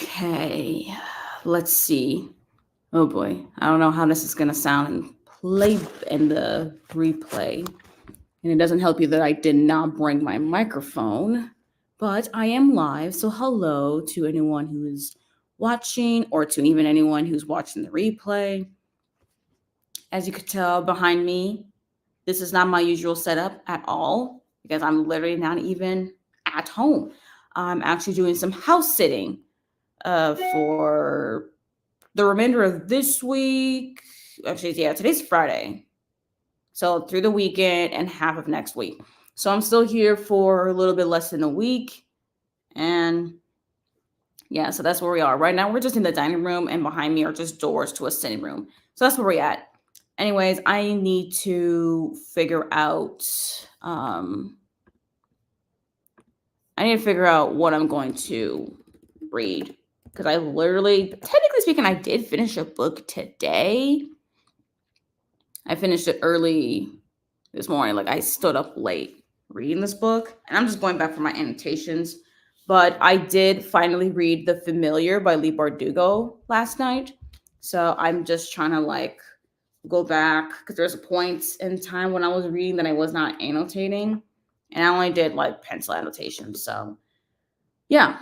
Okay, let's see. Oh boy, I don't know how this is gonna sound in the replay. And it doesn't help you that I did not bring my microphone, but I am live. So hello to anyone who is watching or to even anyone who's watching the replay. As you could tell behind me, this is not my usual setup at all because I'm literally not even at home. I'm actually doing some house sitting for the remainder of this week. Actually, yeah, today's Friday. So through the weekend and half of next week. So I'm still here for a little bit less than a week. And yeah, so that's where we are. Right now, we're just in the dining room, and behind me are just doors to a sitting room. So that's where we're at. Anyways, I need to figure out what I'm going to read. Because I literally, technically speaking, I did finish a book today. I finished it early this morning. Like I stood up late reading this book, and I'm just going back for my annotations. But I did finally read The Familiar by Leigh Bardugo last night. So I'm just trying to go back because there's a point in time when I was reading that I was not annotating, and I only did pencil annotations. So yeah.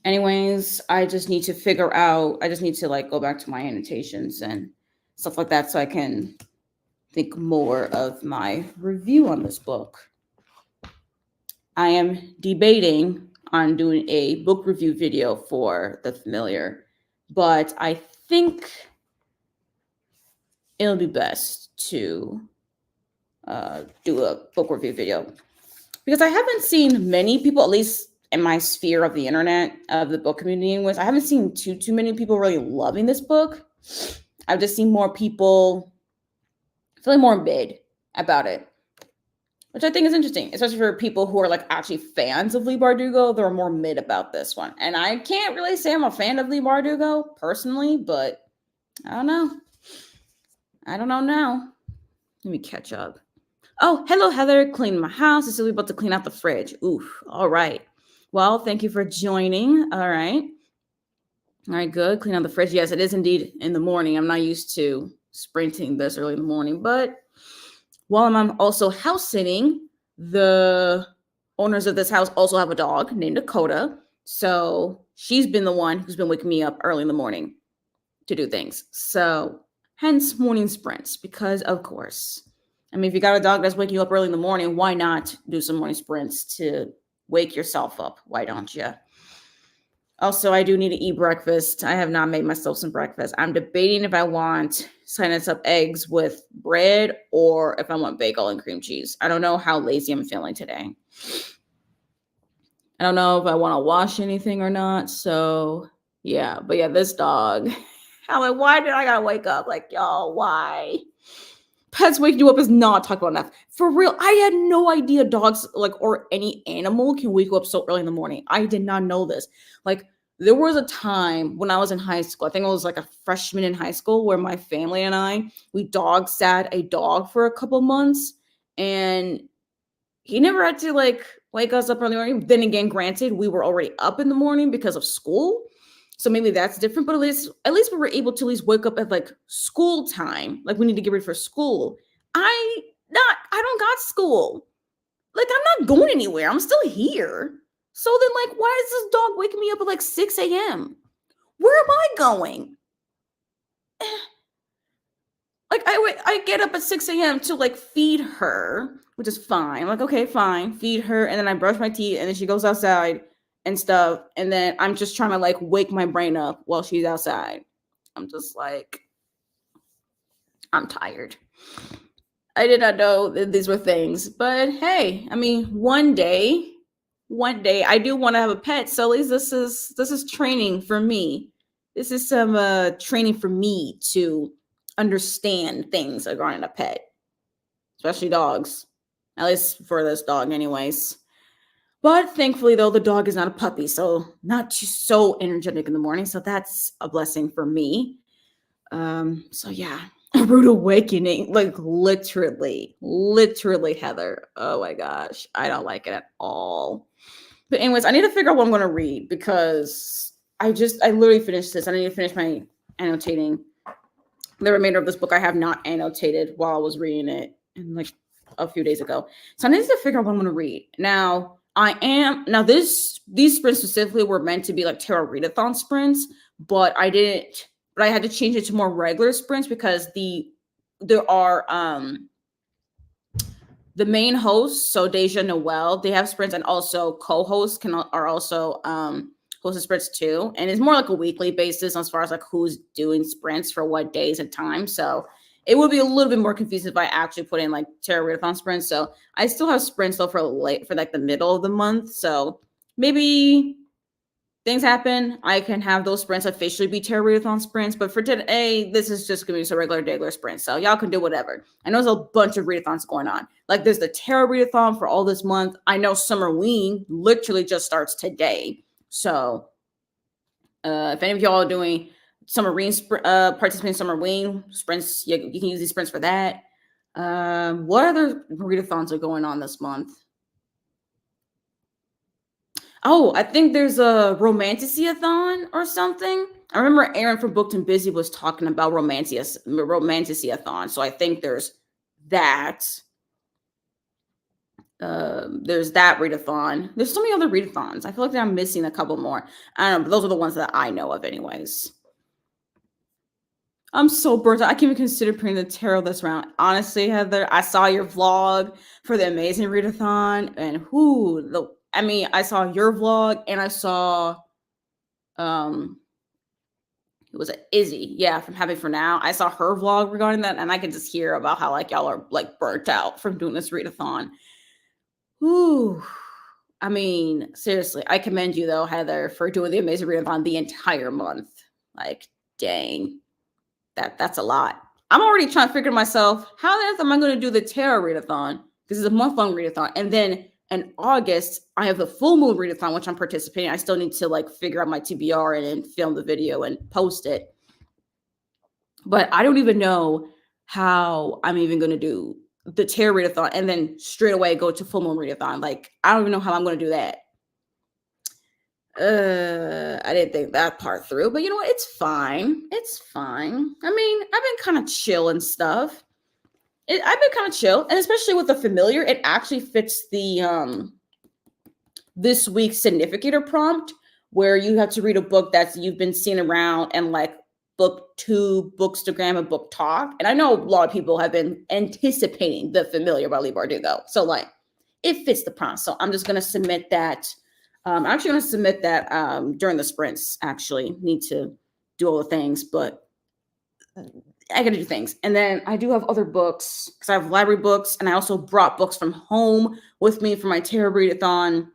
Anyways, I just need to go back to my annotations and stuff like that so I can think more of my review on this book. I am debating on doing a book review video for The Familiar, but I think it'll be best to do a book review video because I haven't seen many people, at least in my sphere of the internet, of the book community anyways, I haven't seen too many people really loving this book. I've just seen more people feeling more mid about it, which I think is interesting, especially for people who are actually fans of Leigh Bardugo. They're more mid about this one. And I can't really say I'm a fan of Leigh Bardugo personally, but I don't know. I don't know now. Let me catch up. Oh, hello, Heather. Cleaning my house. This is about to clean out the fridge. Oof. All right. Well, thank you for joining. All right. All right, good. Clean out the fridge. Yes, it is indeed in the morning. I'm not used to sprinting this early in the morning, but while I'm also house sitting, the owners of this house also have a dog named Dakota. So she's been the one who's been waking me up early in the morning to do things. So hence morning sprints, because of course, I mean, if you got a dog that's waking you up early in the morning, why not do some morning sprints to wake yourself up? Why don't you? Also, I do need to eat breakfast. I have not made myself some breakfast. I'm debating if I want slice up eggs with bread or if I want bagel and cream cheese. I don't know how lazy I'm feeling today. I don't know if I want to wash anything or not. So yeah, but yeah, this dog. I'm like, why did I gotta wake up? Y'all, why? Pets waking you up is not talked about enough. For real, I had no idea dogs or any animal can wake you up so early in the morning. I did not know this. There was a time when I was in high school, I think I was a freshman in high school, where my family and we dog sat a dog for a couple months, and he never had to wake us up early morning. Then again, granted, we were already up in the morning because of school. So maybe that's different, but at least we were able to at least wake up at school time. We need to get ready for school. I don't got school. I'm not going anywhere. I'm still here. So then why is this dog waking me up at 6 a.m.? Where am I going? I get up at 6 a.m. to feed her, which is fine. Okay, fine, feed her, and then I brush my teeth, and then she goes outside and stuff, and then I'm just trying to wake my brain up while she's outside. I'm just I'm tired. I did not know that these were things, but hey, I mean, one day I do want to have a pet, so at least this is training for me. This is some training for me to understand things regarding a pet, especially dogs, at least for this dog anyways. But thankfully, though, the dog is not a puppy, so not so energetic in the morning. So that's a blessing for me. So yeah, a rude awakening, literally, Heather. Oh my gosh, I don't like it at all. But anyways, I need to figure out what I'm going to read because I literally finished this. I need to finish my annotating. The remainder of this book I have not annotated while I was reading it in like a few days ago. So I need to figure out what I'm going to read. Now, these sprints specifically were meant to be like Tarot Readathon sprints, but I had to change it to more regular sprints because there are the main hosts, so Deja Noel, they have sprints, and also co-hosts are also hosting sprints too. And it's more like a weekly basis as far as like who's doing sprints for what days and times. So it would be a little bit more confusing if I actually put in like Tarot Readathon sprints. So I still have sprints though for like the middle of the month. So maybe things happen, I can have those sprints officially be Tarot Readathon sprints. But for today, this is just going to be just a regular sprint. So y'all can do whatever. I know there's a bunch of readathons going on. Like there's the Tarot Readathon for all this month. I know Summerween literally just starts today. So if any of y'all are doing participating in Summerween sprints, you can use these sprints for that. What other readathons are going on this month? Oh, I think there's a Romanticy-a-thon or something. I remember Aaron from Booked and Busy was talking about Romanticy-a-thon. So I think there's that. There's that readathon. There's so many other readathons. I feel like I'm missing a couple more. I don't know, but those are the ones that I know of anyways. I'm so burnt out. I can't even consider putting the tarot this round. Honestly, Heather, I saw your vlog for the amazing readathon, and I saw your vlog, and I saw, it was Izzy, from Happy For Now. I saw her vlog regarding that, and I can just hear about how like y'all are like burnt out from doing this readathon. Ooh, I mean, seriously, I commend you though, Heather, for doing the amazing readathon the entire month. Like, dang, that's a lot. I'm already trying to figure myself, how the heck am I going to do the tarot readathon? Because it's a month-long readathon, and then in August, I have the full moon readathon, which I'm participating. I still need to like figure out my TBR and then film the video and post it. But I don't even know how I'm even going to do the tarot readathon and then straight away go to full moon readathon. Like, I don't even know how I'm going to do that. I didn't think that part through, but you know what? It's fine. It's fine. I mean, I've been kind of chill and stuff. I've been kind of chill, and especially with the familiar, it actually fits the this week's significator prompt, where you have to read a book that you've been seeing around and like booktube, bookstagram, and book talk. And I know a lot of people have been anticipating the familiar by Leigh Bardugo, so like it fits the prompt. So I'm just gonna submit that. I'm actually gonna submit that during the sprints. Actually, need to do all the things, but I gotta do things. And then I do have other books because I have library books, and I also brought books from home with me for my Tarot Readathon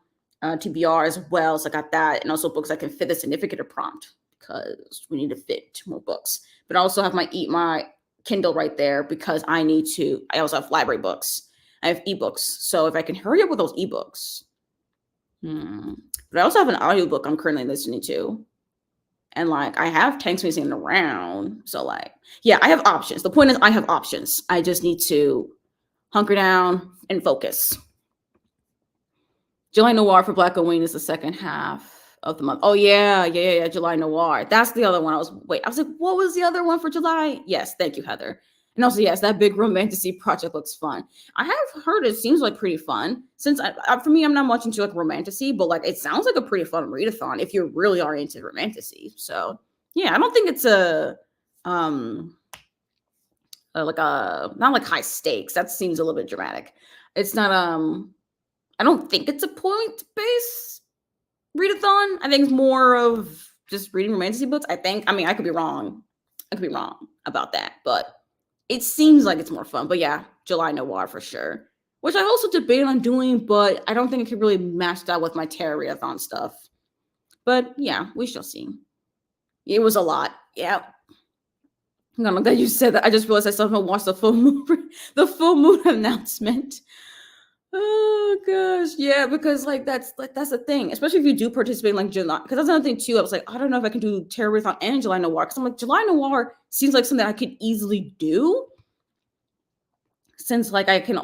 TBR as well. So I got that, and also books that can fit the significator prompt because we need to fit 2 more books. But I also have my Kindle right there because I also have library books. I have ebooks. So if I can hurry up with those ebooks. But I also have an audiobook I'm currently listening to. And like, I have tanks missing around. So like, yeah, I have options. The point is I have options. I just need to hunker down and focus. July Noir for Black Owen is the second half of the month. Oh yeah. July Noir. That's the other one. I was like, what was the other one for July? Yes. Thank you, Heather. And also, yes, that big Romanticy project looks fun. I have heard it seems like pretty fun. Since for me, I'm not much into like Romanticy, but like it sounds like a pretty fun readathon if you really are into Romanticy. So yeah, I don't think it's not like high stakes. That seems a little bit dramatic. It's not I don't think it's a point-based readathon. I think it's more of just reading Romanticy books. I mean, I could be wrong. I could be wrong about that, but it seems like it's more fun. But yeah, July Noir for sure. Which I also debated on doing, but I don't think it could really match that with my Tarot Readathon stuff. But yeah, we shall see. It was a lot. Yeah. I'm glad you said that. I just realized I still haven't watched the full moon announcement. Oh gosh, yeah, because like that's the thing, especially if you do participate in like July. Because that's another thing too. I was like, I don't know if I can do Tarot Readathon and July Noir. Because I'm like, July Noir seems like something I could easily do. since like I can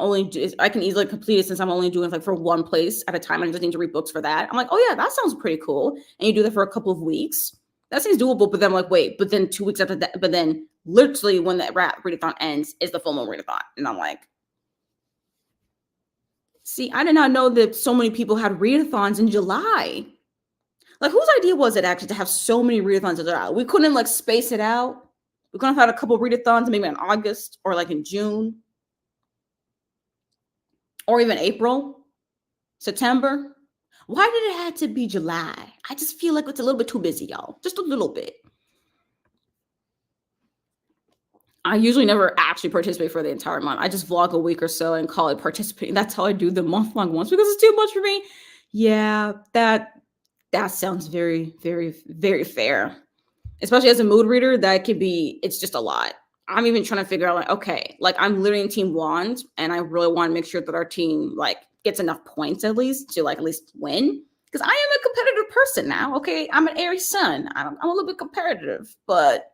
easily complete it since I'm only doing like for one place at a time. I just need to read books for that. I'm like, oh yeah, that sounds pretty cool. And you do that for a couple of weeks. That seems doable. But then I'm like, wait, but then 2 weeks after that, but then literally when that readathon ends is the full moon readathon. And I'm like, see, I did not know that so many people had readathons in July. Like, whose idea was it actually to have so many readathons in July? We couldn't like space it out. We could have had a couple readathons maybe in August or like in June or even April, September. Why did it have to be July? I just feel like it's a little bit too busy, y'all. Just a little bit. I usually never actually participate for the entire month. I just vlog a week or so and call it participating. That's how I do the month-long ones because it's too much for me. Yeah, that sounds very, very, very fair. Especially as a mood reader, it's just a lot. I'm even trying to figure out like, okay, like I'm literally in Team Wand and I really want to make sure that our team like gets enough points at least to like at least win. Because I am a competitive person now. Okay, I'm an Aries sun. I'm a little bit competitive, but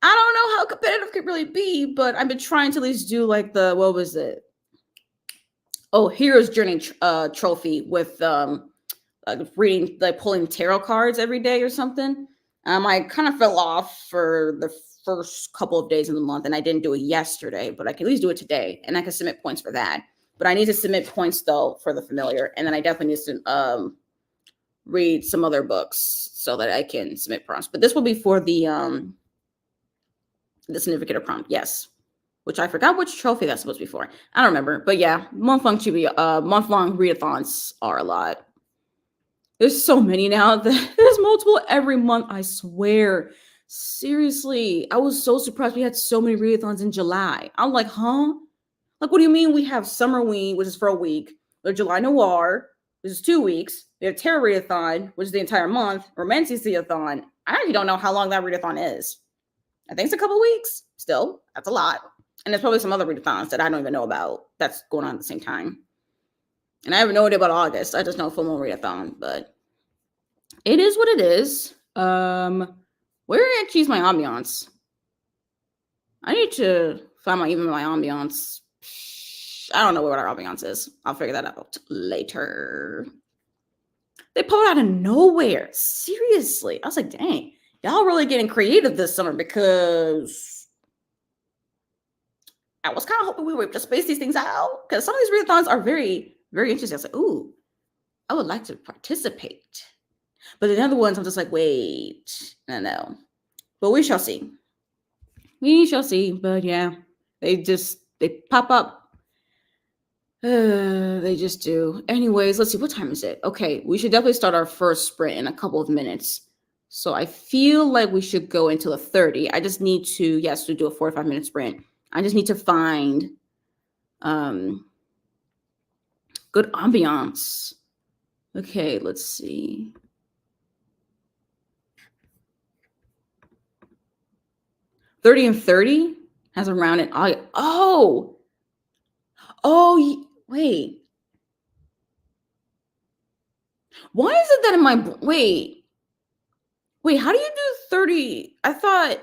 I don't know how competitive could really be, but I've been trying to at least do like what was it? Oh, Hero's Journey trophy with reading, like pulling tarot cards every day or something. I kind of fell off for the first couple of days in the month and I didn't do it yesterday, but I can at least do it today and I can submit points for that. But I need to submit points though for the familiar. And then I definitely need to read some other books so that I can submit prompts. But this will be for the significant prompt, yes. Which I forgot which trophy that's supposed to be for. I don't remember. But yeah, month-long readathons are a lot. There's so many now. There's multiple every month, I swear. Seriously, I was so surprised we had so many readathons in July. I'm like, huh? Like, what do you mean we have Summer Ween, which is for a week, or July Noir, which is 2 weeks. We have Tarot Readathon, which is the entire month, Romantic Readathon. I actually don't know how long that readathon is. I think it's a couple weeks. Still, that's a lot. And there's probably some other readathons that I don't even know about that's going on at the same time. And I have no idea about August. I just know full moon readathon, but it is what it is. Where did I choose my ambience? I need to find my ambience. I don't know what our ambience is. I'll figure that out later. They pulled out of nowhere. Seriously. I was like, dang, y'all really getting creative this summer because I was kind of hoping we would just space these things out because some of these readathons are very, very interesting. I was like, ooh, I would like to participate. But the other ones, I'm just like, wait, no. But we shall see. We shall see. But yeah, they pop up. They just do. Anyways, let's see. What time is it? Okay, we should definitely start our first sprint in a couple of minutes. So I feel like we should go into a 30. I just need to, yes, to do a 45-minute sprint. I just need to find good ambiance. Okay, let's see. $30 and $30 has a round in August. Oh, wait. Why is it that in my wait, how do you do 30? I thought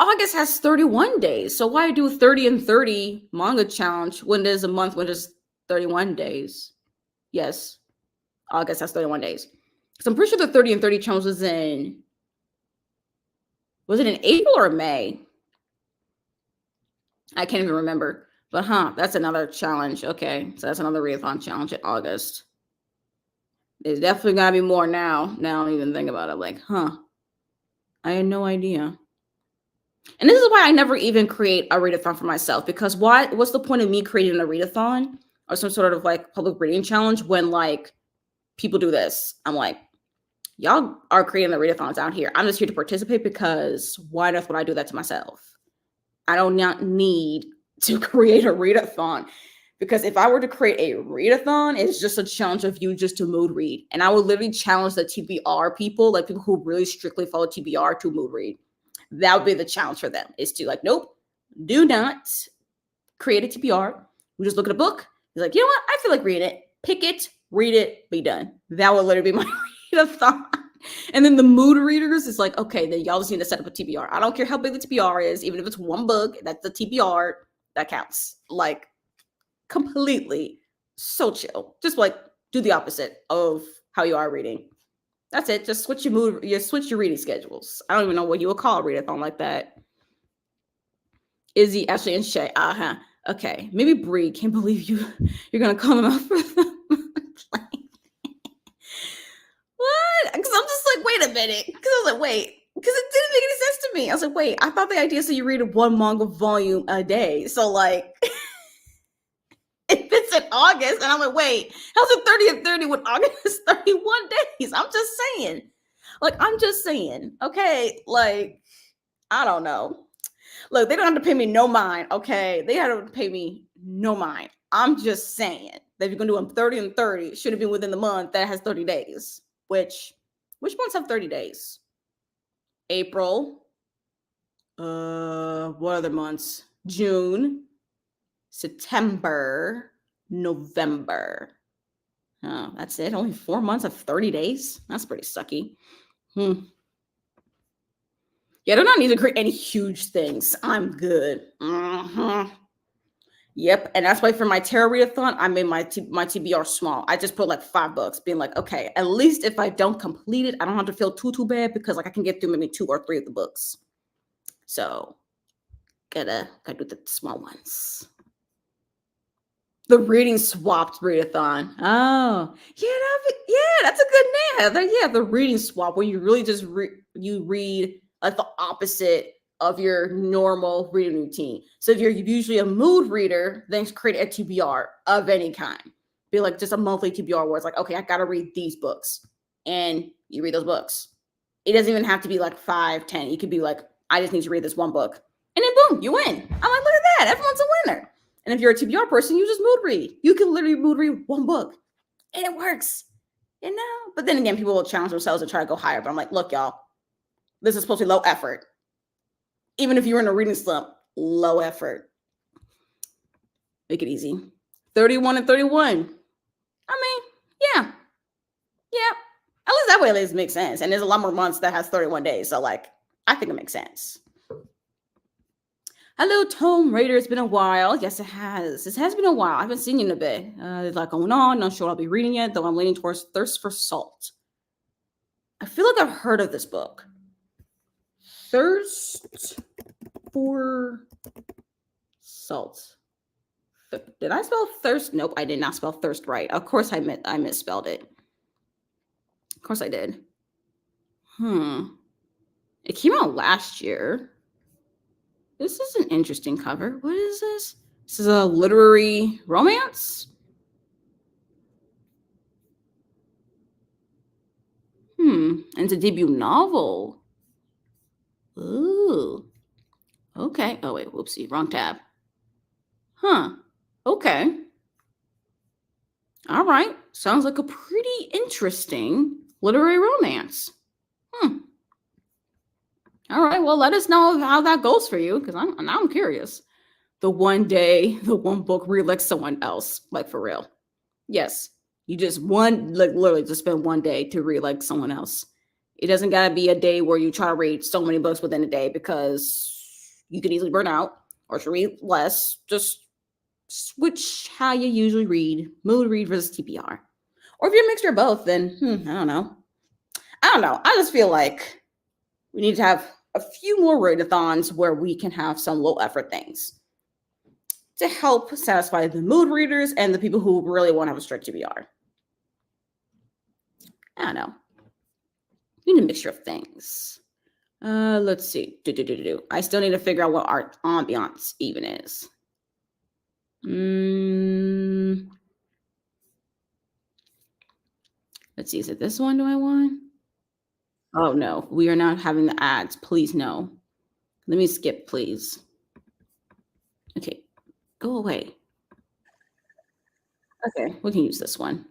August has 31 days. So why do 30 and 30 manga challenge when there's a month when there's 31 days? Yes, August has 31 days. So I'm pretty sure the 30 and 30 challenge was in April or May? I can't even remember. But that's another challenge. Okay, so that's another readathon challenge in August. There's definitely gotta be more now. Now I don't even think about it. Like, I had no idea. And this is why I never even create a readathon for myself, because what's the point of me creating a readathon or some sort of like public reading challenge when like people do this? I'm like, y'all are creating the readathons out here. I'm just here to participate because why on earth would I do that to myself? I don't need to create a readathon, because if I were to create a readathon, it's just a challenge of you just to mood read. And I would literally challenge the TBR people, like people who really strictly follow TBR, to mood read. That would be the challenge for them, is to like, nope, do not create a TBR. We just look at a book. He's like, you know what? I feel like reading it. Pick it, read it, be done. That would literally be my readathon. And then the mood readers is like, okay, then y'all just need to set up a TBR. I don't care how big the TBR is, even if it's one book, that's the TBR, that counts. Like, completely so chill. Just like do the opposite of how you are reading. That's it. Just switch your mood, switch your reading schedules. I don't even know what you would call a readathon like that. Izzy, Ashley, and Shay. Okay. Maybe Bree. Can't believe you're gonna call them out for them. What? Because I'm just like, wait a minute. Because I was like, wait. Because it didn't make any sense to me. I was like, wait. I thought the idea is that you read one manga volume a day. So like, if it's in August, and I'm like, wait, how's it 30 and 30 when August is 31 days? I'm just saying. Like, I'm just saying. Okay, like, I don't know. Look, they don't have to pay me no mind, okay? They have to pay me no mind. I'm just saying that if you're going to do them 30 and 30, it should have been within the month that has 30 days. Which months have 30 days? April. What other months? June. September, November. Oh, that's it. Only 4 months of 30 days. That's pretty sucky. Yeah, I do not need to create any huge things. I'm good. Yep. And that's why for my Tarot Readathon, I made my TBR small. I just put like 5 books, being like, okay, at least if I don't complete it, I don't have to feel too bad because like I can get through maybe 2 or 3 of the books. So gotta do the small ones. The reading swapped readathon. Oh, yeah, that's a good name, Heather. Yeah, the reading swap, where you really just you read like the opposite of your normal reading routine. So if you're usually a mood reader, then create a TBR of any kind. Be like just a monthly TBR where it's like, okay, I gotta read these books, and you read those books. It doesn't even have to be like 5, 10. You could be like, I just need to read this one book, and then boom, you win. I'm like, look at that, everyone's a winner. And if you're a TBR person, you just mood read. You can literally mood read one book, and it works, you know? But then again, people will challenge themselves to try to go higher. But I'm like, look, y'all, this is supposed to be low effort. Even if you're in a reading slump, low effort. Make it easy. 31 and 31. I mean, yeah. At least that way it makes sense. And there's a lot more months that has 31 days. So like, I think it makes sense. Hello, Tome Raider. It's been a while. Yes, it has. It has been a while. I haven't seen you in a bit. There's a lot going on. Not sure I'll be reading it, though I'm leaning towards Thirst for Salt. I feel like I've heard of this book. Thirst for Salt. Did I spell thirst? Nope, I did not spell thirst right. Of course I misspelled it. Of course I did. It came out last year. This is an interesting cover. What is this? This is a literary romance? And it's a debut novel. Ooh. Okay. Oh, wait. Whoopsie. Wrong tab. Okay. All right. Sounds like a pretty interesting literary romance. All right. Well, let us know how that goes for you, because I'm curious. The one day, the one book reelects someone else, like for real. Yes. You just literally just spend one day to reelect someone else. It doesn't gotta be a day where you try to read so many books within a day, because you could easily burn out or to read less. Just switch how you usually read, mood read versus TBR. Or if you're a mixture of both, then I don't know. I just feel like we need to have a few more readathons where we can have some low effort things to help satisfy the mood readers and the people who really want to have a strict TBR. I don't know. We need a mixture of things. Let's see. I still need to figure out what art ambience even is. Let's see. Is it this one? Do I want? Oh no, we are not having the ads. Please no. Let me skip, please. Okay, go away. Okay, we can use this one.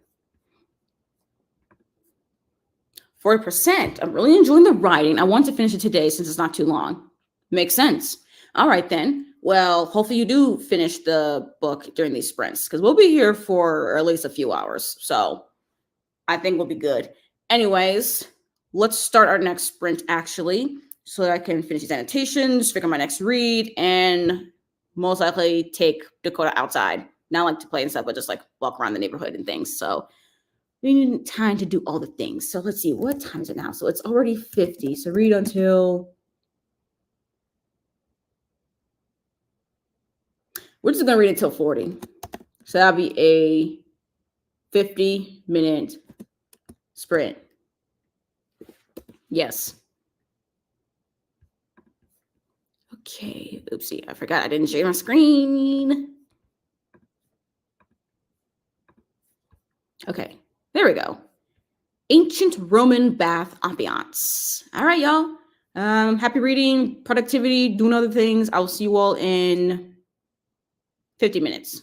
40%. I'm really enjoying the writing. I want to finish it today since it's not too long. Makes sense. All right then. Well, hopefully you do finish the book during these sprints, because we'll be here for at least a few hours. So I think we'll be good. Anyways, let's start our next sprint actually, so that I can finish these annotations, figure out my next read, and most likely take Dakota outside. Not like to play and stuff, but just like walk around the neighborhood and things. So we need time to do all the things. So let's see, what time is it now? So it's already 50. So read until, we're just gonna read until 40. So that'll be a 50-minute sprint. Yes. Okay, oopsie, I forgot I didn't share my screen. Okay, there we go. Ancient Roman bath ambiance. All right, y'all. Happy reading, productivity, doing other things. I'll see you all in 50 minutes.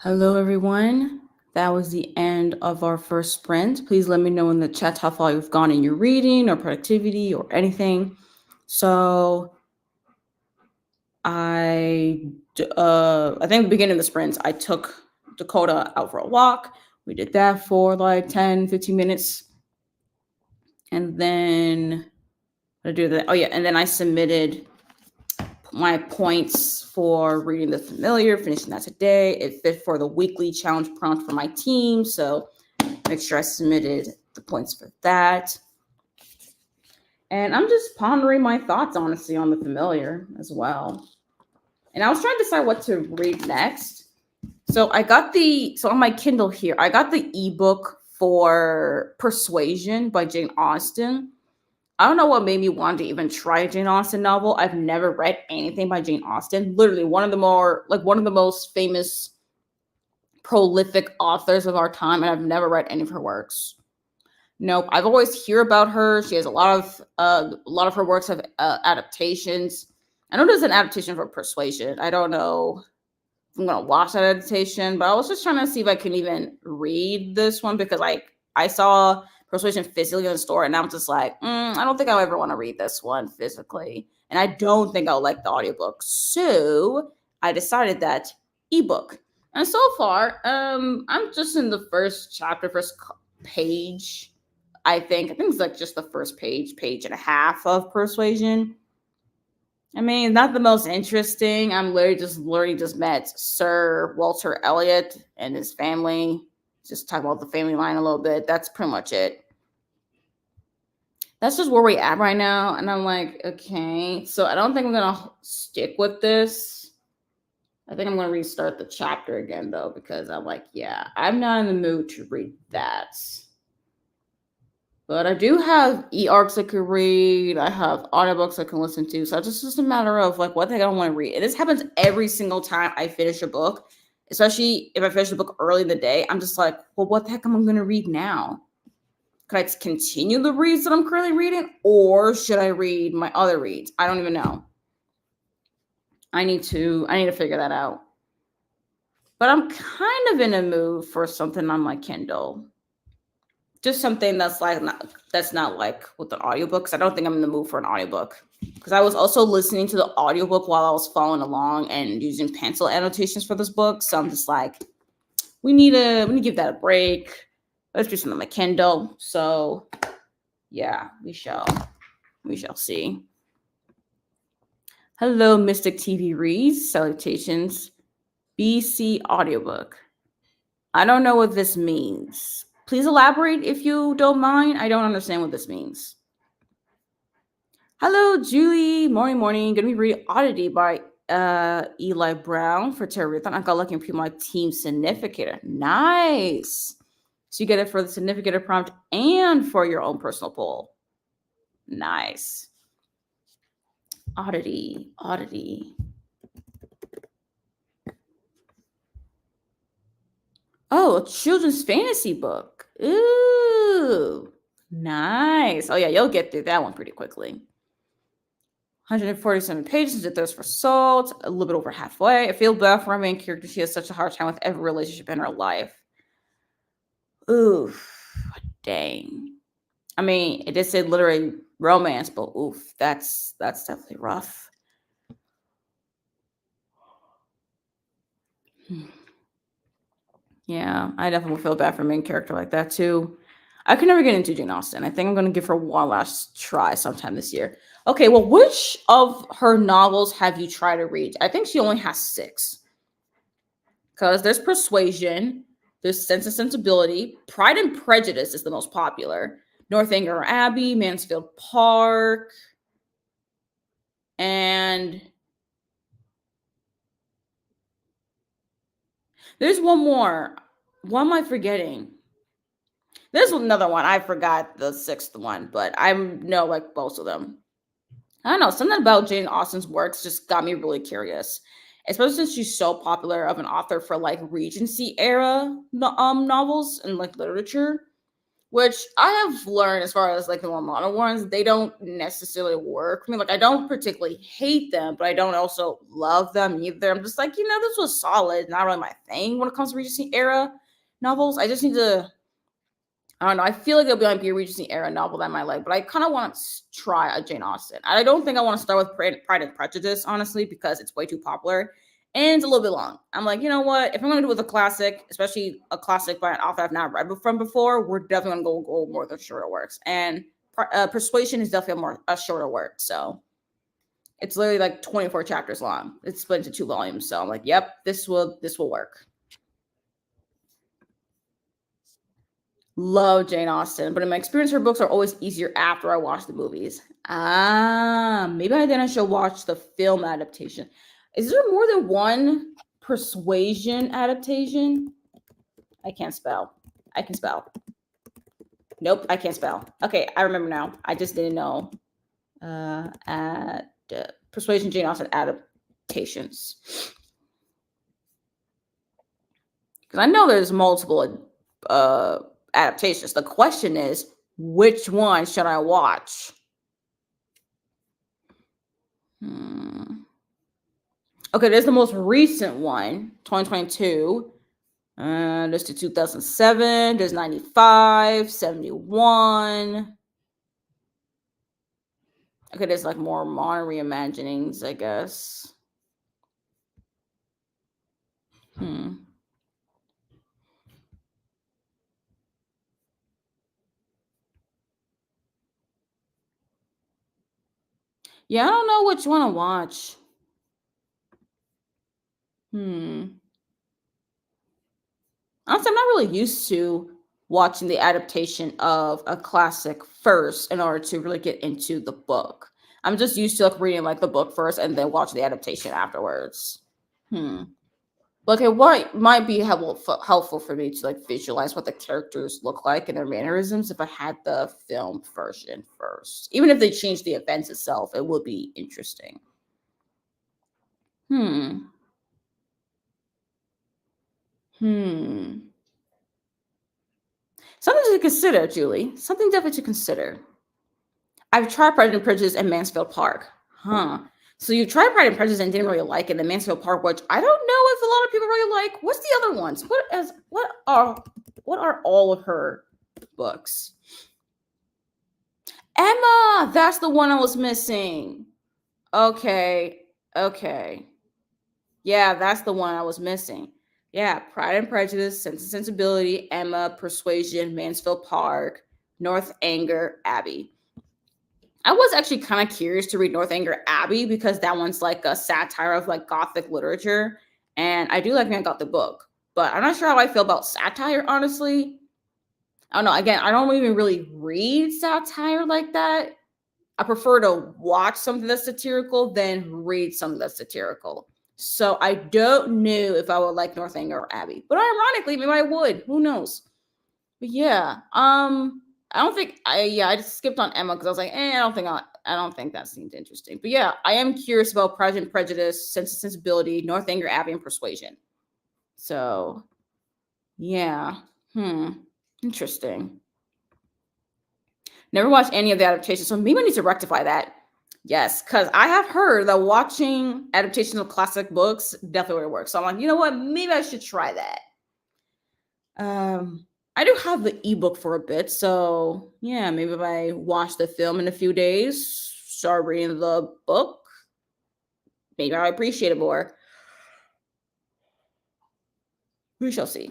Hello, everyone. That was the end of our first sprint. Please let me know in the chat how far you've gone in your reading or productivity or anything. So I think at the beginning of the sprints, I took Dakota out for a walk. We did that for like 10, 15 minutes. And then I do that. Oh yeah, and then I submitted my points for reading the familiar, finishing that today. It fit for the weekly challenge prompt for my team, so make sure I submitted the points for that. And I'm just pondering my thoughts, honestly, on the familiar as well. And I was trying to decide what to read next. So on my Kindle here, I got the ebook for Persuasion by Jane Austen. I don't know what made me want to even try a Jane Austen novel. I've never read anything by Jane Austen. Literally one of the most famous, prolific authors of our time, and I've never read any of her works. Nope. I've always hear about her. She has a lot of her works have adaptations. I know there's an adaptation for Persuasion. I don't know if I'm gonna watch that adaptation, but I was just trying to see if I can even read this one because I saw Persuasion physically in the store, and I'm just like, I don't think I'll ever want to read this one physically, and I don't think I'll like the audiobook. So I decided that ebook. And so far, I'm just in the first chapter, first page. I think it's like just the first page and a half of Persuasion. I mean, not the most interesting. I'm literally just met Sir Walter Elliot and his family. Just talk about the family line a little bit. That's pretty much it. That's just where we're at right now. And I'm like, okay. So I don't think I'm going to stick with this. I think I'm going to restart the chapter again, though, because I'm like, yeah, I'm not in the mood to read that. But I do have e-arcs I could read. I have audiobooks I can listen to. So it's just a matter of like what the heck I don't want to read. And this happens every single time I finish a book, especially if I finish a book early in the day. I'm just like, well, what the heck am I going to read now? Could I continue the reads that I'm currently reading? Or should I read my other reads? I don't even know. I need to figure that out. But I'm kind of in a mood for something on my Kindle. Just something that's not like with an audiobook, because I don't think I'm in the mood for an audiobook. Because I was also listening to the audiobook while I was following along and using pencil annotations for this book. So I'm just like, we need to give that a break. Let's do something on my Kindle. So yeah, we shall see. Hello, Mystic TV Reads. Salutations. BC audiobook. I don't know what this means. Please elaborate if you don't mind. I don't understand what this means. Hello, Julie. Morning. Gonna be reading Oddity by Eli Brown for Tarot Readathon. I got lucky and my team significator. Nice. So you get it for the significator prompt and for your own personal poll. Nice. Oddity. Oh, a children's fantasy book. Ooh, nice. Oh yeah, you'll get through that one pretty quickly. 147 pages into Thirst for Salt, a little bit over halfway. I feel bad for our main character. She has such a hard time with every relationship in her life. Oof, dang. I mean, it did say literary romance, but oof, that's definitely rough. Yeah, I definitely feel bad for a main character like that too. I could never get into Jane Austen. I think I'm going to give her one last try sometime this year. Okay, well, which of her novels have you tried to read? I think she only has 6. Because there's Persuasion, there's Sense and Sensibility, Pride and Prejudice is the most popular, Northanger Abbey, Mansfield Park, and there's one more. What am I forgetting? There's another one. I forgot the 6th one, but I know like most of them. I don't know. Something about Jane Austen's works just got me really curious, especially since she's so popular of an author for like Regency era novels and like literature. which I have learned as far as like the more modern ones, they don't necessarily work for me. Like I don't particularly hate them, but I don't also love them either. I'm just like, this was solid, not really my thing when it comes to Regency era novels. I just need to, I don't know. I feel like it'll be a Regency era novel that I might like, but I kind of want to try a Jane Austen. I don't think I want to start with Pride and Prejudice, honestly, because it's way too popular and it's a little bit long. I'm like, you know what? If I'm going to do with a classic, especially a classic by an author I've not read from before, we're definitely going to go more the shorter works. And Persuasion is definitely a shorter work. So it's literally like 24 chapters long. It's split into 2 volumes. So I'm like, yep, this will work. Love Jane Austen, but in my experience, her books are always easier after I watch the movies. Maybe then I should watch the film adaptation. Is there more than one Persuasion adaptation? I can't spell. I can spell. Nope, I can't spell. Okay, I remember now. I just didn't know. Persuasion Jane Austen adaptations. Because I know there's multiple adaptations. The question is, which one should I watch? Okay, there's the most recent one, 2022. There's the 2007. There's 95, 71. Okay, there's like more modern reimaginings, I guess. Yeah, I don't know which one to watch. Honestly, I'm not really used to watching the adaptation of a classic first in order to really get into the book. I'm just used to like reading like the book first and then watch the adaptation afterwards. Okay, what might be helpful for me to like visualize what the characters look like and their mannerisms if I had the film version first. Even if they change the events itself, it would be interesting. Something to consider, Julie. Something definitely to consider. I've tried Pride and Prejudice and Mansfield Park. So you tried Pride and Prejudice and didn't really like it, and Mansfield Park, which I don't know if a lot of people really like. What's the other ones? What are all of her books? Emma, that's the one I was missing. Okay. Yeah, that's the one I was missing. Yeah, Pride and Prejudice, Sense and Sensibility, Emma, Persuasion, Mansfield Park, Northanger Abbey. I was actually kind of curious to read Northanger Abbey because that one's like a satire of like Gothic literature. And I do like that Gothic book, but I'm not sure how I feel about satire, honestly. I don't know. Again, I don't even really read satire like that. I prefer to watch something that's satirical than read something that's satirical. So I don't know if I would like Northanger Abbey, but ironically, maybe I would. Who knows? But yeah, I don't think I just skipped on Emma because I was like, I don't think that seemed interesting. But yeah, I am curious about Pride and Prejudice, Sense and Sensibility, Northanger Abbey, and Persuasion. So yeah, interesting. Never watched any of the adaptations, so maybe I need to rectify that. Yes, because I have heard that watching adaptations of classic books definitely works. So I'm like, you know what? Maybe I should try that. I do have the ebook for a bit, so yeah, maybe if I watch the film in a few days, start reading the book, maybe I'll appreciate it more. We shall see.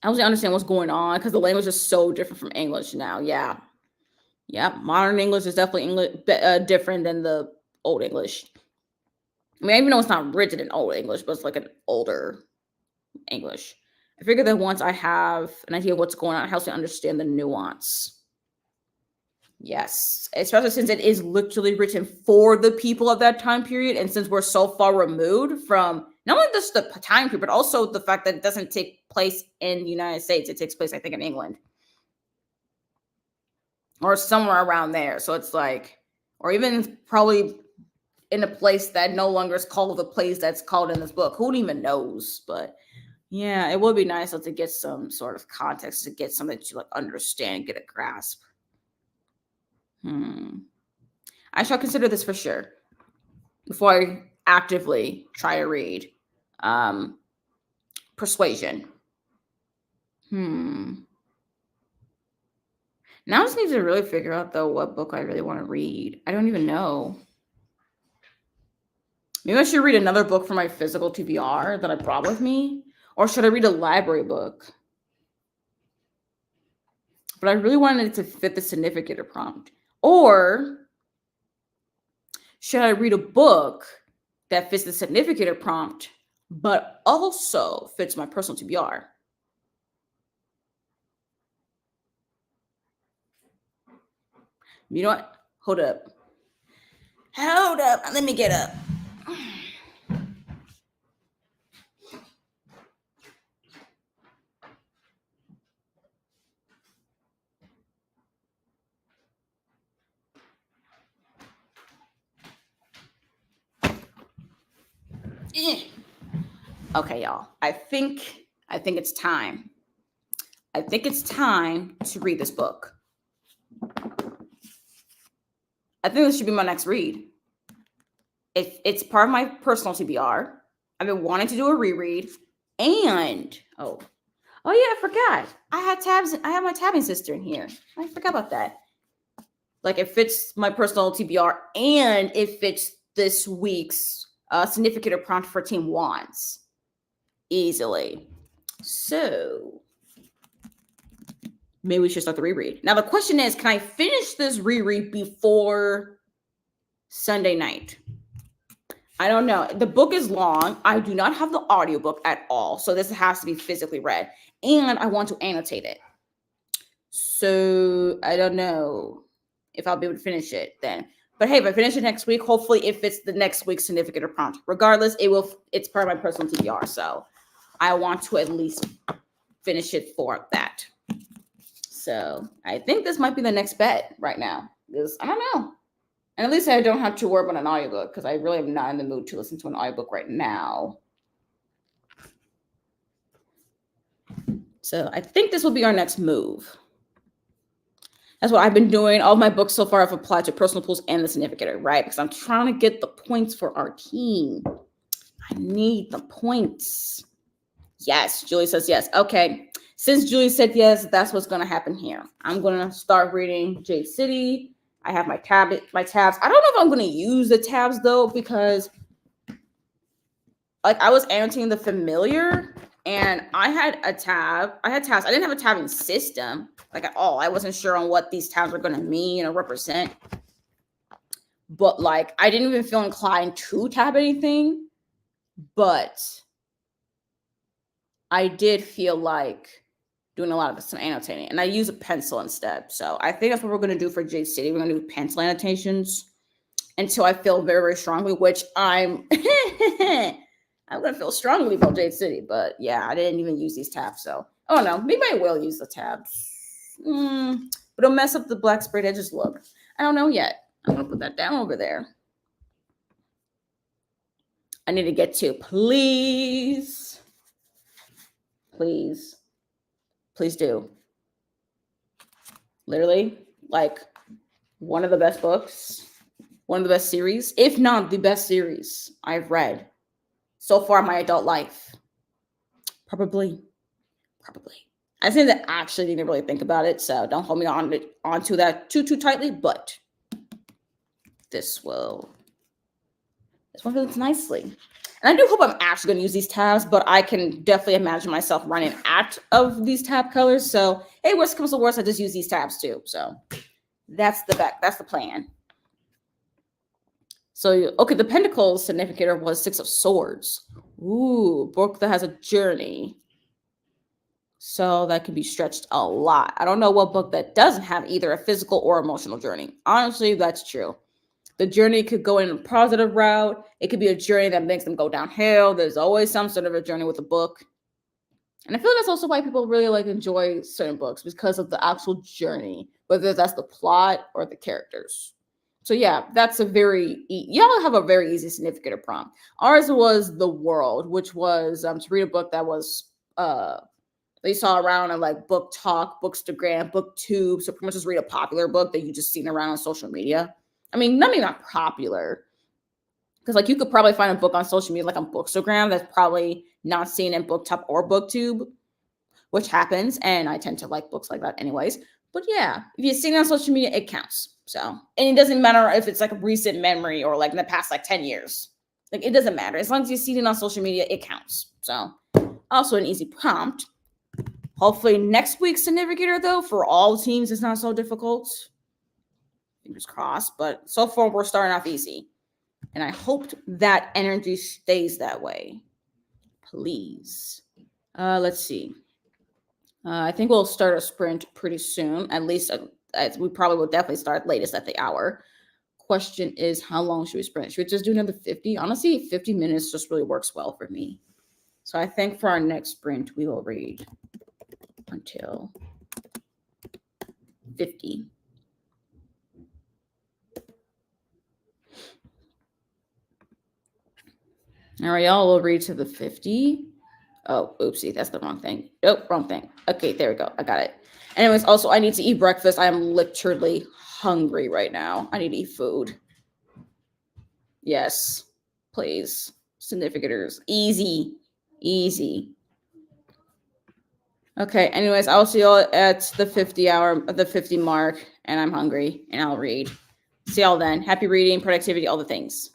I don't understand what's going on because the language is so different from English now. Yeah, modern English is definitely different than the old English. I mean, I even know it's not written in old English, but it's like an older English. I figure that once I have an idea of what's going on, it helps me understand the nuance. Yes, especially since it is literally written for the people of that time period, and since we're so far removed from not only just the time period, but also the fact that it doesn't take place in the United States. It takes place, I think, in England or somewhere around there. So it's like, or even probably in a place that no longer is called the place that's called in this book. Who even knows? But Yeah, it would be nice to get some sort of context, to get something to like understand, get a grasp. I shall consider this for sure before I actively try to read Persuasion. Now I just need to really figure out though what book I really want to read. I don't even know. Maybe I should read another book from my physical TBR that I brought with me, or should I read a library book? But I really wanted it to fit the significator prompt. Or should I read a book that fits the significator prompt, but also fits my personal TBR? You know what? Hold up. Let me get up. Okay, y'all. I think it's time. I think it's time to read this book. I think this should be my next read. It's part of my personal TBR. I've been wanting to do a reread, and oh yeah, I forgot. I have my tabbing sister in here. I forgot about that. Like, it fits my personal TBR, and it fits this week's significant prompt for Team Wands easily. So maybe we should start the reread. Now the question is, can I finish this reread before Sunday night? I don't know. The book is long. I do not have the audiobook at all, so this has to be physically read, and I want to annotate it. So I don't know if I'll be able to finish it then. But hey, if I finish it next week, hopefully it fits the next week's significant prompt. Regardless, it's part of my personal TBR, so I want to at least finish it for that. So I think this might be the next bet right now, because I don't know. And at least I don't have to worry about an audiobook, because I really am not in the mood to listen to an audiobook right now. So I think this will be our next move. That's what I've been doing. All of my books so far have applied to personal pools and the significator, right? Because I'm trying to get the points for our team. I need the points. Yes, Julie says yes. Okay. Since Julie said yes, that's what's going to happen here. I'm going to start reading Jade City. I have my tabs. I don't know if I'm going to use the tabs though, because like I was annotating the familiar, and I had tabs. I didn't have a tabbing system like at all. I wasn't sure on what these tabs were going to mean or represent. But like, I didn't even feel inclined to tab anything. But I did feel like doing a lot of some annotating, and I use a pencil instead. So I think that's what we're going to do for Jade City. We're going to do pencil annotations until I feel very, very strongly, which I'm going to feel strongly about Jade City. But yeah, I didn't even use these tabs. So, oh no, maybe I will use the tabs. But it'll mess up the black sprayed edges look. I don't know yet. I'm going to put that down over there. I need to get to, please do. Literally, like, one of the best books, one of the best series, if not the best series I've read so far in my adult life. Probably. I think that I actually need to really think about it, so don't hold me onto that too tightly, but this one fits nicely. And I do hope I'm actually going to use these tabs, but I can definitely imagine myself running out of these tab colors. So, hey, worst comes to worst, I just use these tabs too. So that's the plan. So, okay, the Pentacles significator was 6 of Swords. Ooh, book that has a journey. So that could be stretched a lot. I don't know what book that doesn't have either a physical or emotional journey. Honestly, that's true. The journey could go in a positive route. It could be a journey that makes them go downhill. There's always some sort of a journey with a book. And I feel that's also why people really like enjoy certain books, because of the actual journey, whether that's the plot or the characters. So yeah, that's y'all have a very easy significator prompt. Ours was The World, which was to read a book that was that you saw around on like Book Talk, Bookstagram, Booktube. So pretty much just read a popular book that you just seen around on social media. I mean, not popular, because like you could probably find a book on social media, like on Bookstagram, that's probably not seen in BookTok or Booktube, which happens. And I tend to like books like that anyways. But yeah, if you see it on social media, it counts. So, and it doesn't matter if it's like a recent memory or like in the past like 10 years. Like it doesn't matter. As long as you see it on social media, it counts. So also an easy prompt. Hopefully next week's significator, though, for all teams is not so difficult. Fingers crossed. But so far, we're starting off easy. And I hope that energy stays that way. Please. Let's see. I think we'll start a sprint pretty soon. At least we probably will definitely start latest at the hour. Question is, how long should we sprint? Should we just do another 50? Honestly, 50 minutes just really works well for me. So I think for our next sprint, we will read until 50. All right, y'all, we'll read to the 50. Oh, oopsie, that's the wrong thing. Nope, wrong thing. Okay, there we go. I got it. Anyways, also, I need to eat breakfast. I am literally hungry right now. I need to eat food. Yes, please. Significators. Easy. Easy. Okay, anyways, I'll see y'all at the 50 mark, and I'm hungry, and I'll read. See y'all then. Happy reading, productivity, all the things.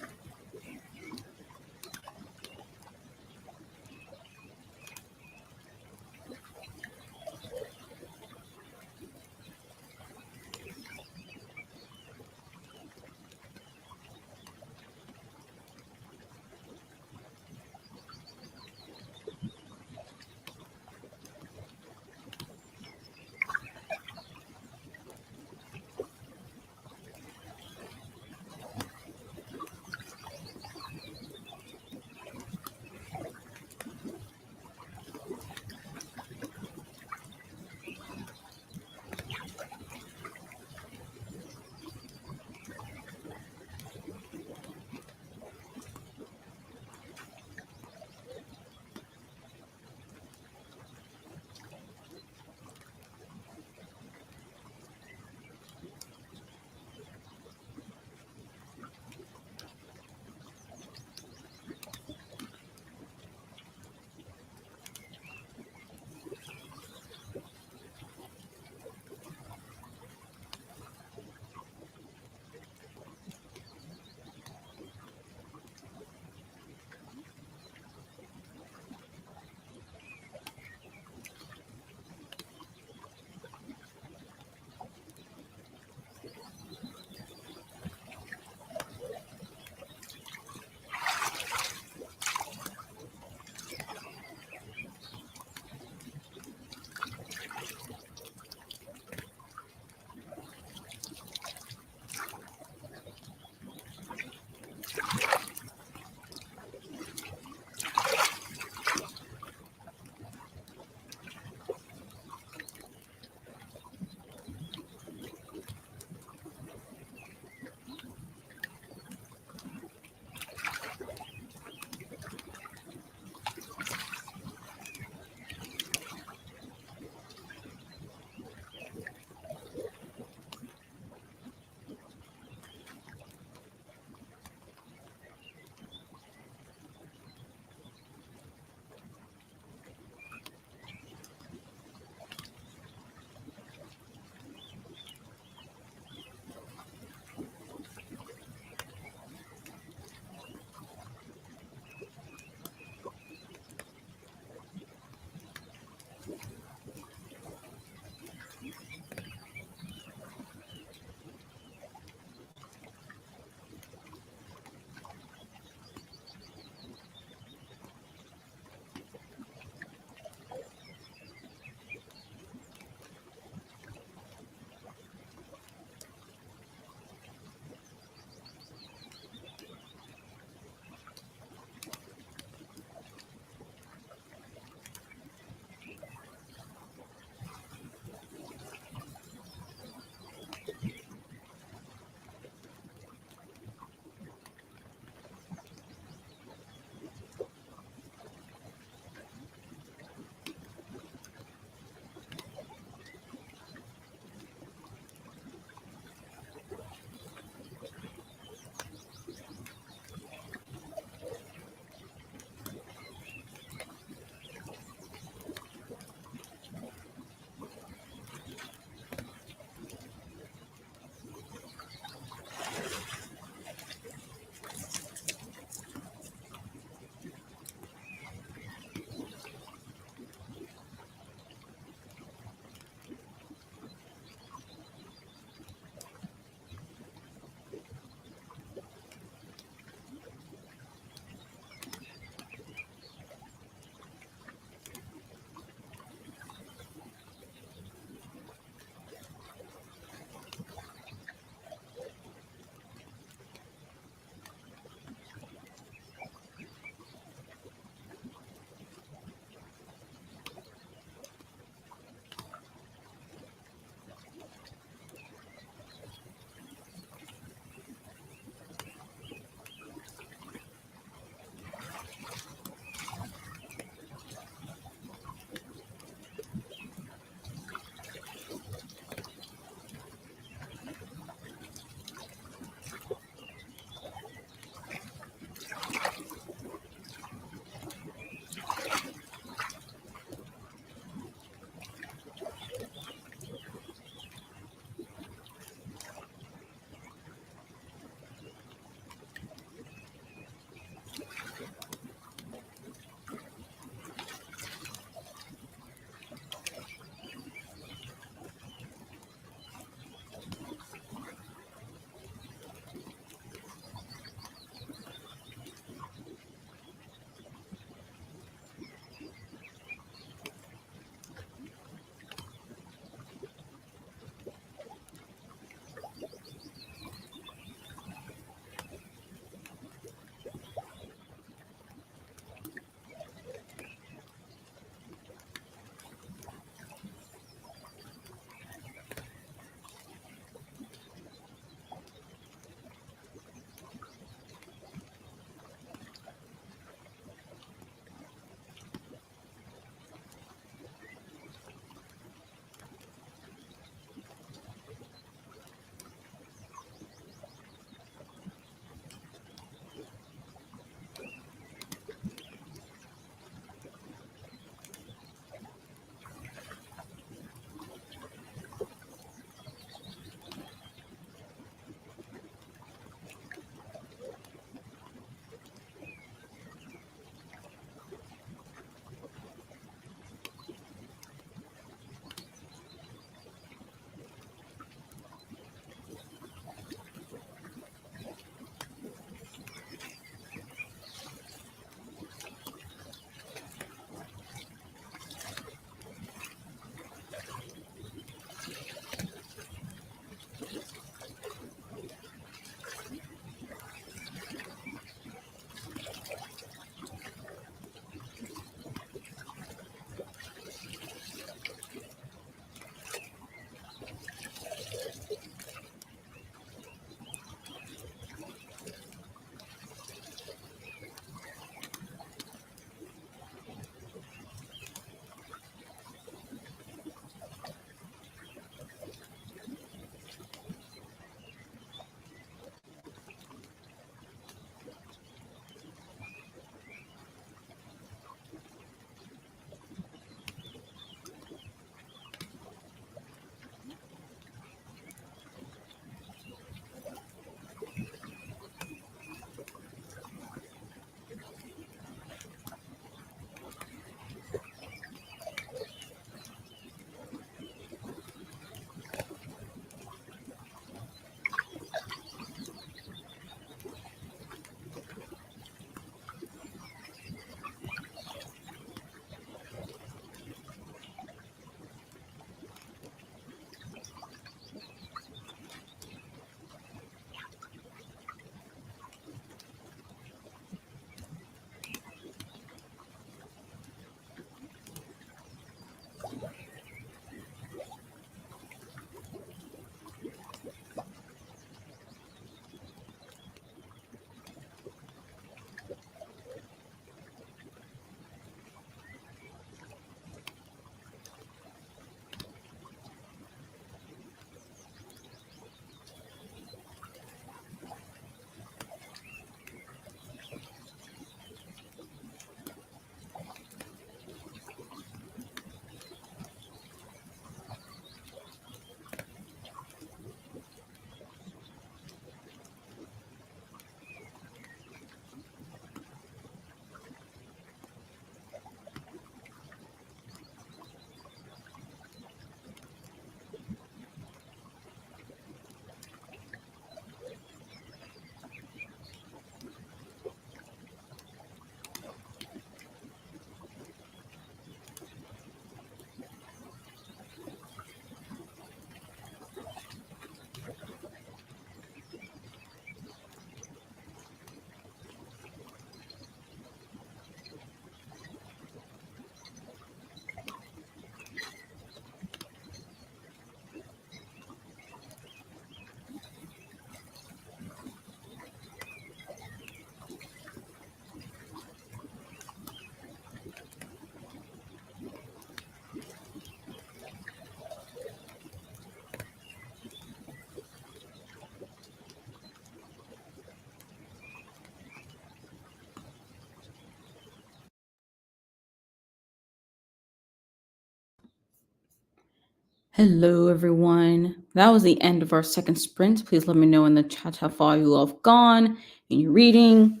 Hello, everyone. That was the end of our second sprint. Please let me know in the chat how far you all have gone in your reading.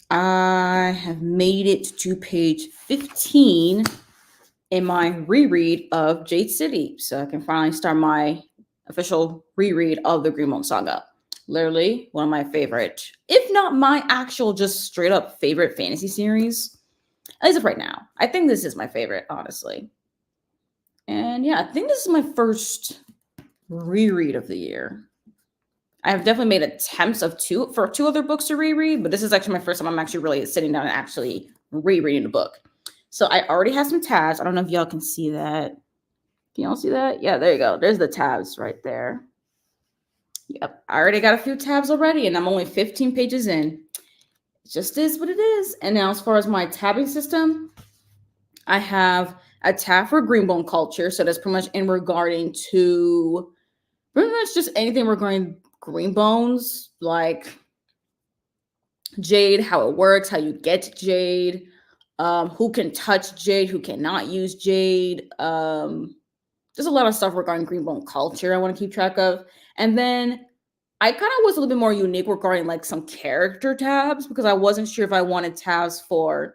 I have made it to page 15 in my reread of Jade City, so I can finally start my official reread of the Greenbone Saga. Literally one of my favorite, if not my actual just straight up favorite fantasy series, at least of right now. I think this is my favorite, honestly. And yeah, I think this is my first reread of the year. I have definitely made attempts of two other books to reread, but this is actually my first time I'm actually really sitting down and actually rereading the book. So I already have some tabs. I don't know if y'all can see that. Can y'all see that? Yeah, there you go. There's the tabs right there. Yep, I already got a few tabs already, and I'm only 15 pages in. It just is what it is. And now as far as my tabbing system, I have a tab for Greenbone culture. So that's pretty much in regarding to pretty much just anything regarding green bones, like jade, how it works, how you get jade, who can touch jade, who cannot use jade. There's a lot of stuff regarding green bone culture I want to keep track of. And then I kind of was a little bit more unique regarding like some character tabs because I wasn't sure if I wanted tabs for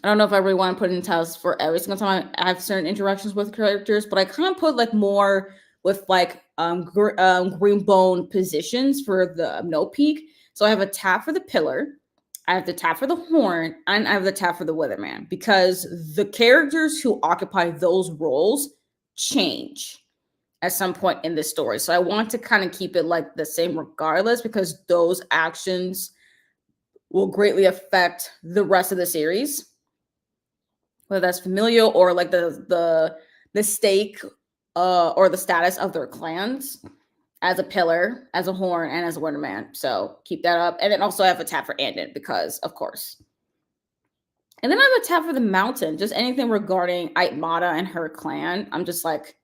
I don't know if I really want to put in tabs for every single time I have certain interactions with characters, but I kind of put like more with like green bone positions for the no peak. So I have a tab for the pillar, I have the tab for the horn, and I have the tab for the weatherman because the characters who occupy those roles change at some point in the story. So I want to kind of keep it like the same regardless because those actions will greatly affect the rest of the series, whether that's familial or like the stake or the status of their clans as a pillar, as a horn, and as a weatherman. So keep that up. And then also I have a tab for Andon because, of course. And then I have a tab for the mountain, just anything regarding Aitmata and her clan. I'm just like,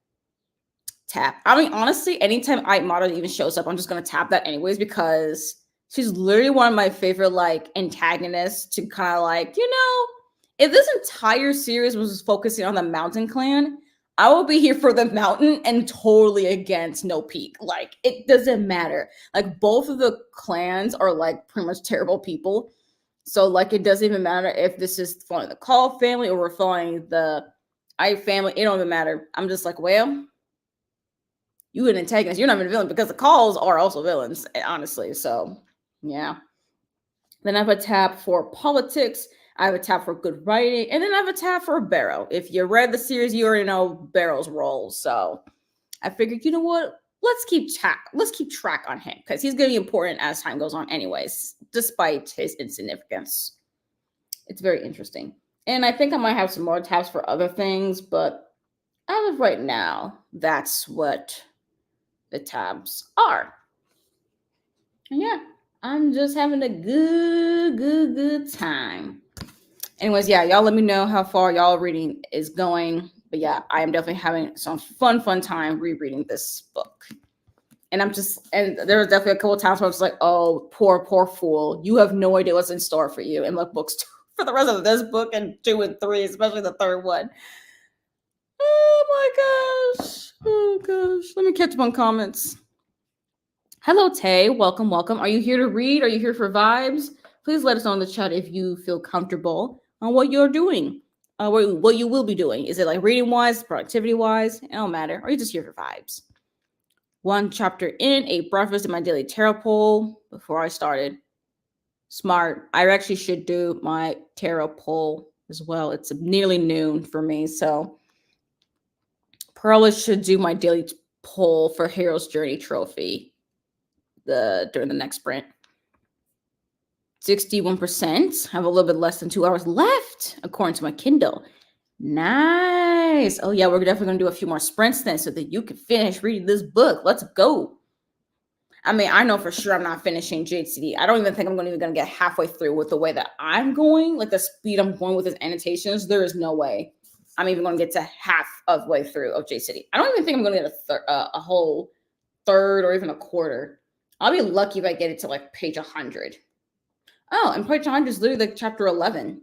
tap. I mean, honestly, anytime Aitmata even shows up, I'm just going to tap that anyways because she's literally one of my favorite like antagonists to kind of like, if this entire series was focusing on the mountain clan, I will be here for the mountain and totally against No Peak. Like, it doesn't matter. Like, both of the clans are like pretty much terrible people. So, like, it doesn't even matter if this is following the Call family or we're following the I family. It don't even matter. I'm just like, well, you an antagonist. You're not even a villain because the Calls are also villains, honestly. So, yeah. Then I have a tab for politics. I have a tab for good writing, and then I have a tab for Barrow. If you read the series, you already know Barrow's role. So I figured, you know what? Let's keep track on him because he's going to be important as time goes on, anyways, despite his insignificance. It's very interesting, and I think I might have some more tabs for other things, but as of right now, that's what the tabs are. And yeah, I'm just having a good time. Anyways, yeah, y'all let me know how far y'all reading is going. But yeah, I am definitely having some fun time rereading this book. And there was definitely a couple of times where I was like, oh, poor fool. You have no idea what's in store for you in like books for the rest of this book and 2 and 3, especially the third one. Oh my gosh. Oh gosh. Let me catch up on comments. Hello, Tay. Welcome. Are you here to read? Are you here for vibes? Please let us know in the chat if you feel comfortable on what you're doing, what you will be doing. Is it like reading wise, productivity wise? It don't matter. Or are you just here for vibes? One chapter in, a breakfast in my daily tarot poll before I started. Smart. I actually should do my tarot poll as well. It's nearly noon for me, so probably should do my daily poll for Hero's Journey trophy during the next sprint. 61%. Have a little bit less than 2 hours left, according to my Kindle. Nice. Oh yeah, we're definitely gonna do a few more sprints then so that you can finish reading this book. Let's go. I mean, I know for sure I'm not finishing Jade City. I don't even think I'm even gonna get halfway through with the way that I'm going, like the speed I'm going with his annotations. There is no way I'm even gonna get to half of way through of Jade City. I don't even think I'm gonna get a whole third or even a quarter. I'll be lucky if I get it to like page 100. Oh, and page 100 is literally like chapter 11.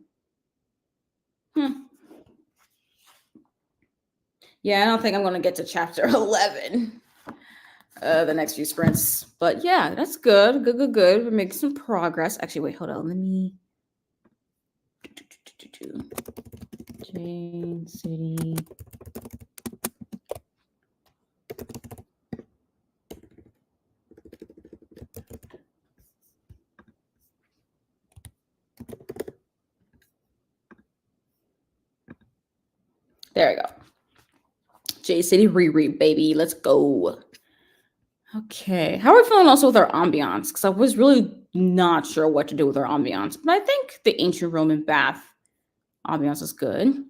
Yeah, I don't think I'm going to get to chapter 11 the next few sprints. But yeah, that's good. Good. We're making some progress. Actually, wait, hold on. Let me... Jane City. There we go. J City reread, baby. Let's go. Okay. How are we feeling also with our ambience? Because I was really not sure what to do with our ambience. But I think the ancient Roman bath ambience is good.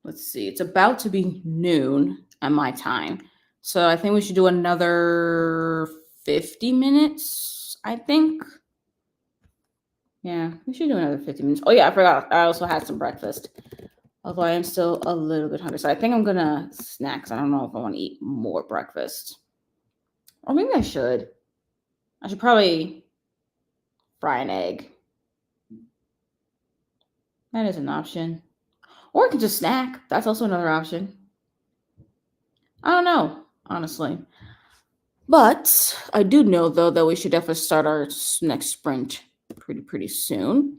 Let's see. It's about to be noon at my time. So I think we should do another 50 minutes, I think. Yeah, we should do another 50 minutes. Oh, yeah, I forgot. I also had some breakfast. Although I am still a little bit hungry. So I think I'm going to snack because I don't know if I want to eat more breakfast. Or maybe I should. I should probably fry an egg. That is an option. Or I can just snack. That's also another option. I don't know, honestly. But I do know, though, that we should definitely start our next sprint pretty soon.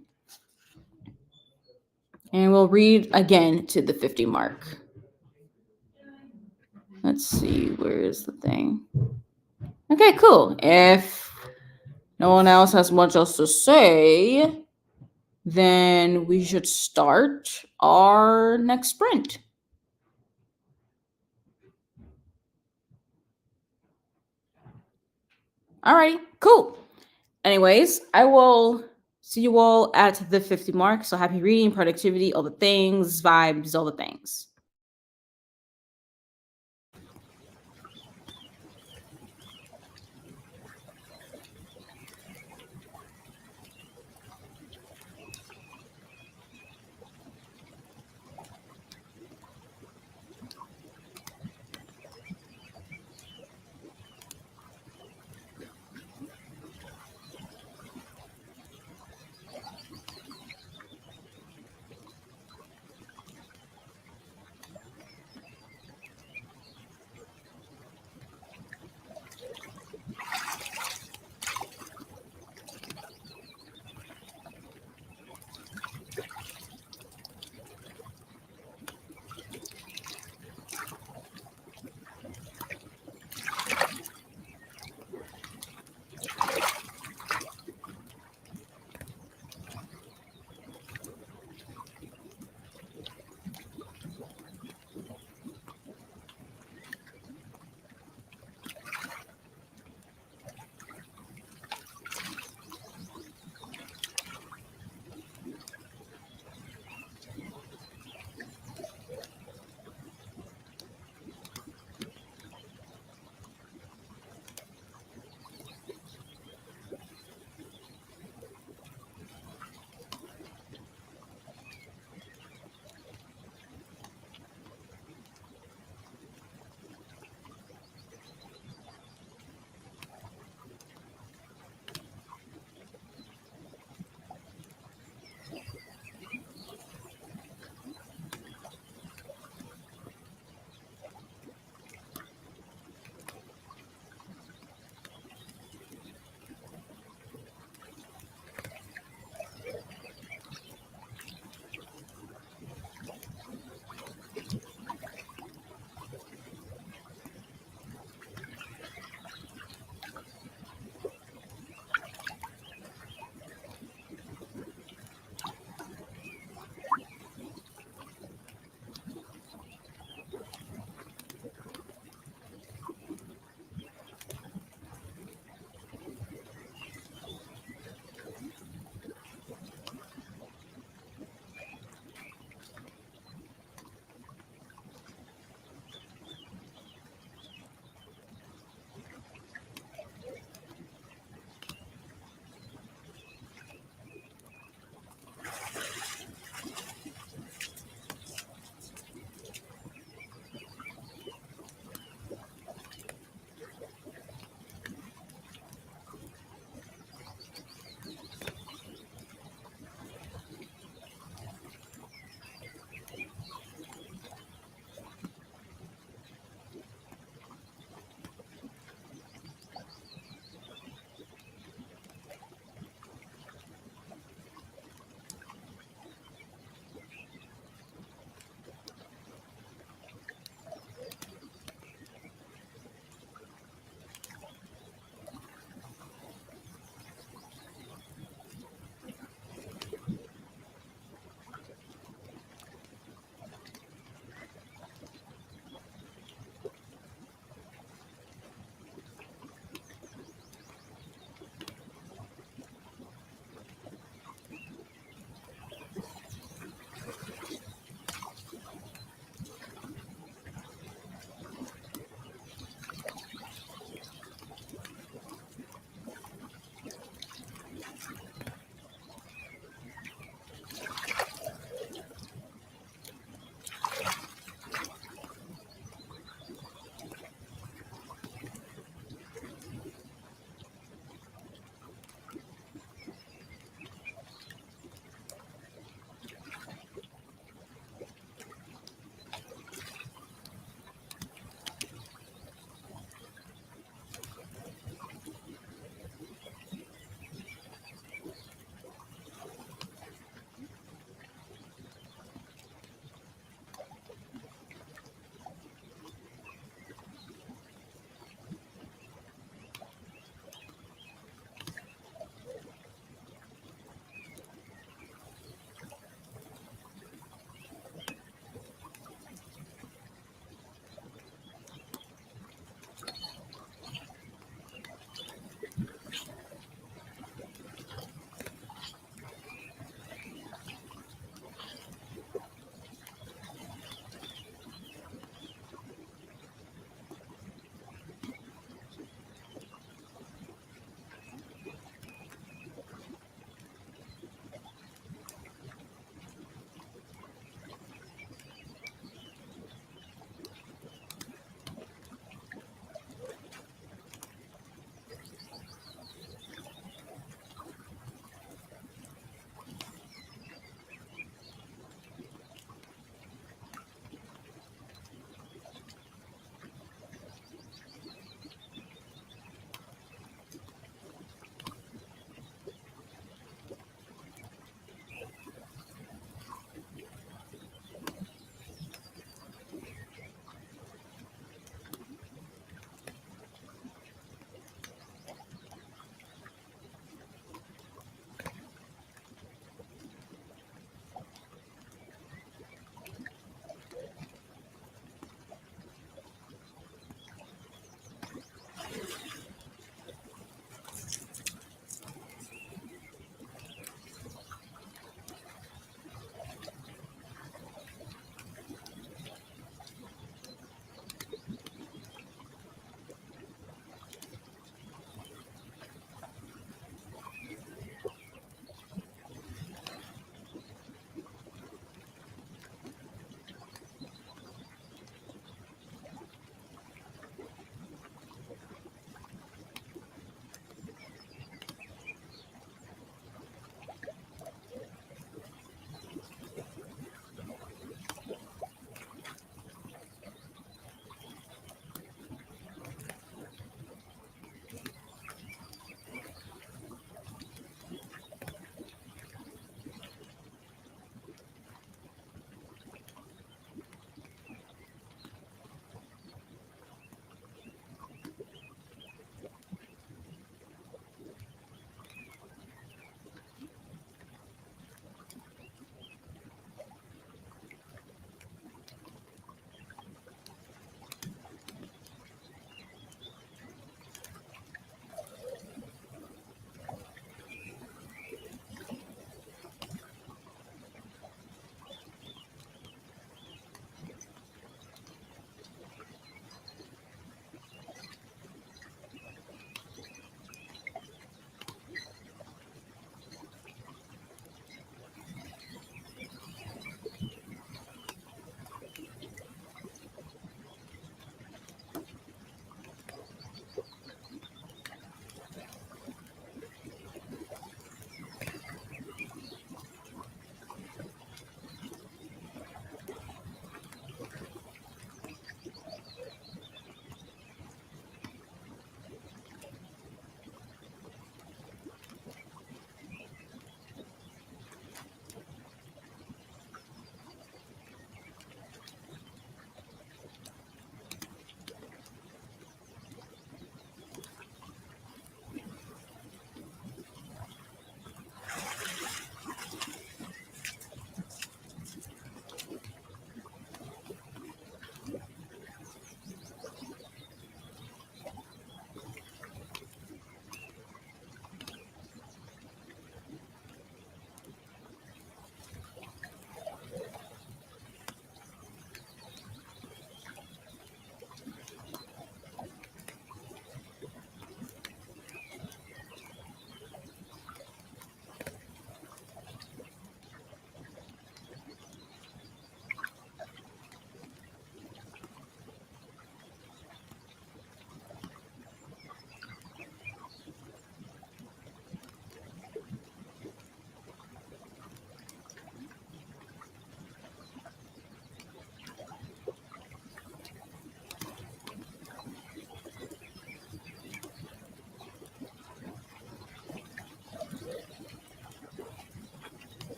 And we'll read again to the 50 mark. Let's see, where is the thing? Okay, cool. If no one else has much else to say, then we should start our next sprint. All right, cool. Anyways, I will see you all at the 50 mark. So happy reading, productivity, all the things, vibes, all the things.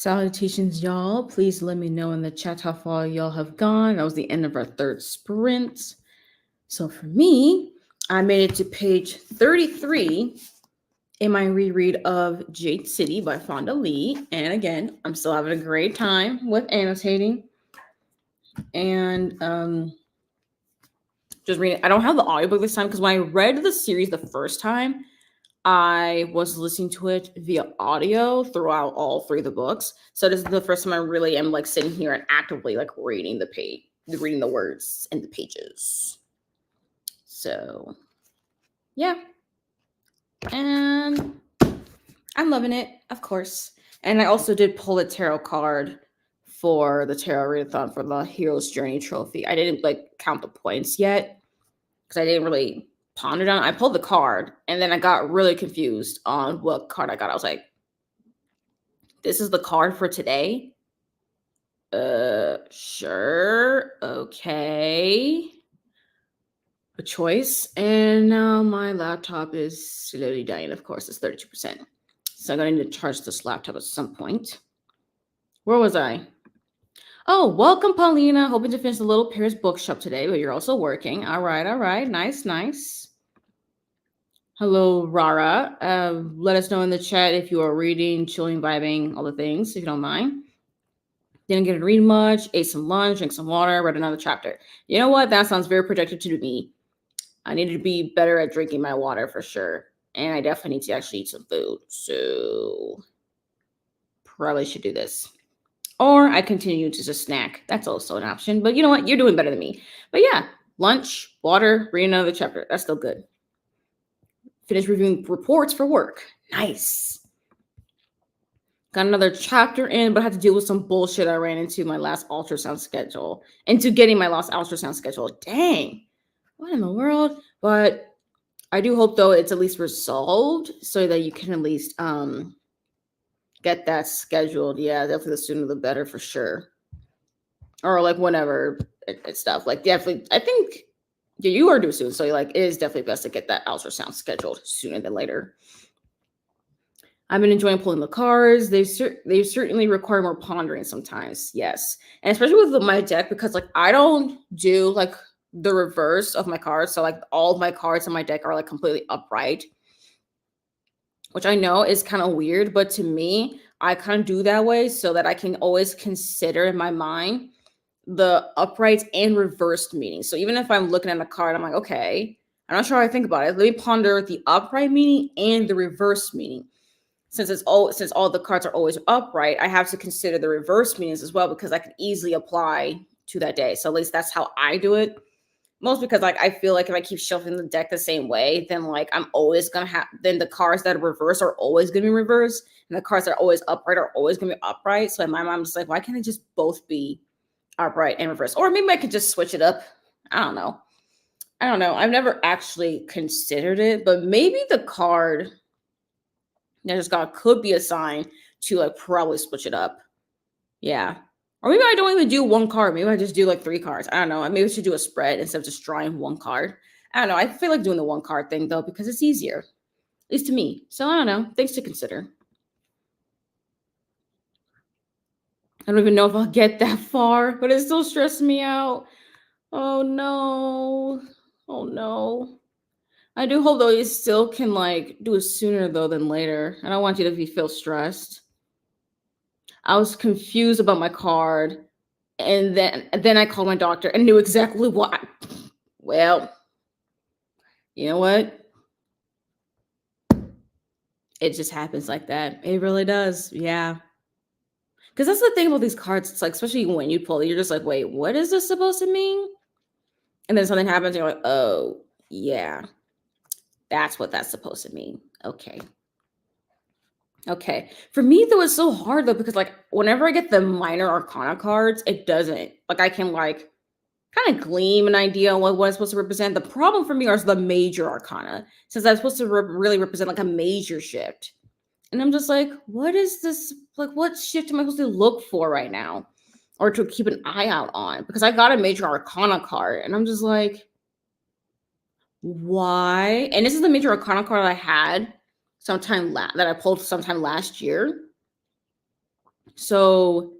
Salutations, y'all. Please let me know in the chat how far y'all have gone. That was the end of our third sprint. So for me, I made it to page 33 in my reread of Jade City by Fonda Lee. And again, I'm still having a great time with annotating. And just reading. I don't have the audiobook this time because when I read the series the first time, I was listening to it via audio throughout all three of the books. So this is the first time I really am like sitting here and actively like reading the page, reading the words and the pages. So yeah. And I'm loving it, of course. And I also did pull a tarot card for the Tarot Readathon for the Hero's Journey trophy. I didn't like count the points yet because I didn't really pondered on it. I pulled the card and then I got really confused on what card I got. I was like, this is the card for today? Sure. Okay. A choice. And now my laptop is slowly dying. Of course, it's 32%. So I'm going to need to charge this laptop at some point. Where was I? Oh, welcome, Paulina. Hoping to finish the Little Paris bookshop today, but you're also working. All right. Nice. Hello, Rara. Let us know in the chat if you are reading, chilling, vibing, all the things, if you don't mind. Didn't get to read much, ate some lunch, drank some water, read another chapter. You know what? That sounds very productive to me. I need to be better at drinking my water for sure. And I definitely need to actually eat some food. So probably should do this. Or I continue to just snack. That's also an option. But you know what? You're doing better than me. But yeah, lunch, water, read another chapter. That's still good. Finish reviewing reports for work. Nice. Got another chapter in, but I had to deal with some bullshit I ran into my last ultrasound schedule. Into getting my last ultrasound schedule. Dang. What in the world? But I do hope, though, it's at least resolved so that you can at least get that scheduled. Yeah, definitely the sooner the better for sure. Or like whenever it's stuff. Like definitely, I think you are due soon. So like it is definitely best to get that ultrasound scheduled sooner than later. I've been enjoying pulling the cards. They certainly require more pondering sometimes. Yes. And especially with my deck, because like I don't do like the reverse of my cards. So like all of my cards in my deck are like completely upright, which I know is kind of weird, but to me, I kind of do that way so that I can always consider in my mind the upright and reversed meaning. So even if I'm looking at a card, I'm like, okay, I'm not sure how I think about it. Let me ponder the upright meaning and the reverse meaning. Since all the cards are always upright, I have to consider the reverse meanings as well because I can easily apply to that day. So at least that's how I do it. Most because like I feel like if I keep shuffling the deck the same way, then like I'm always gonna have then the cards that are reversed are always gonna be reversed, and the cards that are always upright are always gonna be upright. So in my mind, I'm just like, why can't it just both be upright and reverse? Or maybe I could just switch it up. I don't know. I've never actually considered it, but maybe the card that just got could be assigned to like probably switch it up. Yeah. Or maybe I don't even do one card. Maybe I just do like 3 cards. I don't know. Maybe I should do a spread instead of just drawing one card. I don't know. I feel like doing the one card thing though, because it's easier, at least to me. So I don't know. Things to consider. I don't even know if I'll get that far, but it still stresses me out. Oh no. I do hope though you still can like do it sooner though than later. I don't want you to feel stressed. I was confused about my card, and then I called my doctor and knew exactly what. Well, you know what? It just happens like that. It really does. Yeah. Because that's the thing about these cards. It's like, especially when you pull it, you're just like, wait, what is this supposed to mean? And then something happens, and you're like, oh, yeah. That's what that's supposed to mean. Okay. For me, though, it's so hard, though, because, like, whenever I get the minor arcana cards, it doesn't. Like, I can, like, kind of gleam an idea on what it's supposed to represent. The problem for me is the major arcana, since that's supposed to really represent, like, a major shift. And I'm just like, what is this? Like, what shift am I supposed to look for right now? Or to keep an eye out on? Because I got a major arcana card, and I'm just like, why? And this is the major arcana card I had that I pulled sometime last year. So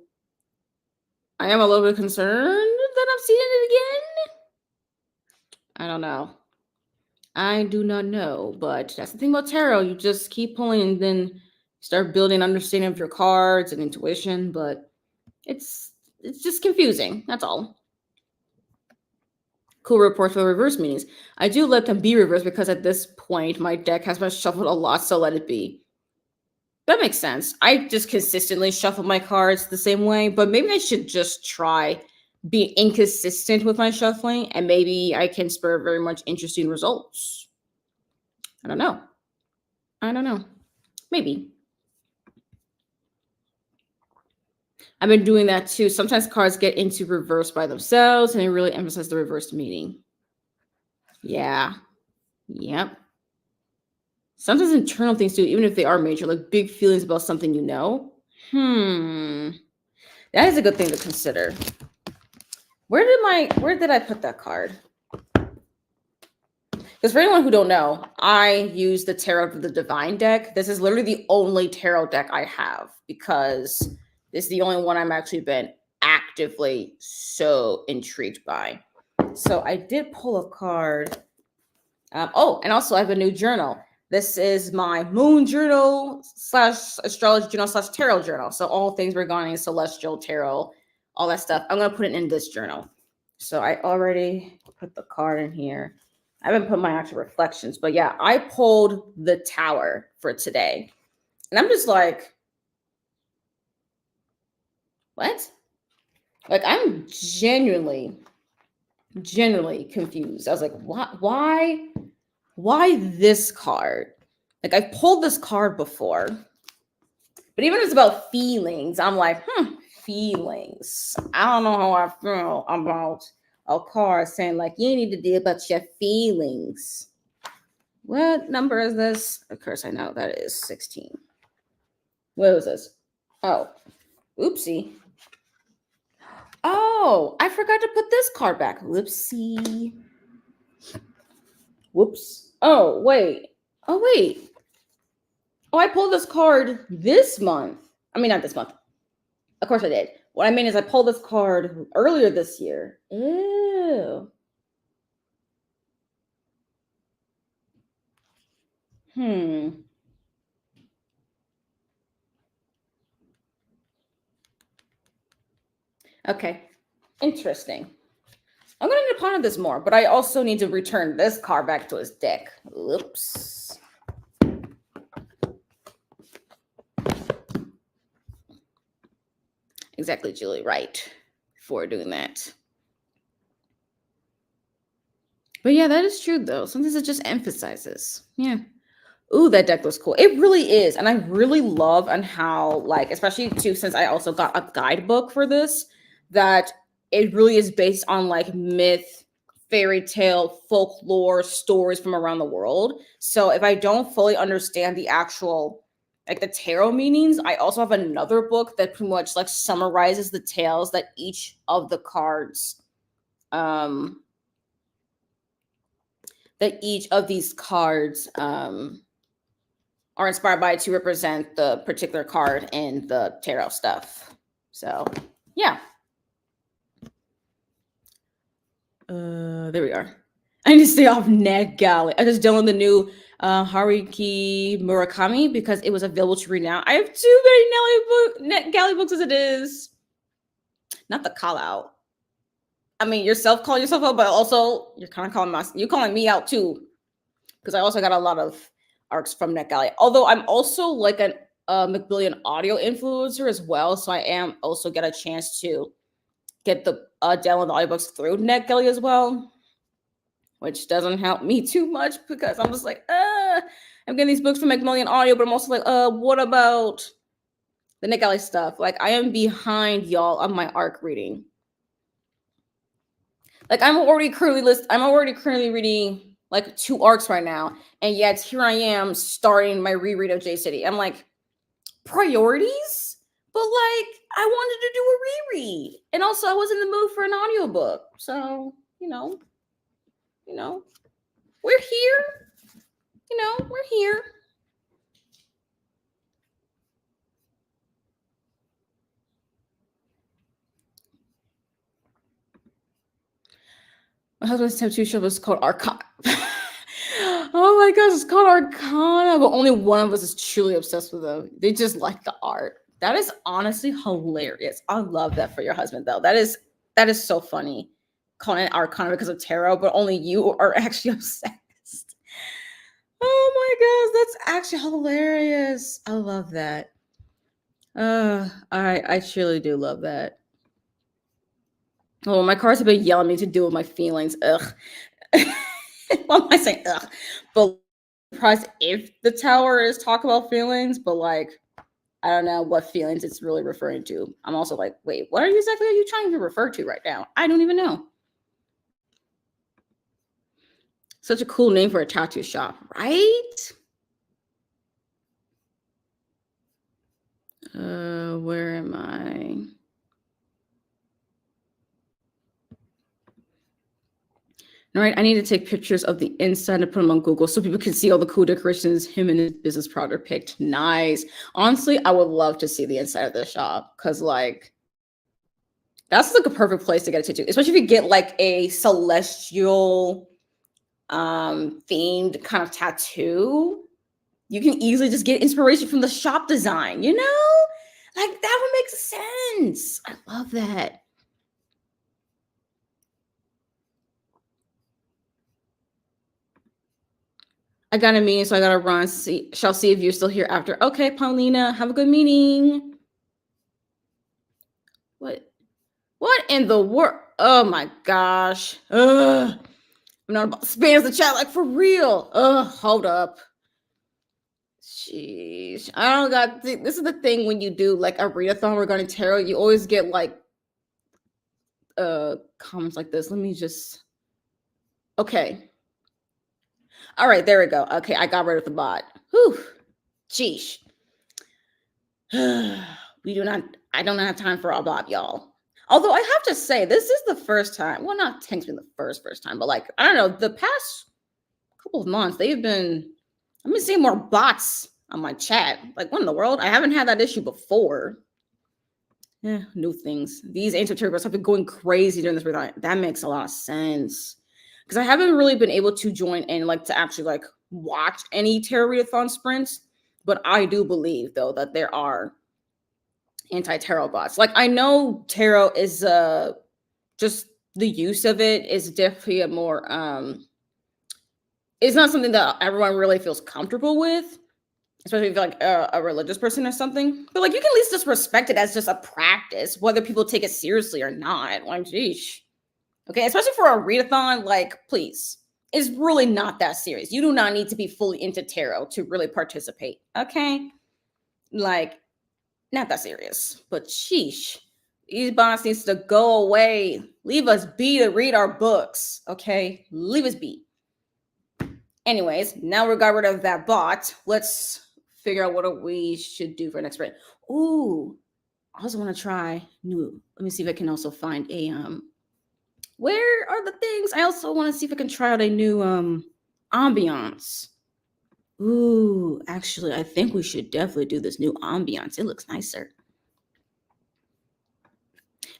I am a little bit concerned that I'm seeing it again. I don't know. I do not know, but that's the thing about tarot. You just keep pulling and then start building understanding of your cards and intuition, but it's just confusing. That's all. Cool reports for the reverse meanings. I do let them be reversed because at this point my deck has been shuffled a lot, so let it be. That makes sense. I just consistently shuffle my cards the same way, but maybe I should just try being inconsistent with my shuffling, and maybe I can spur very much interesting results. I don't know. Maybe. I've been doing that too. Sometimes cards get into reverse by themselves, and they really emphasize the reversed meaning. Yeah. Yep. Sometimes internal things too, even if they are major, like big feelings about something you know. That is a good thing to consider. Where did I put that card? Because for anyone who don't know, I use the Tarot of the Divine deck. This is literally the only tarot deck I have because this is the only one I'm actually been actively so intrigued by. So I did pull a card. And also I have a new journal. This is my moon journal / astrology journal / tarot journal. So all things regarding celestial tarot, all that stuff. I'm going to put it in this journal. So I already put the card in here. I haven't put my actual reflections, but yeah, I pulled the Tower for today. And I'm just like, what? Like, I'm genuinely confused. I was like, why this card? Like, I've pulled this card before, but even if it's about feelings, I'm like, feelings. I don't know how I feel about a card saying like, you need to deal about your feelings. What number is this? Of course, I know that is 16. What was this? Oh, oopsie. Oh, I forgot to put this card back. Whoopsie. Whoops. Oh, wait. Oh, I pulled this card this month. I mean, not this month. Of course I did. What I mean is I pulled this card earlier this year. Ew. Okay. Interesting. I'm going to need to ponder this more, but I also need to return this card back to his deck. Oops. Exactly, Julie. Right. For doing that. But yeah, that is true, though. Sometimes it just emphasizes. Yeah. Ooh, that deck was cool. It really is. And I really love on how, like, especially too, since I also got a guidebook for this, that it really is based on like myth, fairy tale, folklore, stories from around the world. So if I don't fully understand the actual, like the tarot meanings, I also have another book that pretty much like summarizes the tales that each of the cards, that each of these cards, are inspired by to represent the particular card in the tarot stuff. So, yeah. There we are. I need to stay off NetGalley. I just downloaded the new Haruki Murakami because it was available to read now. I have too many NetGalley books as it is. Not the call out. I mean, yourself calling yourself out, but also you're kind of calling me out too, because I also got a lot of arcs from NetGalley. Although I'm also like a Macmillan audio influencer as well, so I am also get a chance to get the download the audiobooks through NetGalley as well, which doesn't help me too much because I'm just like, I'm getting these books from Macmillan Audio, but I'm also like, what about the NetGalley stuff? Like, I am behind y'all on my arc reading. Like, I'm already currently reading like 2 arcs right now, and yet here I am starting my reread of J City. I'm like, priorities? But like, I wanted to do a reread, and also I was in the mood for an audiobook. So, we're here. We're here. husband's tattoo shop is called Arcana. Oh my gosh, it's called Arcana, but only one of us is truly obsessed with them. They just like the art. That is honestly hilarious. I love that for your husband, though. That is so funny. Calling it Arcana because of tarot, but only you are actually obsessed. Oh my gosh, that's actually hilarious. I love that. I truly do love that. Oh, my cards have been yelling at me to deal with my feelings. Ugh. Why am I saying ugh? But I'm surprised if the tower is talk about feelings, but like I don't know what feelings it's really referring to. I'm also like, wait, what exactly are you trying to refer to right now? I don't even know. Such a cool name for a tattoo shop, right? Where am I? All right, I need to take pictures of the inside and put them on Google so people can see all the cool decorations him and his business partner picked. Nice. Honestly, I would love to see the inside of the shop because, like, that's like a perfect place to get a tattoo, especially if you get like a celestial themed kind of tattoo. You can easily just get inspiration from the shop design, you know? Like that would make sense. I love that. I got a meeting, so I gotta run. Shall see if you're still here after. Okay, Paulina, have a good meeting. What in the world? Oh my gosh. Ugh. I'm not about to spam the chat like for real. Ugh, hold up. Sheesh. I don't got this is the thing when you do like a readathon regarding tarot, you always get like comments like this. Let me just okay. All right, there we go. Okay, I got rid of the bot. Whew. Sheesh. We do not I don't have time for a bot, y'all. Although I have to say, this is the first time. Well, not technically the first time, but like I don't know, the past couple of months, I've been seeing more bots on my chat. Like, what in the world? I haven't had that issue before. Yeah, new things. These ancient turbos have been going crazy during this period. That makes a lot of sense. Because I haven't really been able to join in, like, to actually, like, watch any Tarot Readathon sprints. But I do believe, though, that there are anti-tarot bots. Like, I know tarot is just the use of it is definitely a more it's not something that everyone really feels comfortable with, especially if you're like a religious person or something. But like you can at least just respect it as just a practice, whether people take it seriously or not. Like, geesh. Okay, especially for a readathon, like, please. It's really not that serious. You do not need to be fully into tarot to really participate. Okay? Like, not that serious. But sheesh. These bots needs to go away. Leave us be to read our books. Okay? Leave us be. Anyways, now we got rid of that bot. Let's figure out what we should do for next sprint. Ooh, I also want to try new. Let me see if I can also find a where are the things? I also want to see if I can try out a new ambience. Ooh, actually, I think we should definitely do this new ambience. It looks nicer.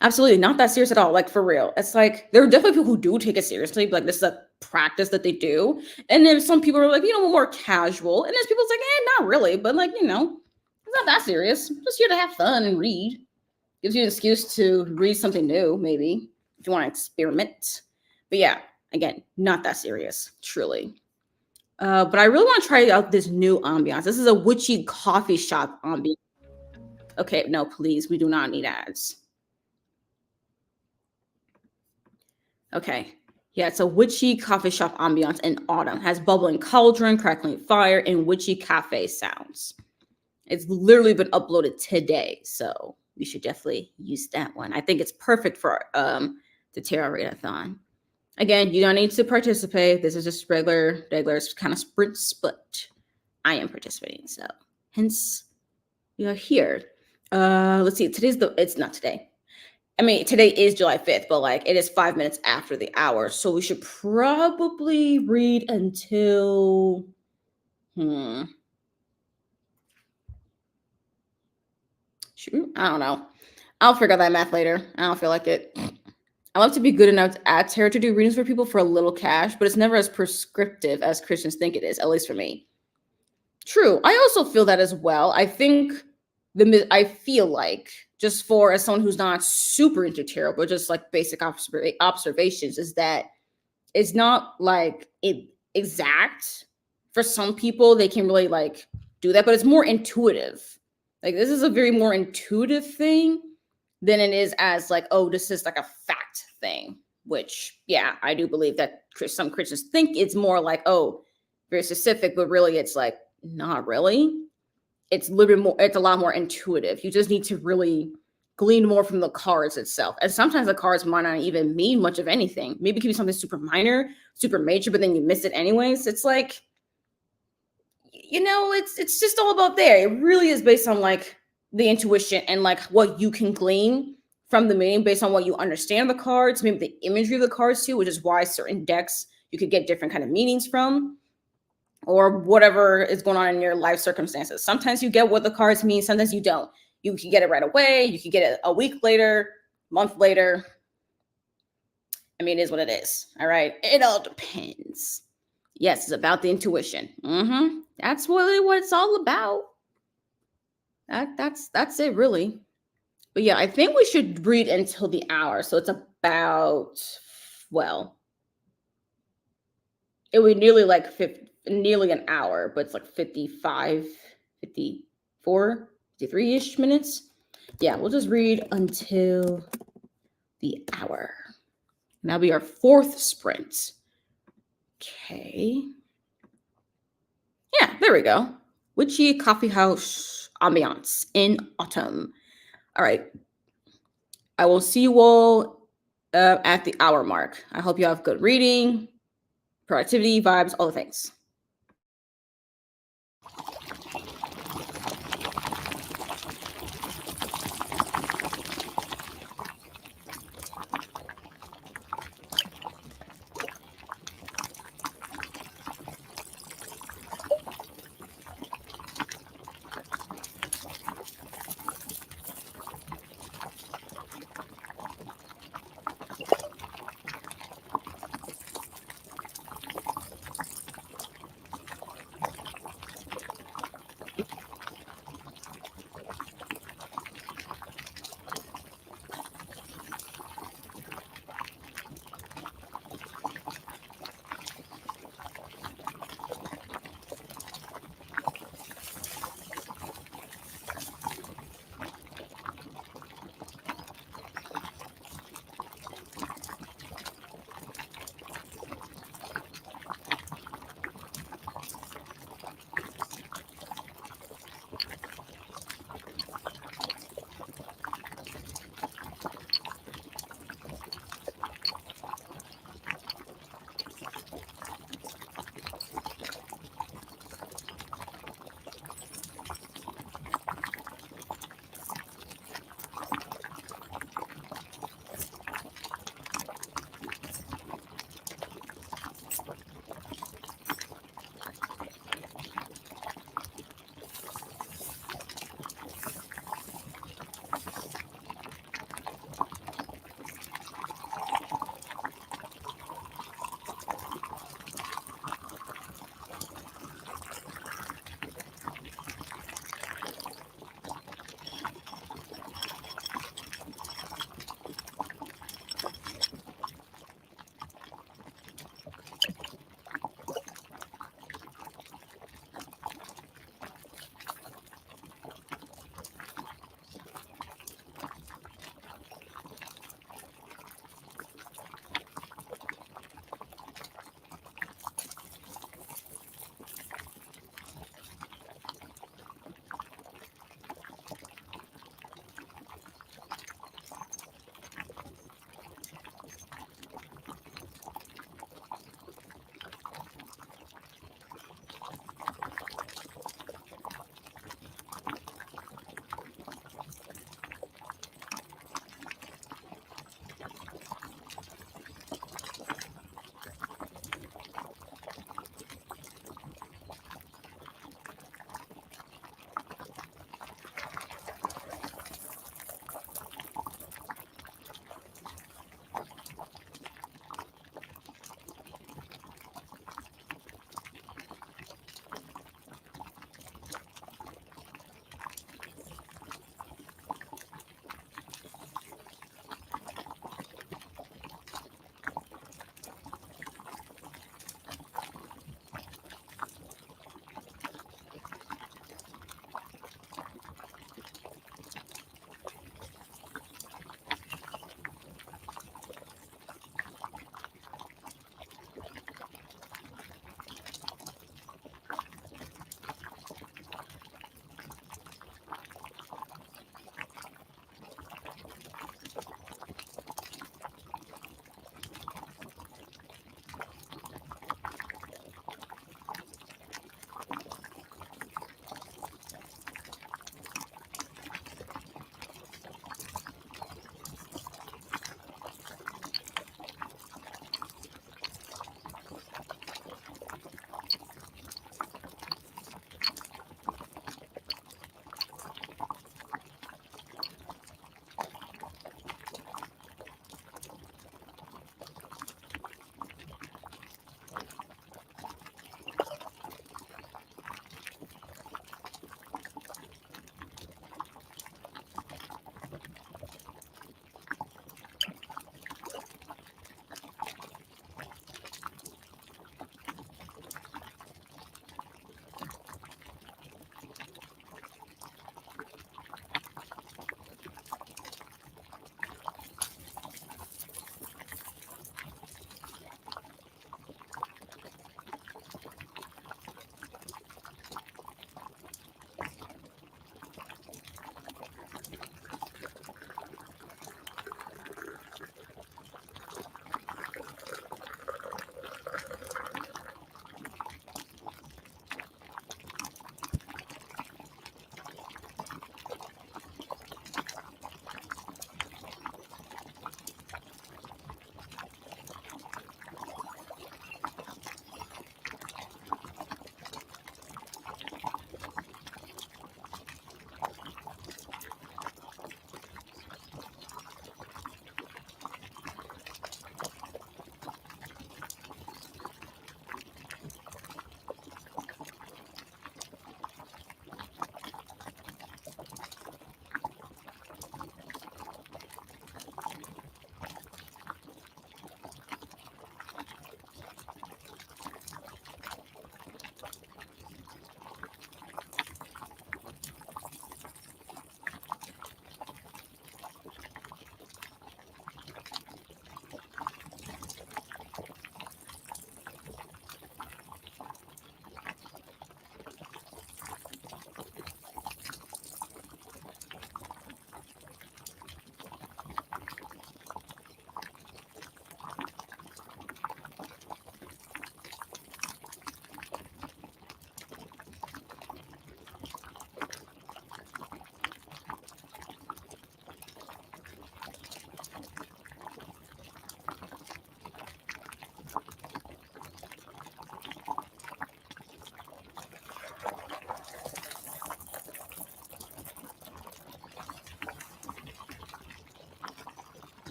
Absolutely not that serious at all. Like for real. It's like there are definitely people who do take it seriously. Like this is a practice that they do. And then some people are like, more casual. And there's people's like, not really. But like, it's not that serious. Just here to have fun and read. Gives you an excuse to read something new, maybe, if you want to experiment. But yeah, again, not that serious, truly. But I really want to try out this new ambiance. This is a witchy coffee shop ambiance. Okay, no, please. We do not need ads. Okay. Yeah, it's a witchy coffee shop ambiance in autumn. Has bubbling cauldron, crackling fire, and witchy cafe sounds. It's literally been uploaded today, so we should definitely use that one. I think it's perfect for the Tarot Readathon. Again, you don't need to participate. This is just regular kind of sprints, but I am participating, so hence we are here. Let's see. It's not today. I mean, today is July 5th, but like it is 5 minutes after the hour. So we should probably read until shoot, I don't know. I'll figure out that math later. I don't feel like it. I love to be good enough to add tarot to do readings for people for a little cash, but it's never as prescriptive as Christians think it is, at least for me. True. I also feel that as well. I feel like, just for as someone who's not super into tarot, but just like basic observations, is that it's not like exact. For some people, they can really like do that, but it's more intuitive. Like, this is a very more intuitive thing than it is as like, oh, this is like a fact thing, which, yeah, I do believe that some Christians think it's more like, oh, very specific, but really it's like, not really. It's a little bit more, it's a lot more intuitive. You just need to really glean more from the cards itself. And sometimes the cards might not even mean much of anything. Maybe it could be something super minor, super major, but then you miss it anyways. It's like, it's just all about there. It really is based on like the intuition and like what you can glean from the meaning based on what you understand the cards, maybe the imagery of the cards too, which is why certain decks you could get different kind of meanings from, or whatever is going on in your life circumstances. Sometimes you get what the cards mean, sometimes you don't. You can get it right away, you can get it a week later, month later. I mean, it is what it is. All right. It all depends. Yes, it's about the intuition. That's really what it's all about. That's it, really. But yeah, I think we should read until the hour. So it's about, well, it would nearly like nearly an hour, but it's like 55, 54, 53-ish minutes. Yeah, we'll just read until the hour. And that'll be our fourth sprint. Okay. Yeah, there we go. Witchy Coffee House Ambiance in Autumn. All right. I will see you all at the hour mark. I hope you have good reading, productivity, vibes, all the things.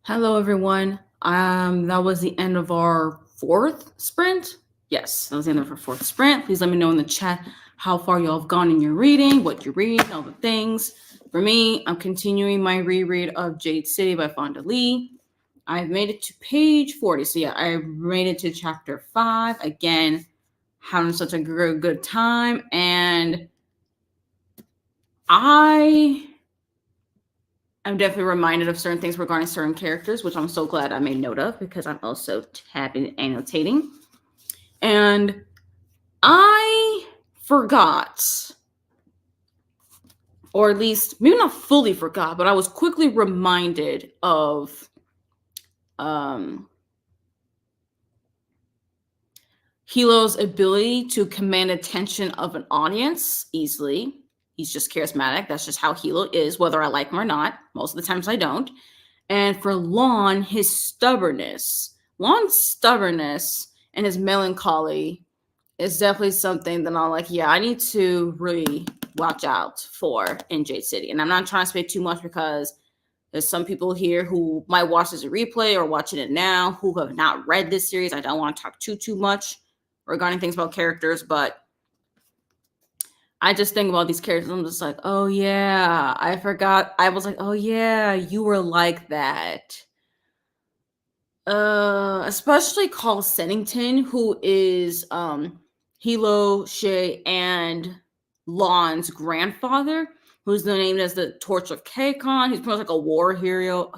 Hello, everyone. That was the end of our 4th sprint. Yes, that was the end of our 4th sprint. Please let me know in the chat how far y'all have gone in your reading, what you're reading, all the things. For me, I'm continuing my reread of Jade City by Fonda Lee. I've made it to page 40. So yeah, I made it to chapter 5. Again, having such a good time. And I'm definitely reminded of certain things regarding certain characters, which I'm so glad I made note of because I'm also tabbing, annotating. And I forgot, or at least maybe not fully forgot, but I was quickly reminded of Hilo's ability to command attention of an audience easily. He's just charismatic. That's just how Hilo is, whether I like him or not. Most of the times I don't. And for Lon, his stubbornness. Lon's stubbornness and his melancholy is definitely something that I'm like, yeah, I need to really watch out for in Jade City. And I'm not trying to say too much because there's some people here who might watch this as a replay or watching it now who have not read this series. I don't want to talk too much regarding things about characters, but I just think about these characters. I'm just like, oh yeah, I forgot. I was like, oh yeah, you were like that. Especially Carl Sennington, who is Hilo, Shay, and Lon's grandfather, who's named as the Torch of Kaikon. He's pretty much like a war hero.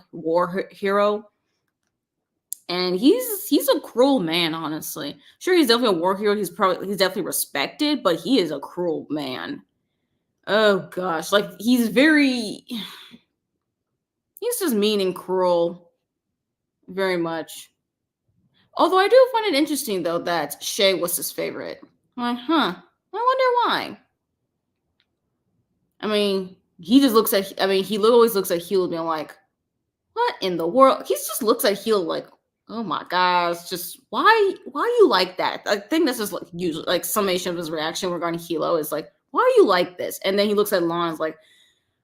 And he's a cruel man, honestly. Sure, he's definitely a war hero. He's definitely respected, but he is a cruel man. Oh gosh, like he's just mean and cruel, very much. Although I do find it interesting though that Shay was his favorite. I'm like, huh? I wonder why. I mean, he just looks at. I mean, he always looks at Heel being like, "What in the world?" He just looks at Heel like, "Oh my gosh, just why you like that?" I think this is like usually like summation of his reaction regarding Hilo is like, "Why are you like this?" And then he looks at Lon like,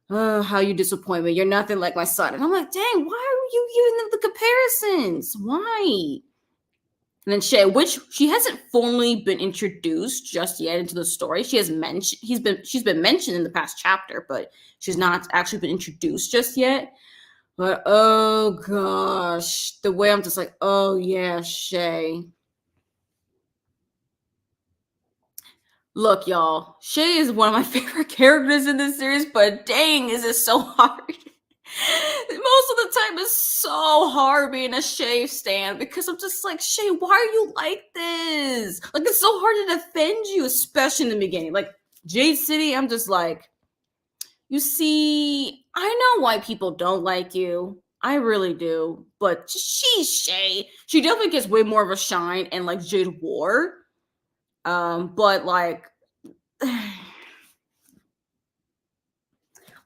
"Oh, how you disappoint me. You're nothing like my son." And I'm like, "Dang, why are you using the comparisons? Why?" And then Shay, which she hasn't formally been introduced just yet into the story. She has mentioned she's been mentioned in the past chapter, but she's not actually been introduced just yet. But oh gosh, the way I'm just like, oh yeah, Shay. Look, y'all, Shay is one of my favorite characters in this series, but dang, is it so hard. Most of the time it's so hard being a Shay stan because I'm just like, Shay, why are you like this? Like, it's so hard to defend you, especially in the beginning. Like, Jade City, I'm just like, you see, I know why people don't like you. I really do. But she's Shay. She definitely gets way more of a shine in, like, Jade War. But, like,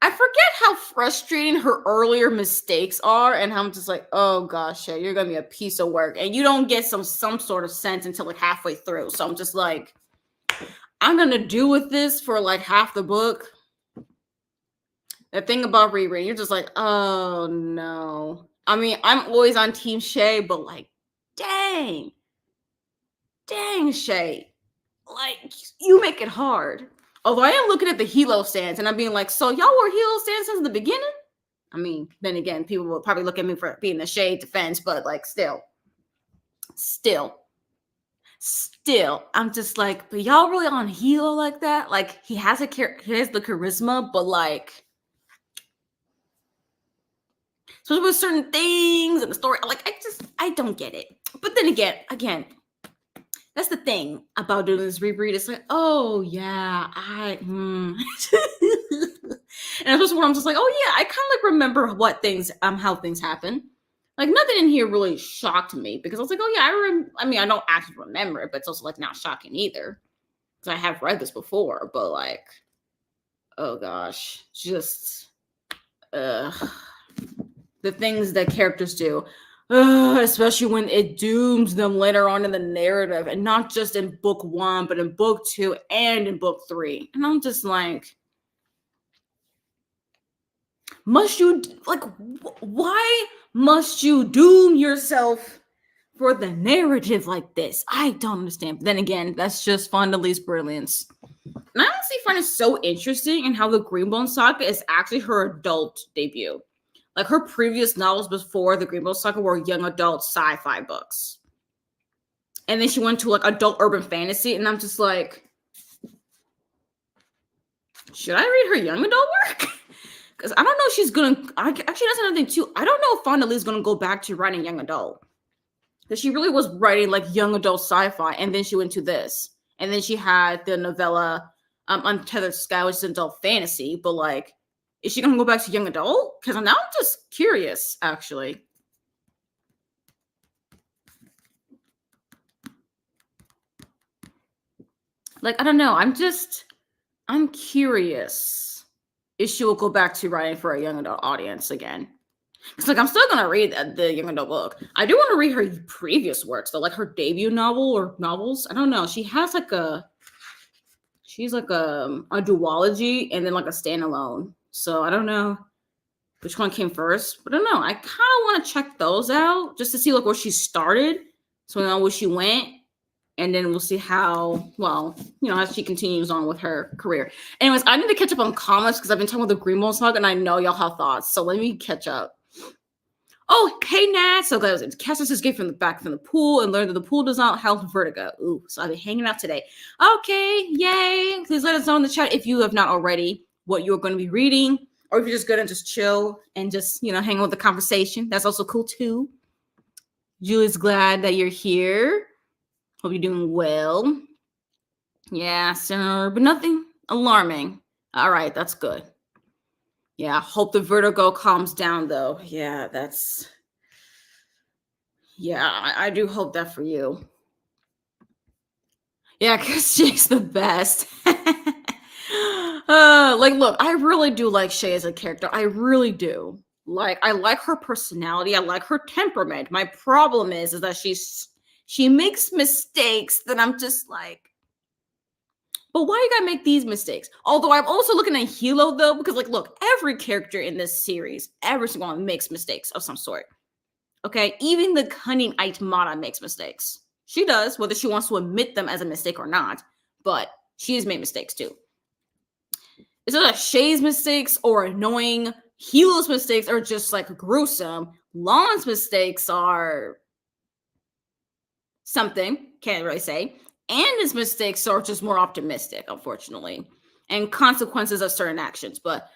I forget how frustrating her earlier mistakes are, and I'm just like, oh gosh, yeah, you're gonna be a piece of work, and you don't get some sort of sense until like halfway through. So I'm just like, I'm gonna do with this for like half the book. The thing about rereading, you're just like, oh no. I mean, I'm always on Team Shay, but like, dang, Shay, like you make it hard. Although I am looking at the Hilo stands and I'm being like, so y'all were Hilo stands since the beginning? I mean, then again, people will probably look at me for being a Shade defense, but like still, I'm just like, but y'all really on Hilo like that? Like he has the charisma, but like, especially with certain things and the story, like I don't get it. But then again, that's the thing about doing this reread. It's like, oh yeah, and especially when I'm just like, oh yeah, I kind of like remember how things happen. Like nothing in here really shocked me because I was like, oh yeah, I mean, I don't actually remember it, but it's also like not shocking either because I have read this before. But like, oh gosh, just the things that characters do. Especially when it dooms them later on in the narrative, and not just in book 1, but in book 2 and in book 3. And I'm just like, must you like? Why must you doom yourself for the narrative like this? I don't understand. But then again, that's just Fonda Lee's brilliance. And I honestly find it so interesting in how the Greenbone Saga is actually her adult debut. Like, her previous novels before the Greenbone Saga were young adult sci-fi books. And then she went to like adult urban fantasy, and I'm just like, should I read her young adult work? Because I don't know if she's gonna. Actually, that's another thing too. I don't know if Fonda Lee's gonna go back to writing young adult. Because she really was writing like young adult sci-fi, and then she went to this, and then she had the novella Untethered Sky, which is adult fantasy. But like, is she gonna go back to young adult? Because now I'm just curious, actually. Like, I don't know. I'm curious if she will go back to writing for a young adult audience again. It's like, I'm still gonna read the young adult book. I do want to read her previous works though, like her debut novel or novels. I don't know. She's like a duology and then like a standalone. So I don't know which one came first, but I don't know. I kind of want to check those out just to see like where she started, so we know where she went. And then we'll see how, well, as she continues on with her career. Anyways, I need to catch up on comments because I've been talking about the Greenbone Saga and I know y'all have thoughts. So let me catch up. Oh, hey, Nat. So guys, Cassius escaped from the pool and learned that the pool does not help vertigo. Ooh, so I've been hanging out today. Okay, yay. Please let us know in the chat if you have not already what you're going to be reading, or if you're just going to just chill and just, hang out with the conversation. That's also cool too. Julie's glad that you're here. Hope you're doing well. Yeah, sir, but nothing alarming. All right, that's good. Yeah, hope the vertigo calms down, though. Yeah, I do hope that for you. Yeah, because Shay's the best. Look, I really do like Shay as a character. I really do. Like, I like her personality. I like her temperament. My problem is that she makes mistakes that I'm just like, but why you gotta make these mistakes? Although I'm also looking at Hilo though, because like, look, every character in this series, every single one makes mistakes of some sort. Okay, even the cunning Aitmata makes mistakes. She does, whether she wants to admit them as a mistake or not, but she has made mistakes too. It's not like Shay's mistakes or annoying. Hilo's mistakes are just like gruesome. Lon's mistakes are something, can't really say. And his mistakes are just more optimistic, unfortunately, and consequences of certain actions. But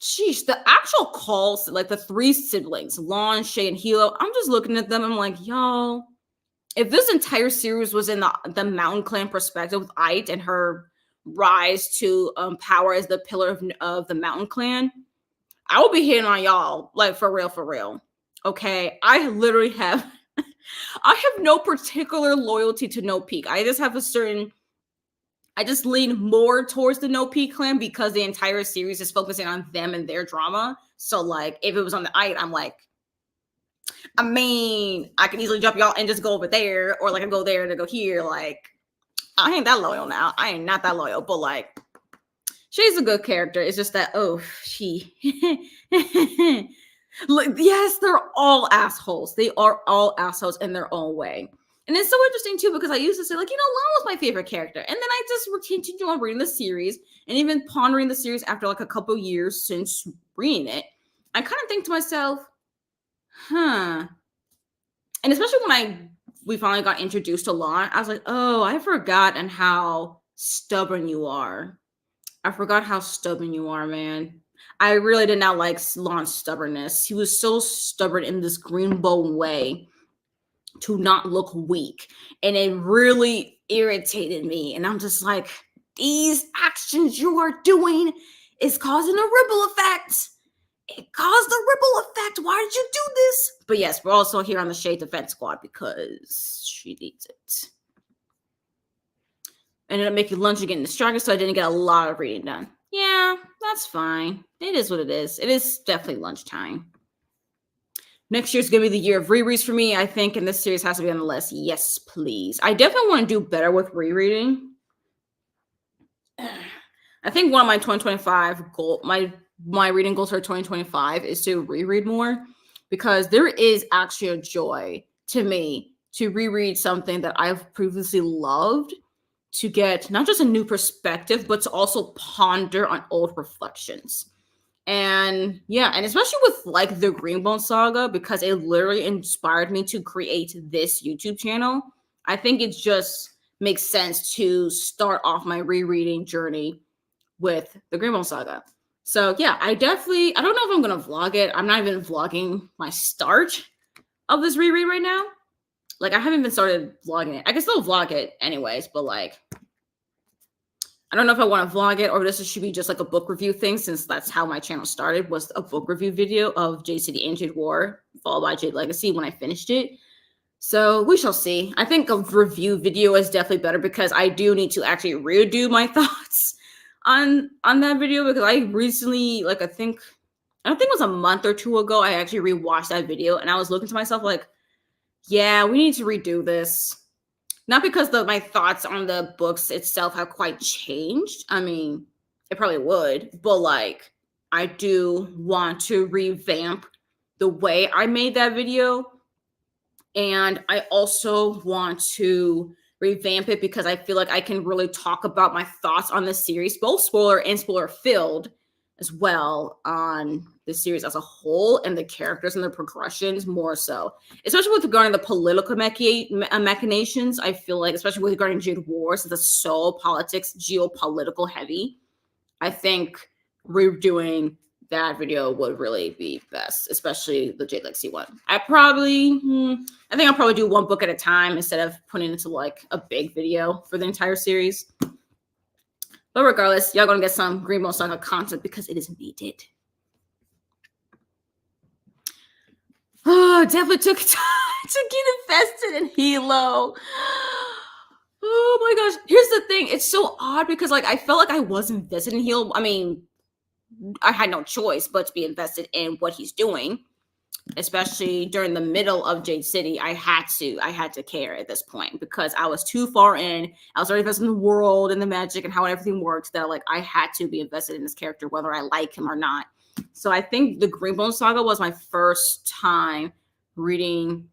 sheesh, the actual calls, like the three siblings, Lon, Shay, and Hilo, I'm just looking at them. I'm like, y'all, if this entire series was in the Mountain Clan perspective with Ait and her rise to power as the pillar of the Mountain Clan, I will be hitting on y'all, like for real. Okay, I literally have no particular loyalty to No Peak. I just lean more towards the No Peak clan because the entire series is focusing on them and their drama. So like, if it was on the Ait, I'm like, I mean, I can easily jump y'all and just go over there, or like I go there to go here. Like, I ain't that loyal now. I ain't not that loyal, but like, she's a good character. It's just that, she. Like, yes, they're all assholes. They are all assholes in their own way. And it's so interesting too, because I used to say, like, Lon was my favorite character. And then I just continued on reading the series and even pondering the series after like a couple years since reading it. I kind of think to myself, and especially when we finally got introduced to Lon, I was like, oh, I've forgotten how stubborn you are. I forgot how stubborn you are, man. I really did not like Lon's stubbornness. He was so stubborn in this Greenbone way to not look weak. And it really irritated me. And I'm just like, these actions you are doing is causing a ripple effect. It caused a ripple effect. Why did you do this? But yes, we're also here on the Shade Defense Squad because she needs it. I ended up making lunch and getting distracted, so I didn't get a lot of reading done. Yeah, that's fine. It is what it is. It is definitely lunchtime. Next year's going to be the year of rereads for me, I think, and this series has to be on the list. Yes, please. I definitely want to do better with rereading. I think one of my 2025 my reading goals for 2025 is to reread more. because there is actually a joy to me to reread something that I've previously loved, to get not just a new perspective, but to also ponder on old reflections. And yeah, and especially with like the Greenbone saga, because it literally inspired me to create this YouTube channel. I think it just makes sense to start off my rereading journey with the Greenbone saga. So yeah, I don't know if I'm gonna vlog it. I'm not even vlogging my start of this reread right now. Like, I haven't even started vlogging it. I can still vlog it anyways, but like, I don't know if I want to vlog it or this should be just like a book review thing, since that's how my channel started, was a book review video of Jade City and Jade War, followed by Jade Legacy when I finished it. So we shall see. I think a review video is definitely better, because I do need to actually redo my thoughts on that video, because I recently, like, I think it was a month or two ago, I actually rewatched that video and I was looking to myself like, yeah, we need to redo this. Not because my thoughts on the books itself have quite changed. I mean, it probably would, but like, I do want to revamp the way I made that video. And I also want to revamp it because I feel like I can really talk about my thoughts on the series, both spoiler and spoiler filled as well, on the series as a whole and the characters and the progressions more so. Especially with regarding the political machinations, I feel like, especially with regarding Jade War, since it's so politics, geopolitical heavy, I think redoing that video would really be best, especially the Jade Legacy one. I think I'll probably do one book at a time instead of putting it into like a big video for the entire series. But regardless, y'all gonna get some Greenbone Saga content because it is needed. Oh, definitely took time to get invested in Hilo. Oh my gosh. Here's the thing. It's so odd because like I felt like I was invested in Hilo. I mean, I had no choice but to be invested in what he's doing, especially during the middle of Jade City. I had to care at this point because I was too far in. I was already invested in the world and the magic and how everything works that like I had to be invested in this character, whether I like him or not. So I think the Greenbone Saga was my first time reading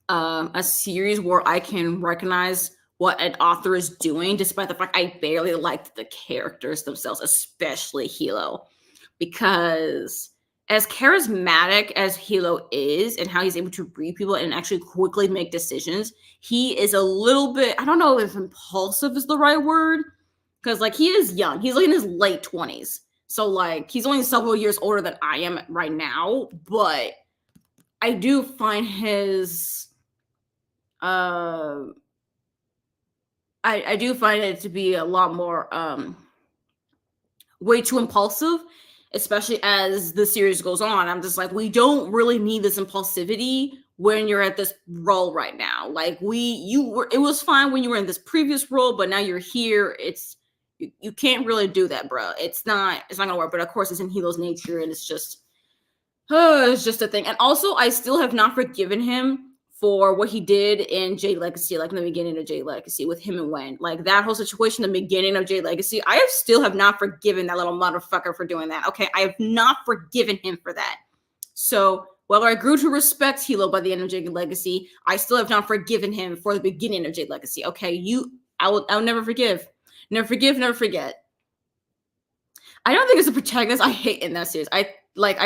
a series where I can recognize what an author is doing, despite the fact I barely liked the characters themselves, especially Hilo. Because as charismatic as Hilo is and how he's able to read people and actually quickly make decisions, he is a little bit, I don't know if impulsive is the right word, because like he is young. He's like in his late 20s. So like he's only several years older than I am right now, but I do find his I do find it to be a lot more way too impulsive, especially as the series goes on. I'm just like, we don't really need this impulsivity when you're at this role right now. Like it was fine when you were in this previous role, but now you're here. You can't really do that, bro. It's not gonna work. But of course, it's in Hilo's nature, and it's just a thing. And also, I still have not forgiven him for what he did in Jade Legacy, like in the beginning of Jade Legacy with him and Wen. Like that whole situation in the beginning of Jade Legacy, I still have not forgiven that little motherfucker for doing that. Okay, I have not forgiven him for that. So whether I grew to respect Hilo by the end of Jade Legacy, I still have not forgiven him for the beginning of Jade Legacy. Okay, I'll never forgive. Never forgive, never forget. I don't think it's a protagonist I hate in that series. I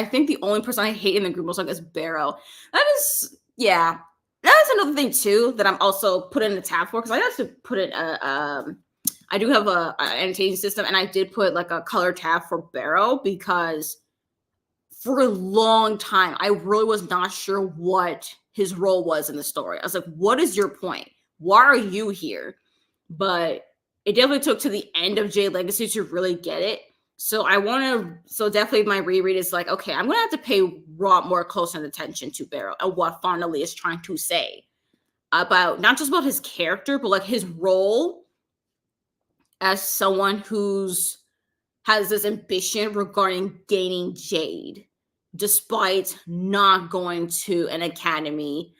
think the only person I hate in the Greenbone Saga is Barrow. That's another thing too that I'm also putting in the tab for, because I have to put it. I do have a annotation system, and I did put like a color tab for Barrow because for a long time I really was not sure what his role was in the story. I was like, "What is your point? Why are you here?" But it definitely took to the end of Jade Legacy to really get it. So definitely my reread is like, okay, I'm going to have to pay more close attention to Barrow and what Fondly is trying to say about, not just about his character, but like his role as someone has this ambition regarding gaining Jade, despite not going to an academy,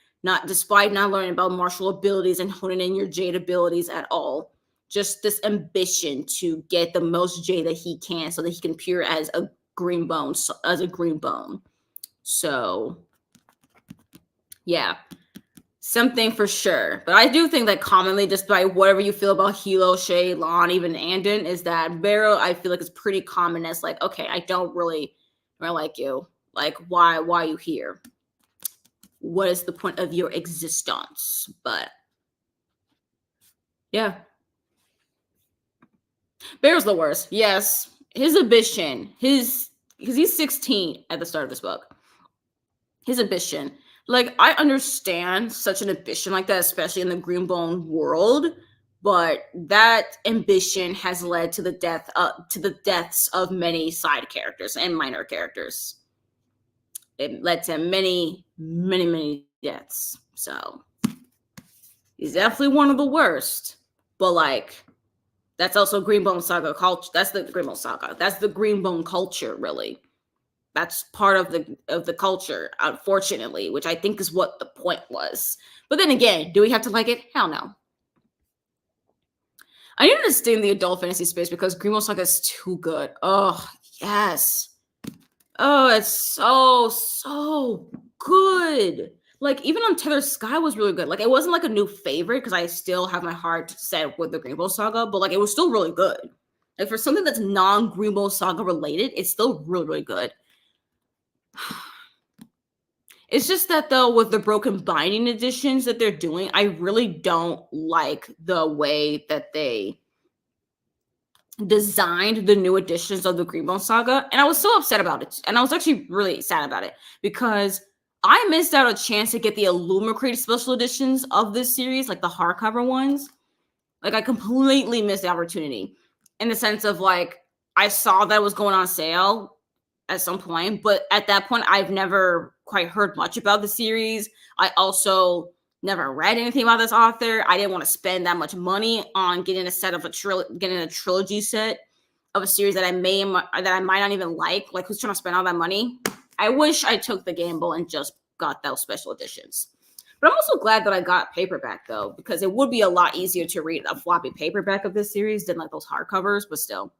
despite not learning about martial abilities and honing in your Jade abilities at all. Just this ambition to get the most Jade that he can so that he can appear as a green bone. So, yeah, something for sure. But I do think that commonly, just by whatever you feel about Hilo, Shay, Lon, even Andon, is that Barrow, I feel like, is pretty common as like, okay, I don't really like you. Like, why are you here? What is the point of your existence? But yeah, Barrow's the worst. Yes, his ambition, because he's 16 at the start of this book. His ambition, like, I understand such an ambition like that, especially in the Greenbone world, but that ambition has led to the deaths of many side characters and minor characters. It led to many deaths. So he's definitely one of the worst. But like, that's also Greenbone Saga culture. That's the Greenbone Saga. That's the Greenbone culture, really. That's part of the culture, unfortunately, which I think is what the point was. But then again, do we have to like it? Hell no. I need to stay in the adult fantasy space because Greenbone Saga is too good. Oh, yes. Oh, it's so good. Like, even Untethered Sky was really good. Like, it wasn't like a new favorite because I still have my heart set with the Greenbow Saga, but like, it was still really good. Like, for something that's non-Greenbow Saga related, it's still really good. It's just that, though, with the Broken Binding editions that they're doing, I really don't like the way that they designed the new editions of the Greenbone Saga, and I was so upset about it, and I was actually really sad about it because I missed out a chance to get the Illumicrate special editions of this series, like the hardcover ones. Like, I completely missed the opportunity in the sense of, like, I saw that it was going on sale at some point, but at that point, I've never quite heard much about the series. I also never read anything about this author. I didn't want to spend that much money on getting a set of getting a trilogy set of a series that I might not even like. Like, who's trying to spend all that money? I wish I took the gamble and just got those special editions. But I'm also glad that I got paperback, though, because it would be a lot easier to read a floppy paperback of this series than like those hardcovers. But still,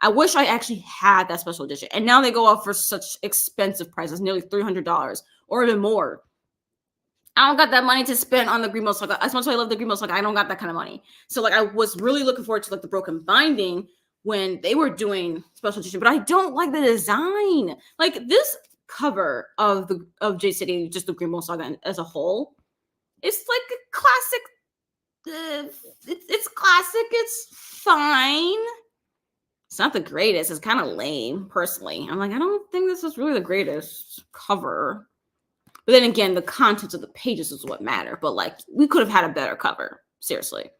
I wish I actually had that special edition. And now they go off for such expensive prices, nearly $300 or even more. I don't got that money to spend on the Greenbow Saga. As much as I love the Greenbow Saga, I don't got that kind of money. So like, I was really looking forward to like the Broken Binding when they were doing special edition, but I don't like the design. Like, this cover of J City, just the Greenbow Saga as a whole, it's like a classic. It's classic. It's fine. It's not the greatest. It's kind of lame, personally. I'm like, I don't think this is really the greatest cover. But then again, the contents of the pages is what matter. But like, we could have had a better cover, seriously.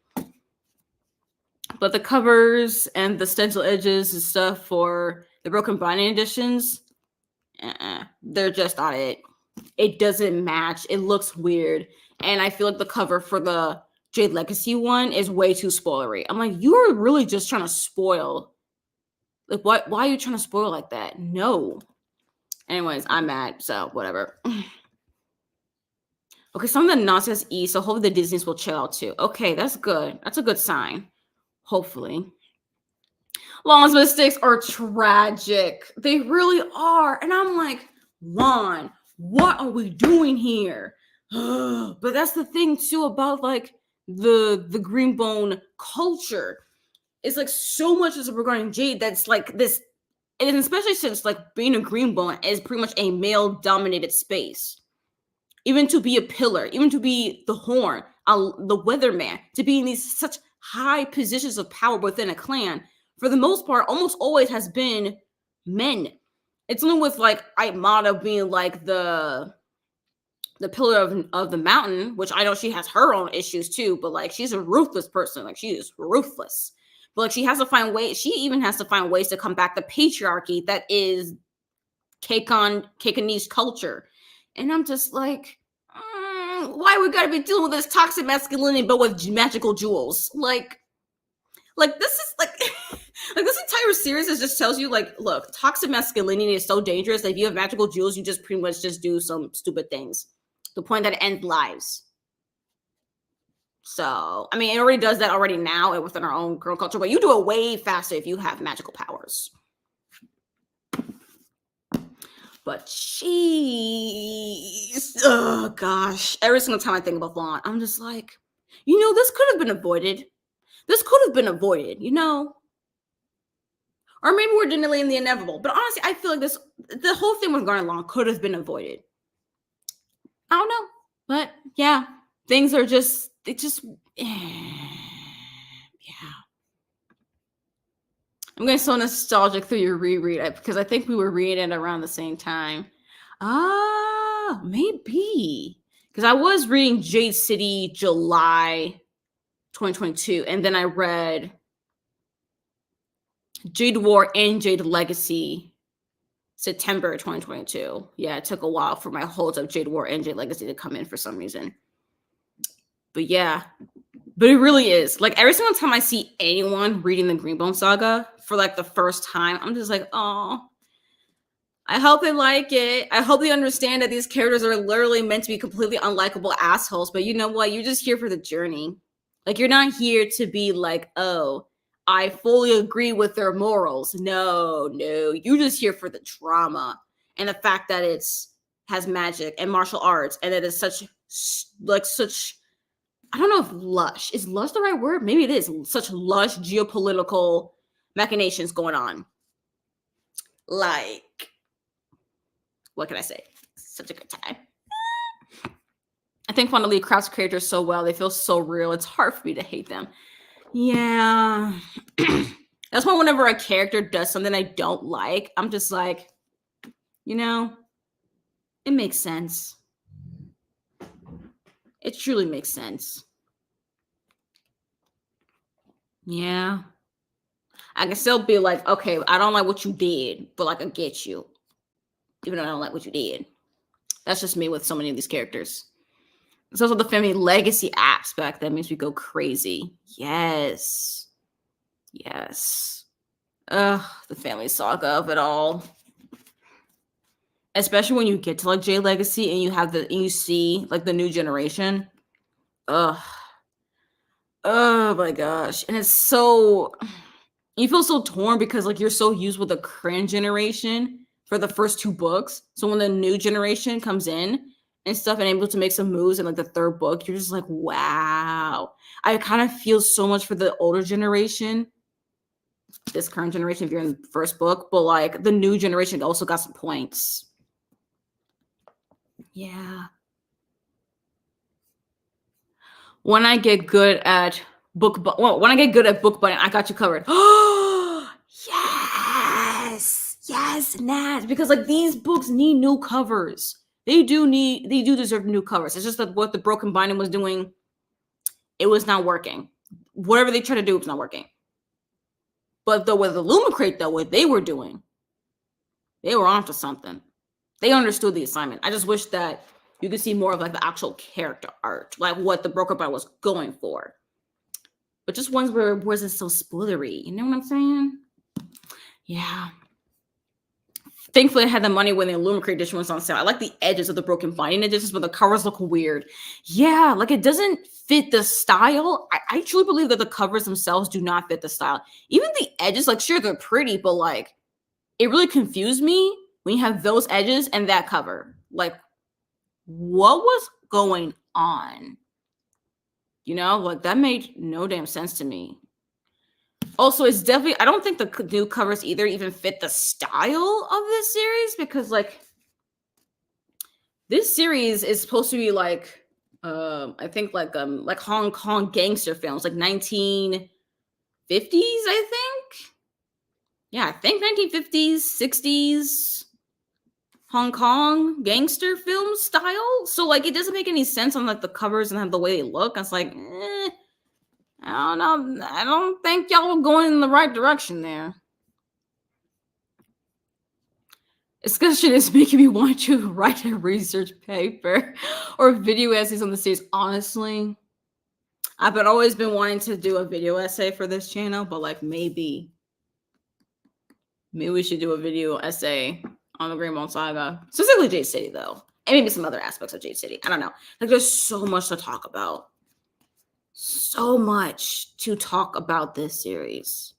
But the covers and the stencil edges and stuff for the Broken Binding editions, they're just not it. It doesn't match. It looks weird. And I feel like the cover for the Jade Legacy one is way too spoilery. I'm like, you are really just trying to spoil. Like, why are you trying to spoil like that? No. Anyways, I'm mad. So, whatever. Okay, some of the nonsense ease, so hopefully the Disneys will chill out too. Okay, that's good. That's a good sign. Hopefully. Lon's mistakes are tragic. They really are. And I'm like, Lon, what are we doing here? But that's the thing too about like the Greenbone culture. It's like so much is regarding Jade that's like this, and especially since like being a Greenbone is pretty much a male-dominated space. Even to be a pillar, even to be the horn, the weatherman, to be in these such high positions of power within a clan, for the most part, almost always has been men. It's only with like Aimada being like the pillar of the mountain, which I know she has her own issues too, but like, she's a ruthless person. Like, she is ruthless. But like, she has to find ways. She even has to find ways to combat the patriarchy that is Kekanese culture. And I'm just like, why we gotta be dealing with this toxic masculinity, but with magical jewels? Like this is like, like this entire series just tells you, like, look, toxic masculinity is so dangerous that if you have magical jewels, you just pretty much just do some stupid things. The point that it ends lives. So, I mean, it already does that already now within our own girl culture, but you do it way faster if you have magical powers. But jeez, oh gosh, every single time I think about Vaughn, I'm just like, this could have been avoided. This could have been avoided, or maybe we're delaying the inevitable. But honestly, I feel like the whole thing with Garnet Long could have been avoided. I don't know, but yeah, things are just yeah. I'm getting so nostalgic through your reread because I think we were reading it around the same time. Maybe because I was reading Jade City July 2022, and then I read Jade War and Jade Legacy September 2022. Yeah, it took a while for my holds of Jade War and Jade Legacy to come in for some reason. But yeah, but it really is. Like every single time I see anyone reading the Greenbone Saga for like the first time, I'm just like, oh, I hope they like it. I hope they understand that these characters are literally meant to be completely unlikable assholes. But you know what? You're just here for the journey. Like you're not here to be like, oh, I fully agree with their morals. No, you're just here for the drama and the fact that has magic and martial arts and it is such. I don't know if lush is lush the right word. Maybe it is such lush geopolitical machinations going on. Like, what can I say? Such a good time. I think Fonda Lee crafts characters so well. They feel so real. It's hard for me to hate them. Yeah. That's why whenever a character does something I don't like, I'm just like, it makes sense. It truly makes sense. Yeah. I can still be like, okay, I don't like what you did, but like I get you. Even though I don't like what you did. That's just me with so many of these characters. It's also the family legacy aspect that makes me go crazy. Yes. Ugh, the family saga of it all. Especially when you get to like J Legacy and you see like the new generation. Ugh. Oh my gosh. And it's so you feel so torn because like you're so used with the current generation for the first two books. So when the new generation comes in and stuff and able to make some moves in like the third book, you're just like, wow. I kind of feel so much for the older generation, this current generation if you're in the first book, but like the new generation also got some points. Yeah. When I get good at book button, I got you covered. Oh, yes, Nat. Because like these books need new covers. They do deserve new covers. It's just that what the Broken Binding was doing, it was not working. Whatever they tried to do, it was not working. But though with Illumicrate, though, what they were doing, they were onto something. They understood the assignment. I just wish that you could see more of like the actual character art, like what the Broken Binding was going for. But just ones where it wasn't so spoilery. You know what I'm saying? Yeah. Thankfully, I had the money when the Illumicrate edition was on sale. I like the edges of the Broken Binding editions, but the covers look weird. Yeah, like it doesn't fit the style. I truly believe that the covers themselves do not fit the style. Even the edges, like sure, they're pretty, but like it really confused me when you have those edges and that cover. Like, what was going on? Like that made no damn sense to me. Also, it's definitely, I don't think the new covers either even fit the style of this series because like this series is supposed to be like I think like Hong Kong gangster films, like 1950s, I think. Yeah, I think 1950s, 60s Hong Kong gangster film style. So like it doesn't make any sense on like the covers and the way they look. I was like, I don't know. I don't think y'all are going in the right direction there. Discussion is making me want to write a research paper or video essays on the series. Honestly, I've always been wanting to do a video essay for this channel, but like maybe we should do a video essay on the Greenbone Saga, specifically Jade City though, and maybe some other aspects of Jade City. I don't know. Like there's so much to talk about. So much to talk about this series.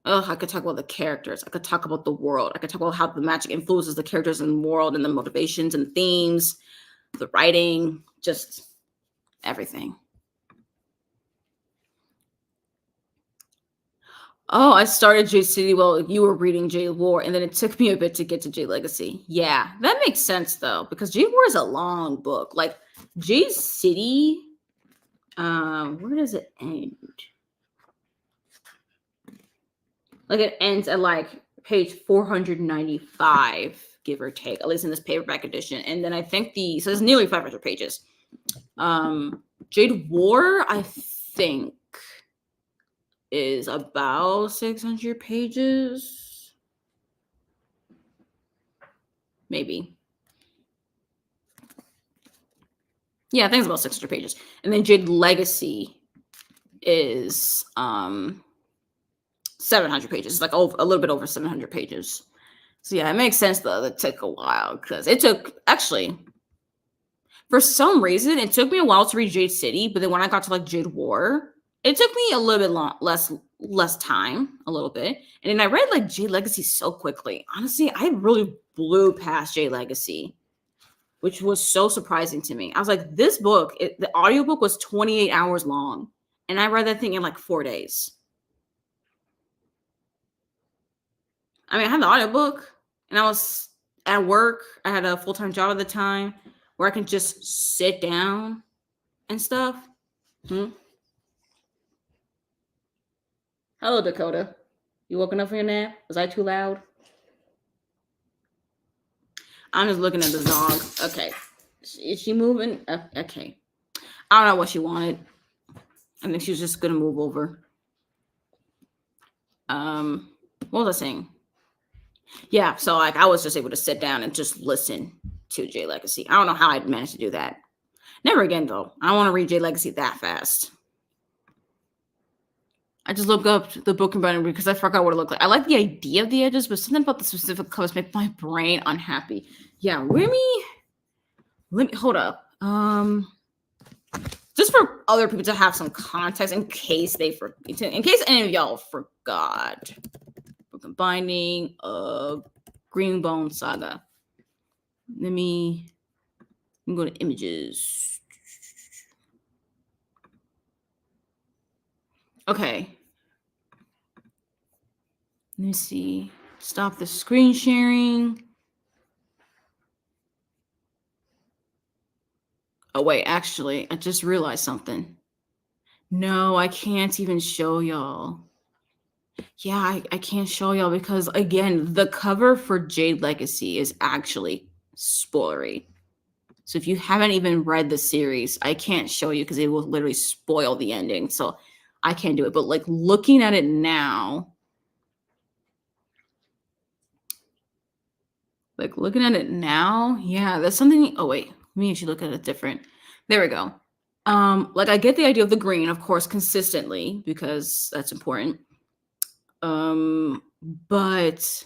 Oh, I could talk about the characters. I could talk about the world. I could talk about how the magic influences the characters in the world and the motivations and themes, the writing, just everything. Oh, I started Jade City while you were reading Jade War, and then it took me a bit to get to Jade Legacy. Yeah, that makes sense though, because Jade War is a long book. Like Jade City, where does it end? Like it ends at like page 495, give or take, at least in this paperback edition. And then I think so it's nearly 500 pages. Jade War, I think, is about 600 pages. Maybe. Yeah, I think it's about 600 pages. And then Jade Legacy is 700 pages. It's like a little bit over 700 pages. So yeah, it makes sense though that it took a while, because it took, actually, for some reason, it took me a while to read Jade City, but then when I got to like Jade War, it took me a little bit less time, a little bit. And then I read like Jade Legacy so quickly. Honestly, I really blew past Jade Legacy, which was so surprising to me. I was like, this book, the audiobook was 28 hours long, and I read that thing in like 4 days. I mean, I had the audiobook, and I was at work. I had a full-time job at the time where I can just sit down and stuff. Hello, Dakota. You woken up from your nap? Was I too loud? I'm just looking at the dog. Okay. Is she moving? Okay. I don't know what she wanted. I think she was just going to move over. What was I saying? Yeah, so like I was just able to sit down and just listen to Jade Legacy. I don't know how I managed to do that. Never again, though. I don't want to read Jade Legacy that fast. I just looked up the book and binder because I forgot what it looked like. I like the idea of the edges, but something about the specific colors made my brain unhappy. Yeah, let me hold up. Just for other people to have some context in case in case any of y'all forgot. Book and binding of Greenbone Saga. Let me go to images. Okay. Let me see. Stop the screen sharing. Oh, wait, actually, I just realized something. No, I can't even show y'all. Yeah, I can't show y'all because, again, the cover for Jade Legacy is actually spoilery. So if you haven't even read the series, I can't show you because it will literally spoil the ending. So I can't do it. But like looking at it now, yeah, there's something. Oh, wait, let me actually look at it different. There we go. Like I get the idea of the green, of course, consistently, because that's important. But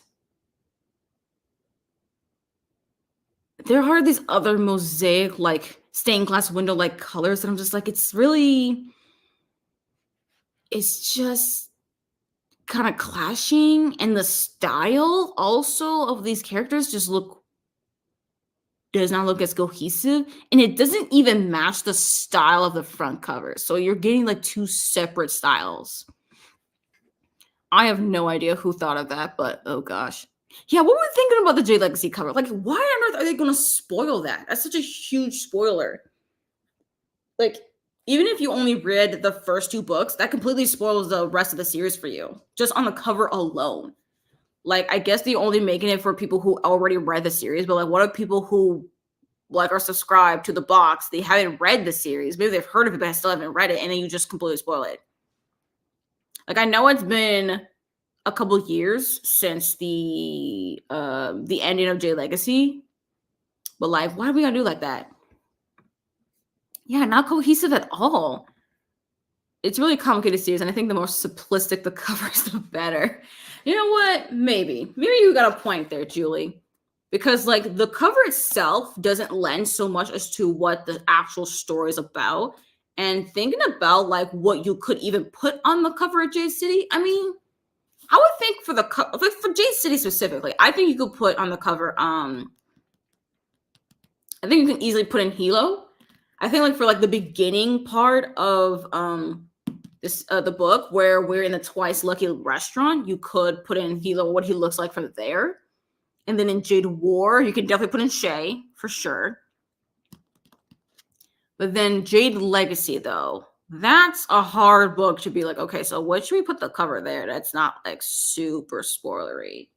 there are these other mosaic, like stained glass window like colors that I'm just like, it's just kind of clashing, and the style also of these characters does not look as cohesive, and it doesn't even match the style of the front cover. So you're getting like two separate styles. I have no idea who thought of that, but oh gosh. Yeah, what were we thinking about the Jade Legacy cover? Like, why on earth are they going to spoil that? That's such a huge spoiler. Like, even if you only read the first 2 books, that completely spoils the rest of the series for you, just on the cover alone. Like, I guess they're only making it for people who already read the series, but like, what are people who like are subscribed to the box? They haven't read the series. Maybe they've heard of it, but I still haven't read it, and then you just completely spoil it. Like, I know it's been a couple years since the ending of Jade Legacy, but like, why are we gonna do like that? Yeah, not cohesive at all. It's really a complicated series, and I think the more simplistic the cover is, the better. You know what? Maybe you got a point there, Julie, because like the cover itself doesn't lend so much as to what the actual story is about. And thinking about like what you could even put on the cover of Jade City, I mean, I would think for the like for Jade City specifically, I think you could put on the cover. I think you can easily put in Hilo. I think like for like the beginning part of this the book where we're in the Twice Lucky restaurant, you could put in Hilo, what he looks like from there. And then in Jade War, you can definitely put in Shay for sure. But then Jade Legacy, though, that's a hard book to be like, okay, so what should we put the cover there that's not like super spoilery?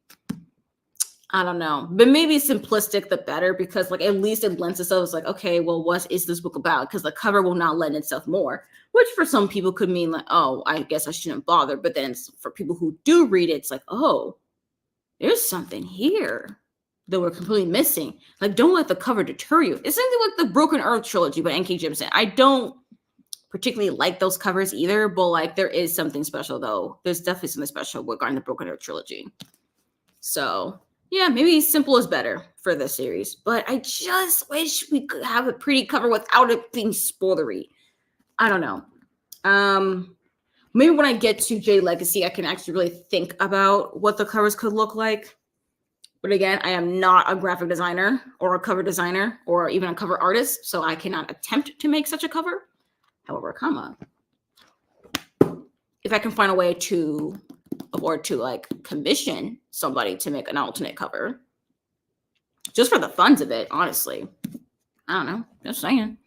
I don't know, but maybe simplistic the better, because like at least it lends itself. It's like, okay, well, what is this book about? Because the cover will not lend itself more, which for some people could mean like, oh, I guess I shouldn't bother. But then for people who do read it, it's like, oh, there's something here that we're completely missing. Like, don't let the cover deter you. It's something like the Broken Earth trilogy by N.K. Jemisin. I don't particularly like those covers either, but like there is something special though. There's definitely something special regarding the Broken Earth trilogy. So yeah, maybe simple is better for this series, but I just wish we could have a pretty cover without it being spoilery. I don't know. Maybe when I get to Jade Legacy, I can actually really think about what the covers could look like. But again, I am not a graphic designer or a cover designer or even a cover artist, so I cannot attempt to make such a cover. However, if I can find a way to like commission somebody to make an alternate cover, just for the funs of it, honestly. I don't know, just saying.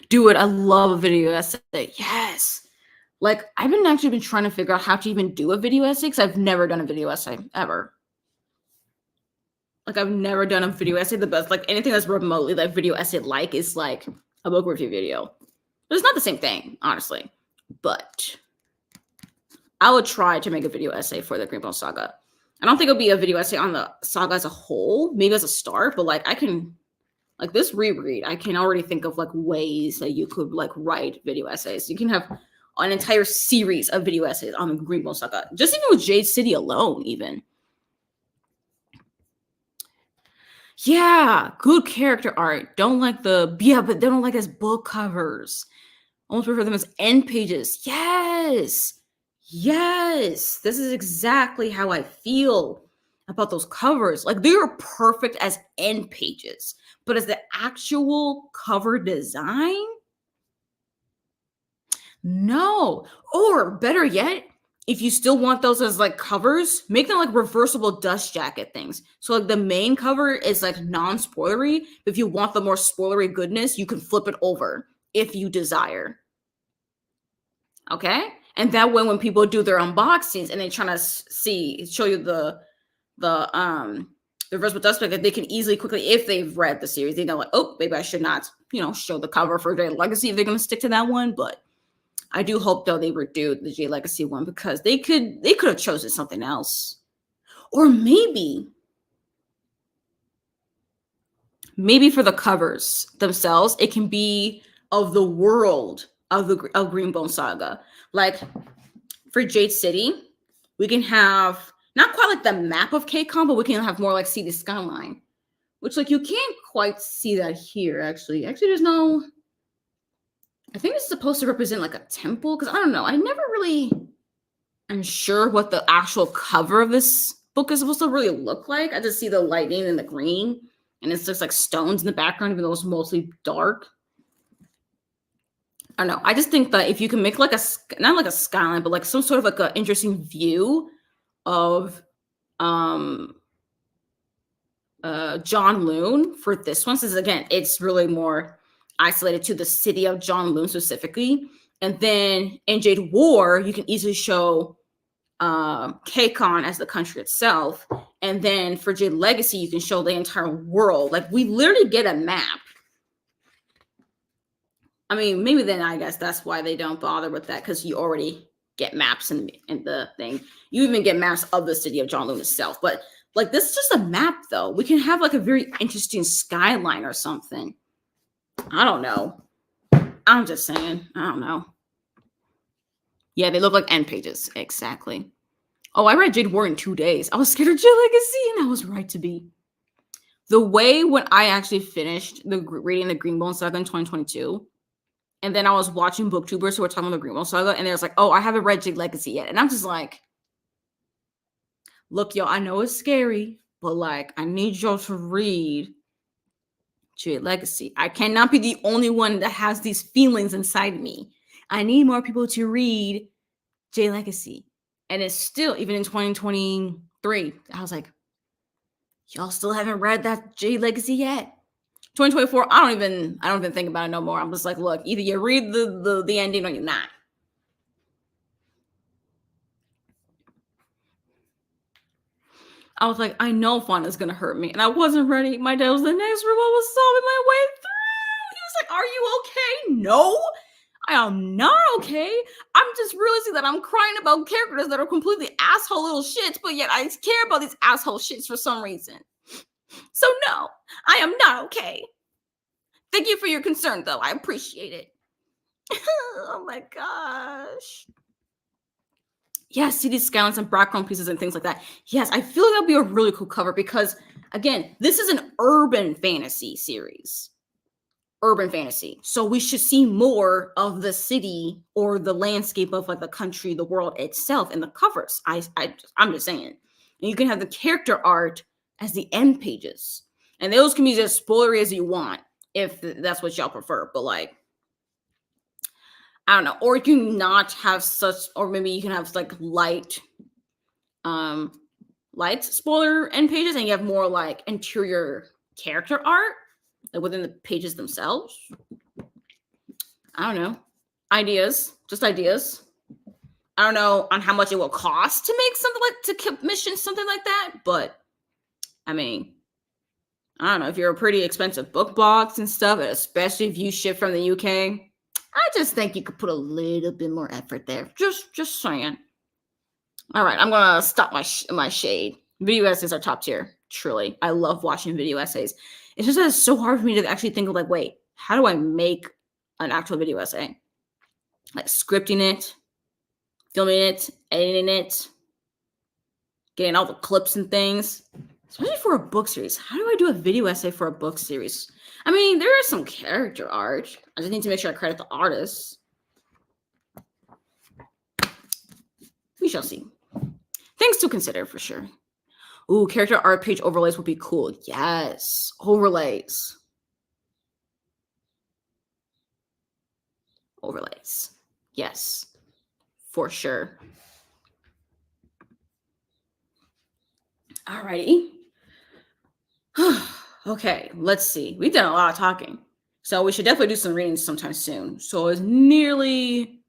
Do it. I love a video essay. Yes. Like I've been trying to figure out how to even do a video essay, because I've never done a video essay ever. Like I've never done a video essay. The best, like anything that's remotely like video essay like is like a book review video. But it's not the same thing, honestly. But I would try to make a video essay for the Greenbone Saga. I don't think it'll be a video essay on the saga as a whole, maybe as a start, but like I can, like this reread, I can already think of like ways that you could like write video essays. You can have an entire series of video essays on the Greenbone Saga, just even with Jade City alone, even. Yeah, good character art. Don't like but they don't like as book covers. Almost prefer them as end pages. Yes. Yes. This is exactly how I feel about those covers. Like they are perfect as end pages, but as the actual cover design, no. Or better yet, if you still want those as like covers, make them like reversible dust jacket things. So like the main cover is like non-spoilery. But if you want the more spoilery goodness, you can flip it over if you desire. Okay? And that way when people do their unboxings and they trying to show you the reversible dust jacket, they can easily quickly, if they've read the series, they know like, oh, maybe I should not, show the cover for Jade Legacy if they're going to stick to that one. But I do hope though they redo the Jade Legacy one, because they could have chosen something else. Or maybe for the covers themselves, it can be of the world of Greenbone Saga. Like for Jade City, we can have not quite like the map of KCON, but we can have more like see the skyline, which like you can't quite see that here. Actually, there's no. I think it's supposed to represent like a temple, because I don't know. I never really am sure what the actual cover of this book is supposed to really look like. I just see the lightning and the green, and it's just like stones in the background, even though it's mostly dark. I don't know. I just think that if you can make like not like a skyline, but like some sort of like an interesting view of John Loon for this one, since again, it's really more isolated to the city of John Loon specifically. And then in Jade War, you can easily show KCON as the country itself. And then for Jade Legacy, you can show the entire world. Like we literally get a map. I mean, maybe then I guess that's why they don't bother with that, because you already get maps in the thing. You even get maps of the city of John Loon itself. But like this is just a map though. We can have like a very interesting skyline or something. I don't know. I'm just saying. I don't know. Yeah, they look like end pages. Exactly. Oh, I read Jade War in 2 days. I was scared of Jade Legacy, and I was right to be. The way when I actually finished reading the Greenbone Saga in 2022, and then I was watching booktubers who were talking about the Greenbone Saga, and they was like, oh, I haven't read Jade Legacy yet. And I'm just like, look, y'all, I know it's scary, but like, I need y'all to read J Legacy. I cannot be the only one that has these feelings inside me. I need more people to read J Legacy. And it's still, even in 2023, I was like, y'all still haven't read that J Legacy yet. 2024, I don't even think about it no more. I'm just like, look, either you read the ending or you're not. I was like, I know Fauna's gonna hurt me, and I wasn't ready. My dad was in the next room. I was sobbing my way through. He was like, "Are you okay?" No, I am not okay. I'm just realizing that I'm crying about characters that are completely asshole little shits, but yet I care about these asshole shits for some reason. So no, I am not okay. Thank you for your concern, though. I appreciate it. Oh my gosh. Yeah, see these scallops and background pieces and things like that. Yes, I feel like that'd be a really cool cover because, again, this is an urban fantasy series. Urban fantasy. So we should see more of the city or the landscape of like the country, the world itself in the covers. I'm just saying. And you can have the character art as the end pages. And those can be as spoilery as you want if that's what y'all prefer. But like, I don't know, or you can not have such, or maybe you can have like light spoiler end pages, and you have more like interior character art like within the pages themselves. I don't know, just ideas. I don't know on how much it will cost to make something like to commission something like that, but I mean, I don't know if you're a pretty expensive book box and stuff, especially if you ship from the UK. I just think you could put a little bit more effort there. Just saying. All right, I'm gonna stop my shade. Video essays are top tier. Truly, I love watching video essays. It's just that it's so hard for me to actually think of like, wait, how do I make an actual video essay? Like scripting it, filming it, editing it, getting all the clips and things. Especially for a book series. How do I do a video essay for a book series? I mean, there is some character art. I just need to make sure I credit the artists. We shall see. Things to consider for sure. Ooh, character art page overlays would be cool. Yes, overlays. Overlays. Yes, for sure. Alrighty. Okay, let's see. We've done a lot of talking. So we should definitely do some reading sometime soon. So it's nearly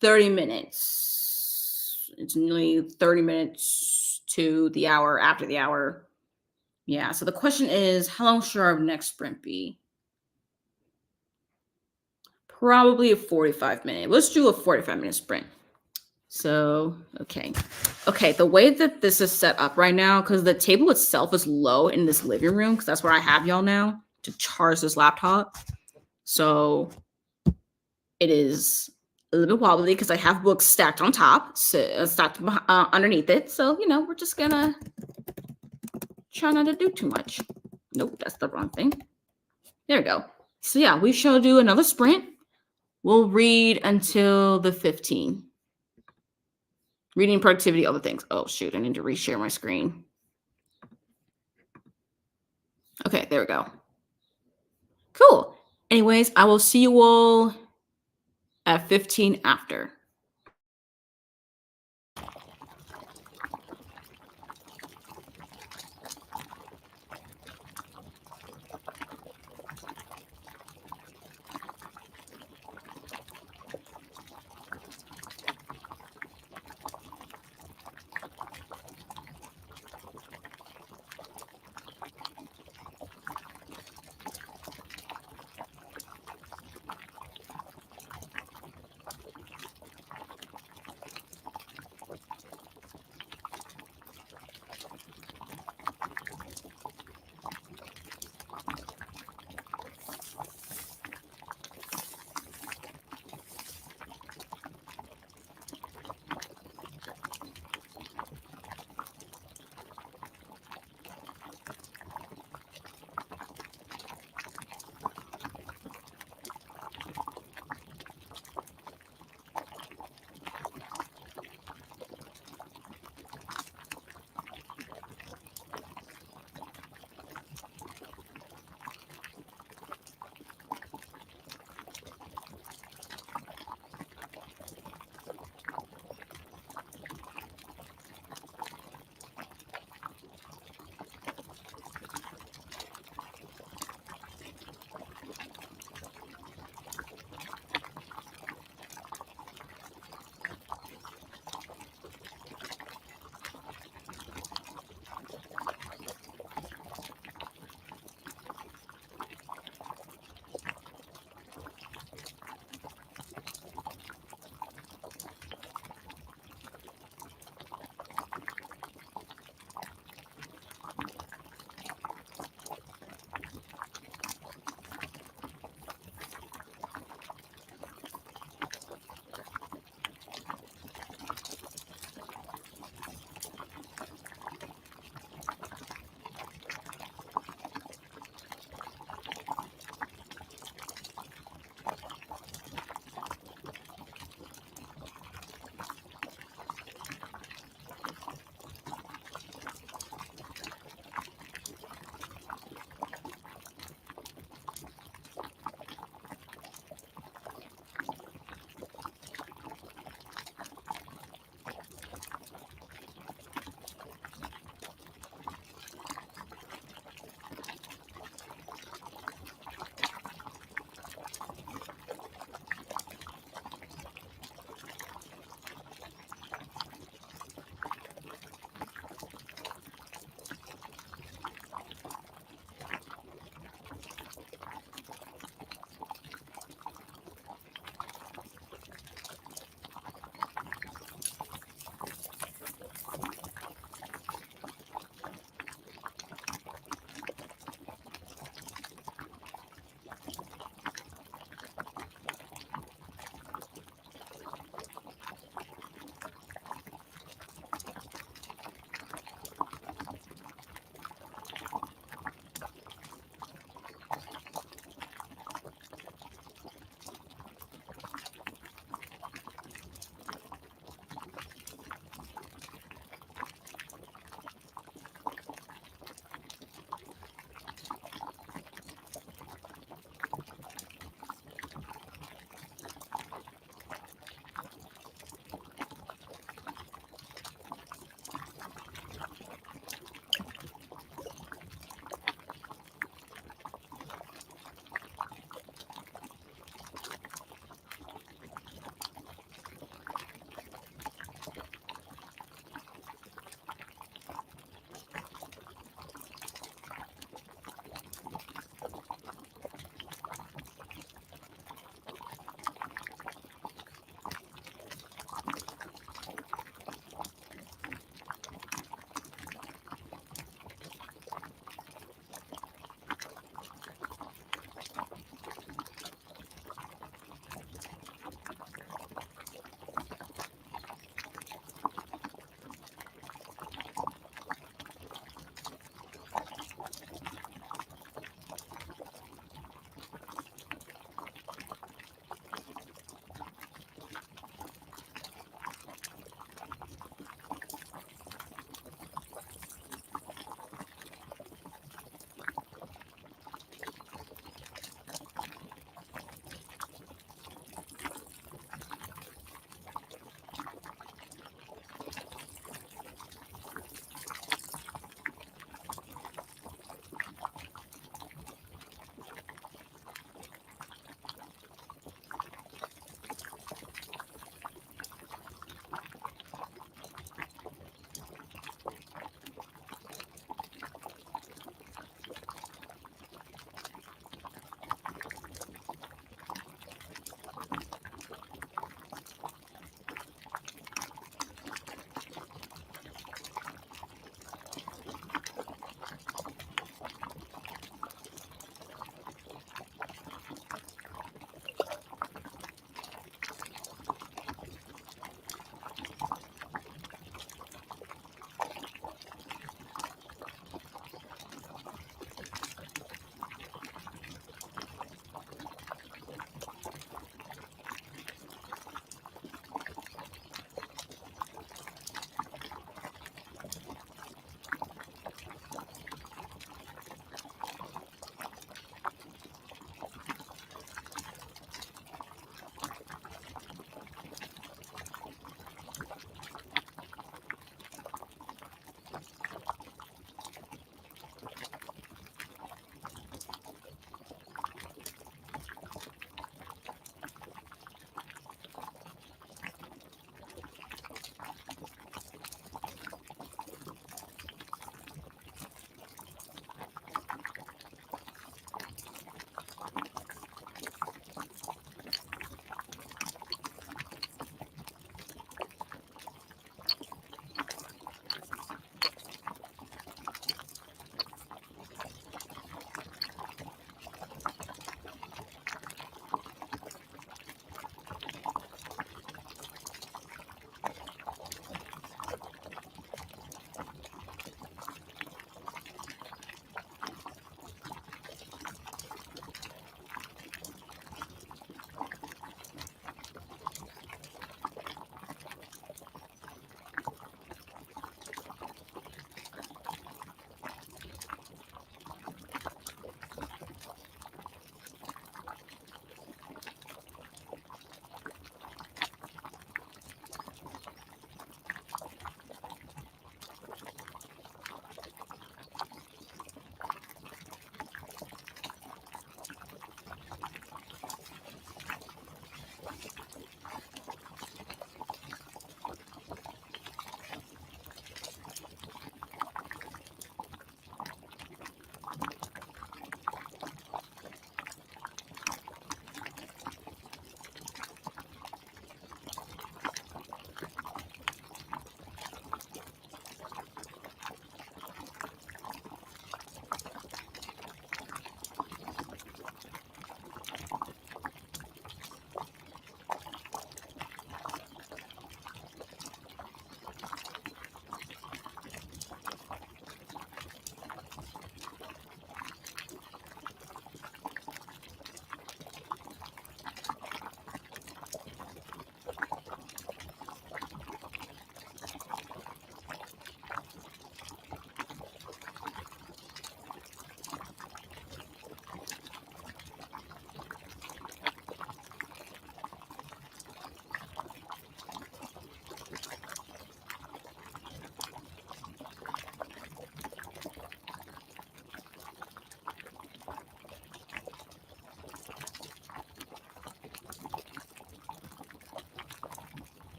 30 minutes. It's nearly 30 minutes to the hour after the hour. Yeah, so the question is, how long should our next sprint be? Probably a 45-minute. Let's do a 45-minute sprint. So, okay, the way that this is set up right now, because the table itself is low in this living room, because that's where I have y'all now to charge this laptop. So it is a little bit wobbly because I have books stacked on top, so stacked underneath it. So, you know, we're just gonna try not to do too much. Nope, that's the wrong thing. There we go. So yeah, we shall do another sprint. We'll read until the 15. Reading productivity, other things. Oh, shoot. I need to reshare my screen. Okay, there we go. Cool. Anyways, I will see you all at 15 after.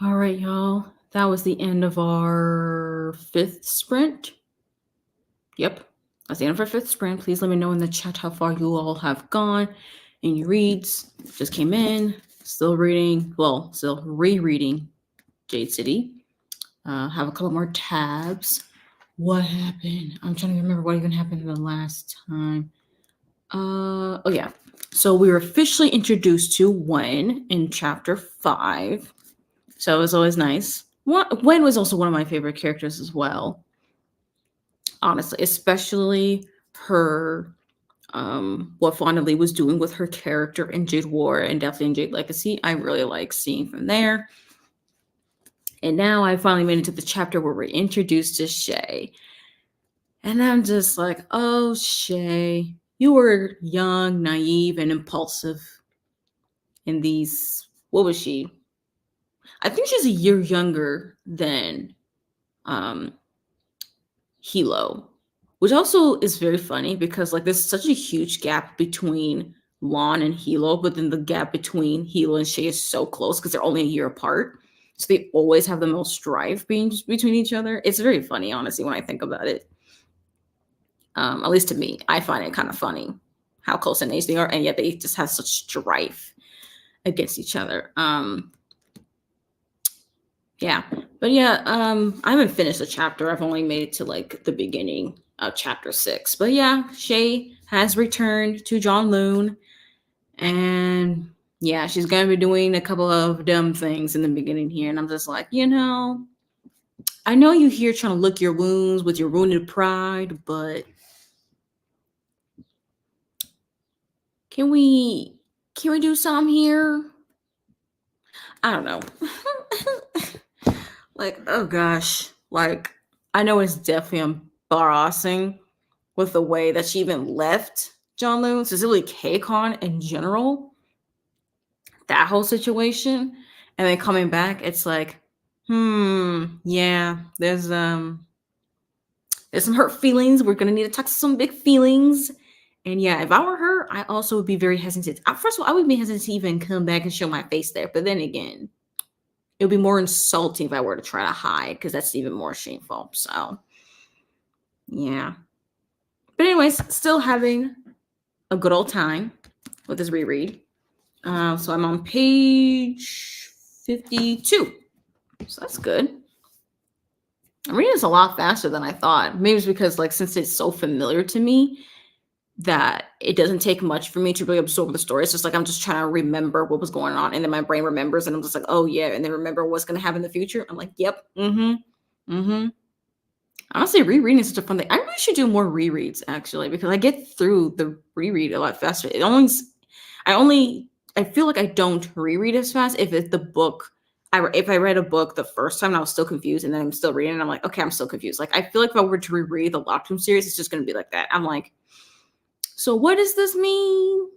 All right, y'all. That was the end of our 5th sprint. Yep, that's the end of our 5th sprint. Please let me know in the chat how far you all have gone in your reads. Just came in, still reading, well, still rereading Jade City. Have a couple more tabs. What happened? I'm trying to remember what even happened the last time. Oh yeah. So we were officially introduced to Wen in chapter 5. So it was always nice. Wen was also one of my favorite characters as well. Honestly, especially her what Fonda Lee was doing with her character in Jade War and definitely in Jade Legacy. I really like seeing from there. And now I finally made it to the chapter where we're introduced to Shay. And I'm just like, oh, Shay, you were young, naive, and impulsive in these. What was she? I think she's a year younger than Hilo, which also is very funny because like there's such a huge gap between Lon and Hilo, but then the gap between Hilo and Shay is so close because they're only a year apart. So they always have the most strife being between each other. It's very funny, honestly, when I think about it. At least to me, I find it kind of funny how close in age they are, and yet they just have such strife against each other. Yeah, but yeah, I haven't finished the chapter. I've only made it to like the beginning of chapter 6. But yeah, Shay has returned to John Loon, and yeah, she's gonna be doing a couple of dumb things in the beginning here, and I'm just like, I know you here trying to lick your wounds with your wounded pride, but can we do something here? I don't know. Like, oh gosh. Like, I know it's definitely embarrassing with the way that she even left John Loon, specifically K-Con in general. That whole situation. And then coming back, it's like, yeah, there's some hurt feelings. We're gonna need to talk to some big feelings. And yeah, if I were her, I also would be very hesitant. First of all, I would be hesitant to even come back and show my face there. But then again, it would be more insulting if I were to try to hide because that's even more shameful. So, yeah. But anyways, still having a good old time with this reread. So I'm on page 52. So that's good. I'm reading this a lot faster than I thought. Maybe it's because like since it's so familiar to me that it doesn't take much for me to really absorb the story. It's just like I'm just trying to remember what was going on, and then my brain remembers, and I'm just like, oh yeah, and then remember what's going to happen in the future. I'm like, yep, Honestly, rereading is such a fun thing. I really should do more rereads actually because I get through the reread a lot faster. I feel like I don't reread as fast if it's the book. If I read a book the first time and I was still confused, and then I'm still reading, and I'm like, okay, I'm still confused. Like I feel like if I were to reread the Lockdown series, it's just going to be like that. I'm like, so what does this mean?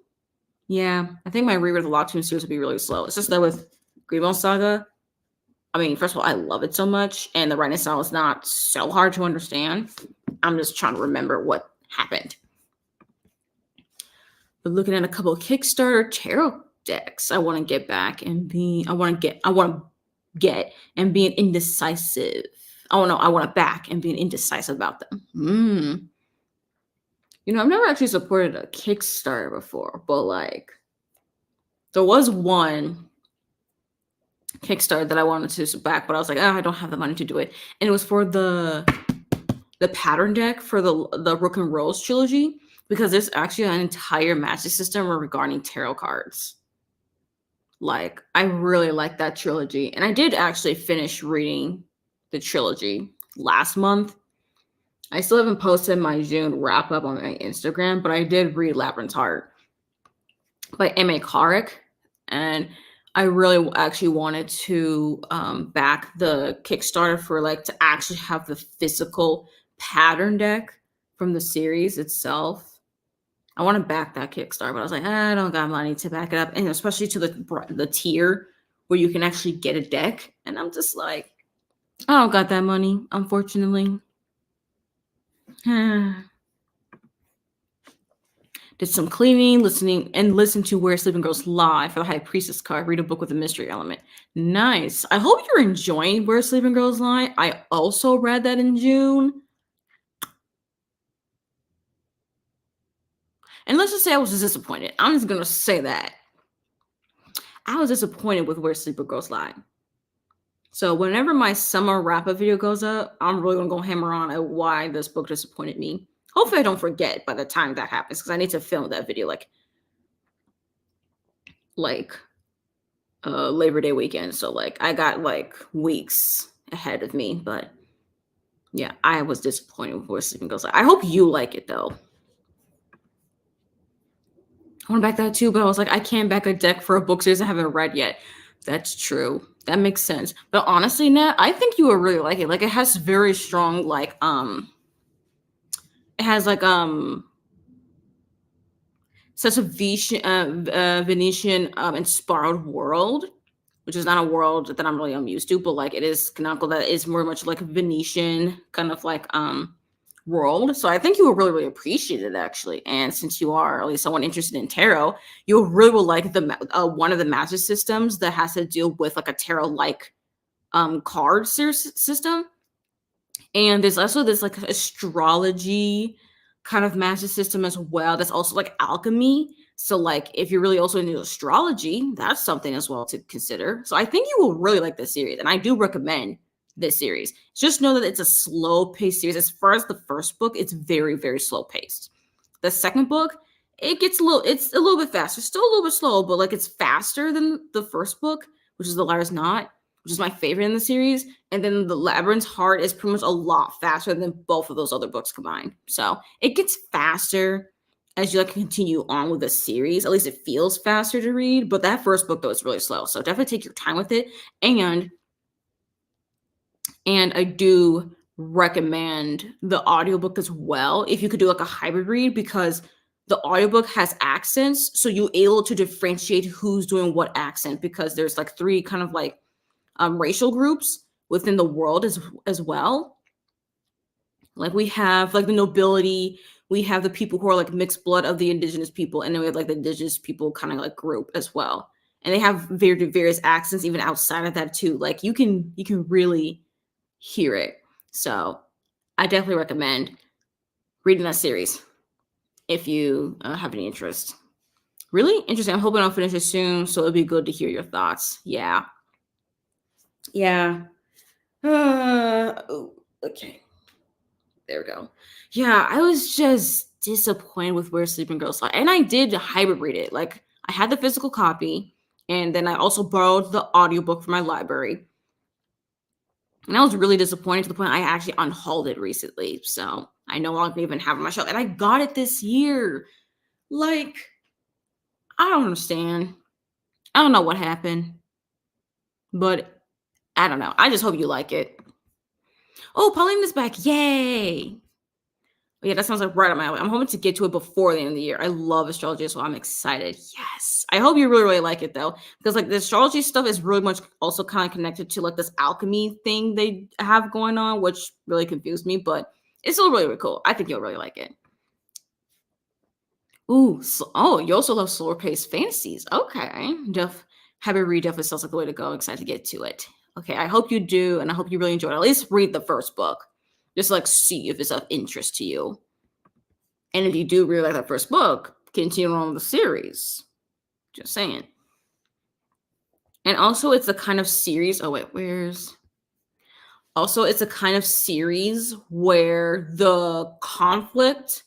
Yeah, I think my reread of the Lockdown series would be really slow. It's just that with Greenbone Saga, I mean, first of all, I love it so much, and the writing style is not so hard to understand. I'm just trying to remember what happened. But looking at a couple of Kickstarter tarot decks, I want to get back and I want to get and being indecisive. Oh no, I want to back and being indecisive about them. I've never actually supported a Kickstarter before, but like, there was one Kickstarter that I wanted to back, but I was like, I don't have the money to do it. And it was for the pattern deck for the Rook and Rose trilogy, because there's actually an entire magic system regarding tarot cards. Like, I really like that trilogy. And I did actually finish reading the trilogy last month. I still haven't posted my June wrap up on my Instagram, but I did read Labyrinth's Heart by M.A. Carrick, and I really actually wanted to back the Kickstarter for like to actually have the physical pattern deck from the series itself. I want to back that Kickstarter, but I was like, I don't got money to back it up, and especially to the tier where you can actually get a deck, and I'm just like, I don't got that money, unfortunately. Did some cleaning, listen to Where Sleeping Girls Lie for the High Priestess card. Read a book with a mystery element. Nice. I hope you're enjoying Where Sleeping Girls Lie. I also read that in June. And let's just say I was disappointed. I'm just going to say that. I was disappointed with Where Sleeping Girls Lie. So whenever my summer wrap-up video goes up, I'm really going to go hammer on at why this book disappointed me. Hopefully I don't forget by the time that happens, because I need to film that video like Labor Day weekend. So like I got like weeks ahead of me, but yeah, I was disappointed with Where Sleeping Girls Lie. I hope you like it though. I want to back that too, but I was like, I can't back a deck for a book series I haven't read yet. That's true. That makes sense. But honestly, Nat, I think you will really like it. Like it has very strong it has like such a Venetian inspired world, which is not a world that I'm really used to, but like it is canonical that is more much like a Venetian kind of like world. So I think you will really, really appreciate it actually. And since you are at least someone interested in tarot, you really will like the one of the magic systems that has to deal with like a tarot like card system. And there's also this like astrology kind of magic system as well. That's also like alchemy. So like if you're really also into astrology, that's something as well to consider. So I think you will really like this series. And I do recommend this series. Just know that it's a slow paced series. As far as the first book, it's very, very slow paced. The second book, it's a little bit faster. Still a little bit slow, but like it's faster than the first book, which is The Liar's Knot, which is my favorite in the series. And then The Labyrinth's Heart is pretty much a lot faster than both of those other books combined. So it gets faster as you like continue on with the series. At least it feels faster to read. But that first book though is really slow. So definitely take your time with it. And I do recommend the audiobook as well if you could do like a hybrid read, because the audiobook has accents, so you're able to differentiate who's doing what accent, because there's like 3 kind of like racial groups within the world as well. Like we have like the nobility, we have the people who are like mixed blood of the indigenous people, and then we have like the indigenous people kind of like group as well. And they have various accents even outside of that too. Like you can really hear it. So I definitely recommend reading that series if you have any interest. Really interesting. I'm hoping I'll finish it soon, so it'll be good to hear your thoughts. Yeah. Okay. There we go. Yeah, I was just disappointed with Where Sleeping Girls Lie. And I did hybrid read it. Like I had the physical copy, and then I also borrowed the audiobook from my library. And I was really disappointed to the point I actually unhauled it recently. So I no longer even have it on my shelf. And I got it this year. Like, I don't understand. I don't know what happened. But I don't know. I just hope you like it. Oh, Pauline is back. Yay. Yeah, that sounds like right up my alley. I'm hoping to get to it before the end of the year. I love astrology, so I'm excited. Yes. I hope you really, really like it though, because like the astrology stuff is really much also kind of connected to like this alchemy thing they have going on, which really confused me, but it's still really, really cool. I think you'll really like it. Ooh, you also love slower paced fantasies. Okay. Habit read definitely sounds like the way to go. Excited to get to it. Okay, I hope you do, and I hope you really enjoy it. At least read the first book. Just like see if it's of interest to you. And if you do really like that first book, continue on with the series. Just saying. And also it's a kind of series. Oh wait, it's a kind of series where the conflict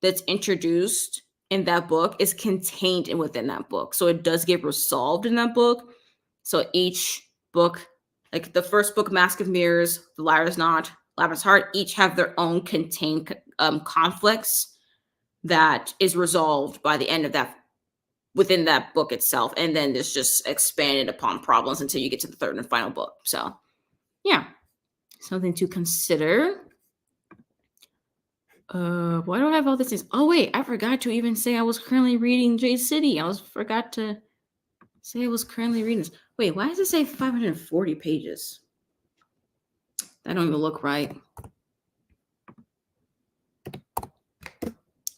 that's introduced in that book is contained within that book. So it does get resolved in that book. So each book, like the first book, Mask of Mirrors, The Liar's Knot, Labyrinth's Heart, each have their own contained conflicts that is resolved by the end of that, within that book itself. And then there's just expanded upon problems until you get to the third and final book. So yeah, something to consider. Why do I have all these things? Oh wait, I forgot to even say I was currently reading J City. Forgot to say I was currently reading this. Wait, why does it say 540 pages? That don't even look right.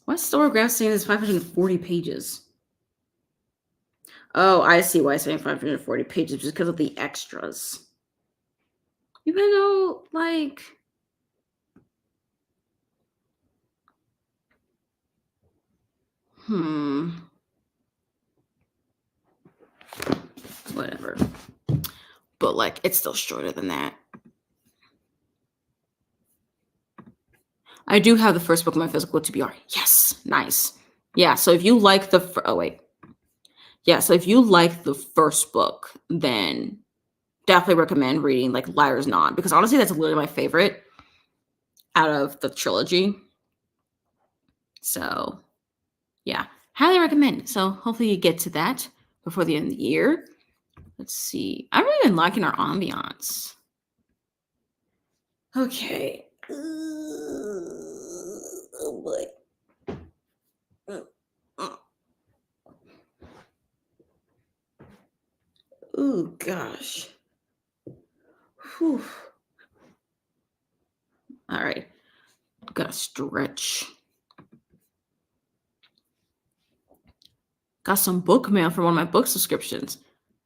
Why is Storygraph saying it's 540 pages? Oh, I see why it's saying 540 pages, just because of the extras. Even though, like, whatever. But, like, it's still shorter than that. I do have the first book of my physical TBR. Yes, nice. Yeah, so if you like the so if you like the first book, then definitely recommend reading like Liar's Not, because honestly that's literally my favorite out of the trilogy. So, yeah, highly recommend. So, hopefully you get to that before the end of the year. Let's see. I've really been liking our ambiance. Okay. Oh boy. Oh gosh. Whew. All right. Gotta stretch. Got some book mail from one of my book subscriptions.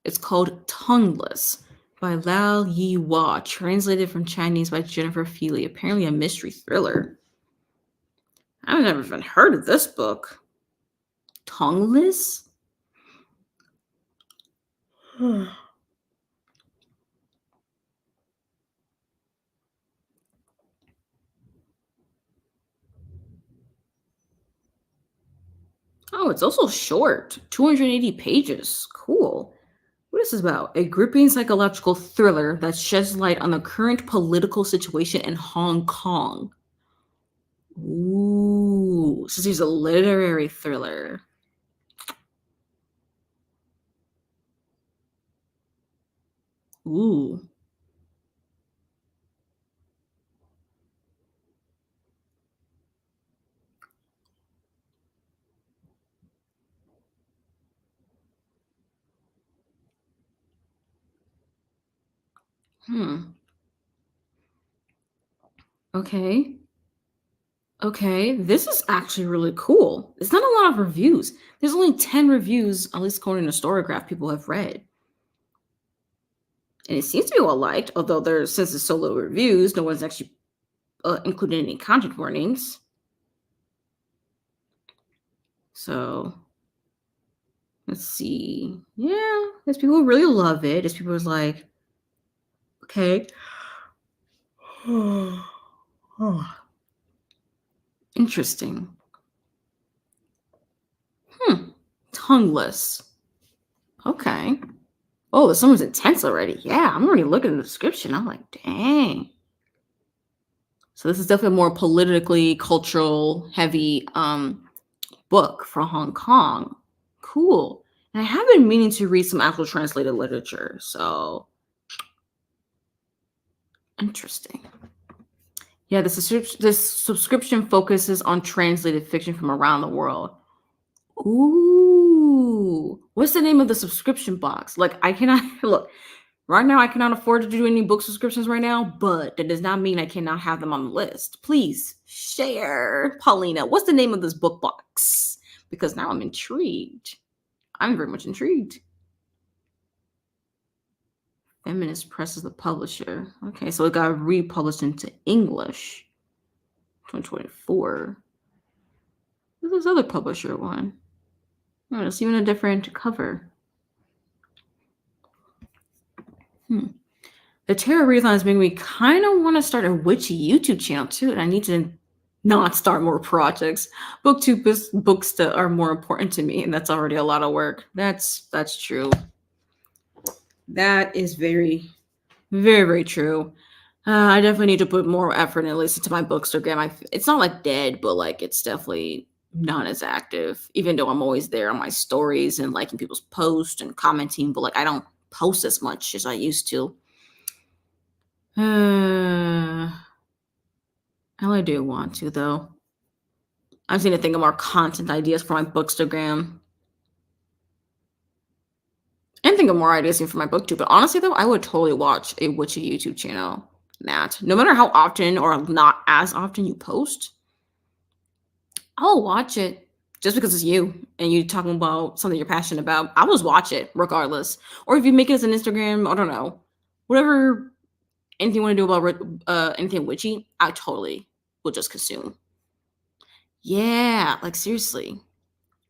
It's called Tongueless by Lao Yi Hua, translated from Chinese by Jennifer Feely. Apparently a mystery thriller. I've never even heard of this book. Tongueless? Oh, it's also short. 280 pages. Cool. What is this about? A gripping psychological thriller that sheds light on the current political situation in Hong Kong. Ooh, so this is a literary thriller. Ooh. Okay. Okay, this is actually really cool. It's not a lot of reviews. There's only 10 reviews, at least according to Storygraph, people have read. And it seems to be well liked, although since it's so low reviews, no one's actually included any content warnings. So let's see. Yeah, there's people who really love it. There's people who's like, okay. Interesting. Tongueless. Okay. Oh, this one's intense already. Yeah, I'm already looking at the description. I'm like, dang. So this is definitely a more politically cultural heavy book for Hong Kong. Cool. And I have been meaning to read some actual translated literature. So interesting. Yeah, this subscription focuses on translated fiction from around the world. Ooh, what's the name of the subscription box? Like, I cannot look right now. I cannot afford to do any book subscriptions right now, but that does not mean I cannot have them on the list. Please share, Paulina. What's the name of this book box? Because now I'm intrigued. I'm very much intrigued. Feminist Press is the publisher. Okay, so it got republished into English. 2024. Who's this other publisher one? Oh, it's even a different cover. The Tarot Readathon is making me kind of want to start a witchy YouTube channel too, and I need to not start more projects. Booktube books that are more important to me, and that's already a lot of work. That's true. That is very, very, very true. I definitely need to put more effort, at least into my Bookstagram. It's not like dead, but like it's definitely not as active. Even though I'm always there on my stories and liking people's posts and commenting, but like I don't post as much as I used to. I really do want to, though. I just need to think of more content ideas for my Bookstagram. And think of more ideas for my booktube. But honestly, though, I would totally watch a witchy YouTube channel, Matt. No matter how often or not as often you post, I'll watch it just because it's you and you talking about something you're passionate about. I'll just watch it regardless. Or if you make it as an Instagram, I don't know, whatever, anything you want to do about anything witchy, I totally will just consume. Yeah, like seriously.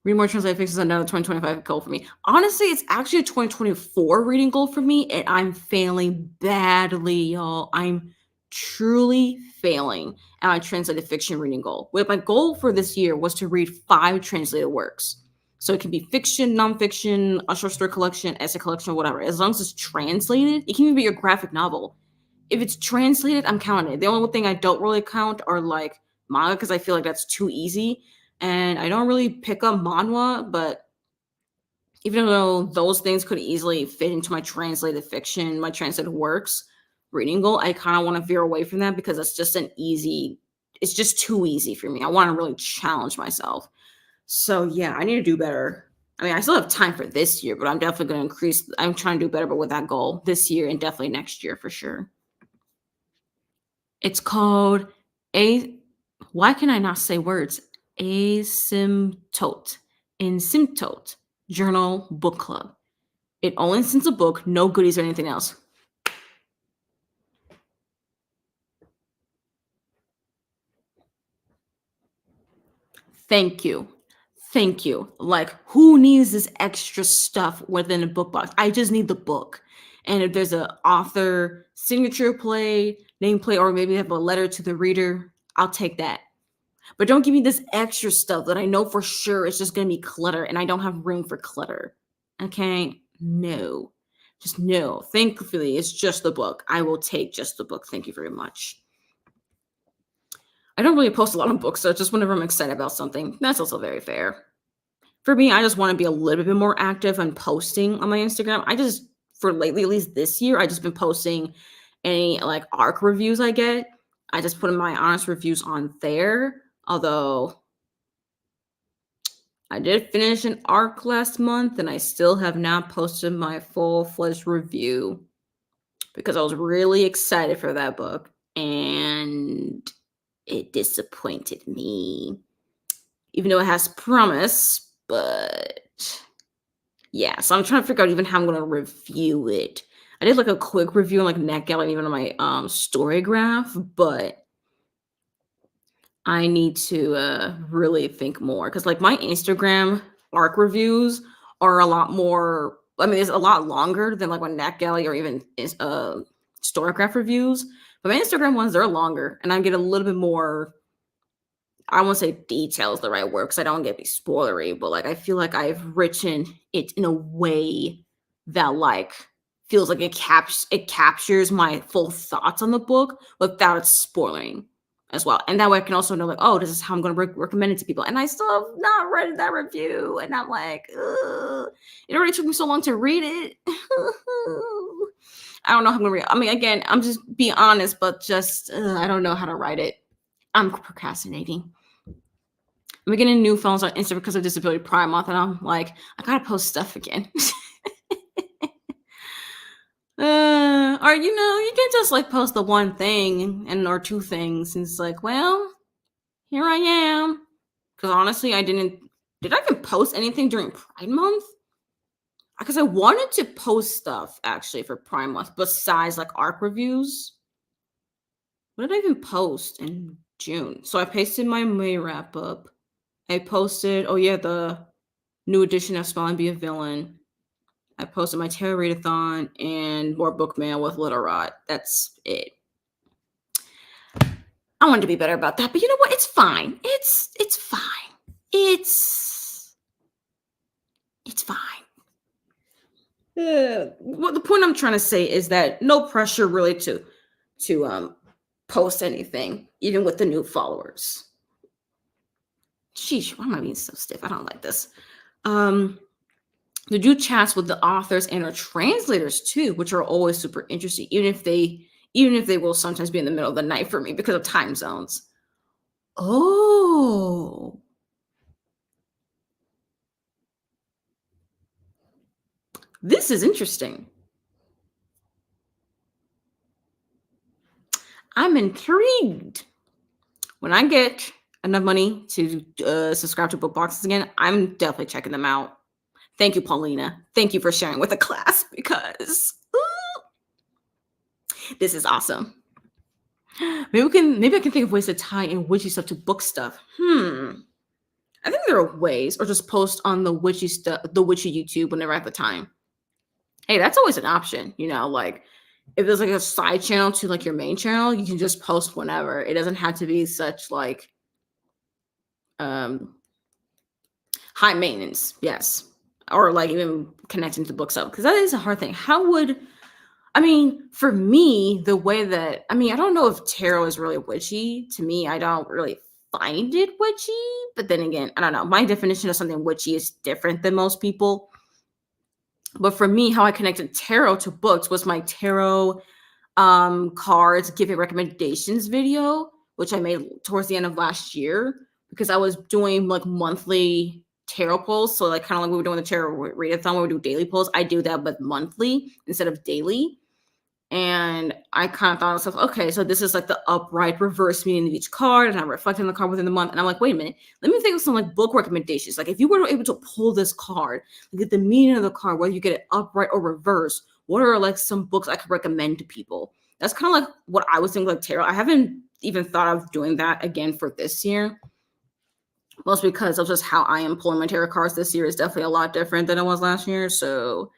Read more translated fiction is another 2025 goal for me. Honestly, it's actually a 2024 reading goal for me, and I'm failing badly, y'all. I'm truly failing at my translated fiction reading goal. Well, my goal for this year was to read 5 translated works. So it can be fiction, nonfiction, a short story collection, essay collection, whatever. As long as it's translated, it can even be a graphic novel. If it's translated, I'm counting it. The only thing I don't really count are like manga because I feel like that's too easy. And I don't really pick up manhwa, but even though those things could easily fit into my translated fiction, my translated works reading goal, I kind of want to veer away from that because it's just it's just too easy for me. I want to really challenge myself. So yeah, I need to do better. I mean, I still have time for this year, but I'm definitely going to I'm trying to do better, but with that goal this year and definitely next year for sure. It's called a. Why can I not say words? Asymptote. Asymptote. Journal book club. It only sends a book, no goodies or anything else. Thank you. Thank you. Like, who needs this extra stuff within a book box? I just need the book. And if there's an author signature play, nameplate, or maybe have a letter to the reader, I'll take that. But don't give me this extra stuff that I know for sure is just going to be clutter and I don't have room for clutter. Okay? No. Just no. Thankfully, it's just the book. I will take just the book. Thank you very much. I don't really post a lot of books, so just whenever I'm excited about something, that's also very fair. For me, I just want to be a little bit more active on posting on my Instagram. For lately, at least this year, I just been posting any like ARC reviews I get. I just put my honest reviews on there. Although I did finish an arc last month and I still have not posted my full-fledged review because I was really excited for that book and it disappointed me. Even though it has promise, but yeah, so I'm trying to figure out even how I'm going to review it. I did like a quick review on like NetGalley and even on my Storygraph, but I need to really think more because like my Instagram arc reviews are a lot more. I mean, it's a lot longer than like my NetGalley or even Storygraph reviews. But my Instagram ones, they're longer, and I get a little bit more. I won't say details the right word because I don't get to be spoilery, but like I feel like I've written it in a way that like feels like it captures my full thoughts on the book without it spoiling as well. And that way I can also know like, oh, this is how I'm going to recommend it to people. And I still have not read that review, and I'm like, ugh, it already took me so long to read it. I don't know how I'm going to read. I mean, again, I'm just being honest, but just I don't know how to write it. I'm procrastinating. I'm getting new phones on Instagram because of Disability Pride Month, and I'm like, I gotta post stuff again. Or you can just like post the one thing and or two things, and it's like, well, here I am. Because honestly, did I even post anything during Pride Month? Because I wanted to post stuff actually for Pride Month besides like arc reviews. What did I even post in June? So I pasted my May wrap up. I posted, oh yeah, the new edition of Smile and Be a Villain. I posted my Tarot Readathon and more book mail with Little Rot. That's it. I wanted to be better about that, but you know what? It's fine. It's fine. It's fine. Well, the point I'm trying to say is that no pressure really to post anything, even with the new followers. Sheesh, why am I being so stiff? I don't like this. To do chats with the authors and our translators too, which are always super interesting, even if they will sometimes be in the middle of the night for me because of time zones. Oh. This is interesting. I'm intrigued. When I get enough money to subscribe to book boxes again, I'm definitely checking them out. Thank you, Paulina. Thank you for sharing with the class because this is awesome. Maybe I can think of ways to tie in witchy stuff to book stuff. I think there are ways, or just post on the witchy stuff, the witchy YouTube whenever I have the time. Hey, that's always an option, like if there's like a side channel to like your main channel, you can just post whenever. It doesn't have to be such like high maintenance, yes. Or like even connecting to books up, because that is a hard thing. For me, the way that, I don't know if tarot is really witchy. To me, I don't really find it witchy, but then again, I don't know. My definition of something witchy is different than most people. But for me, how I connected tarot to books was my tarot cards giving recommendations video, which I made towards the end of last year, because I was doing like monthly tarot polls. So like kind of like we were doing the tarot readathon where we do daily polls. I do that but monthly instead of daily. And I kind of thought to myself, okay, so this is like the upright reverse meaning of each card, and I'm reflecting the card within the month. And I'm like, wait a minute, let me think of some like book recommendations. Like if you were able to pull this card, get the meaning of the card, whether you get it upright or reverse, what are like some books I could recommend to people? That's kind of like what I was thinking like tarot. I haven't even thought of doing that again for this year. Mostly because of just how I am pulling my tarot cards this year is definitely a lot different than it was last year. So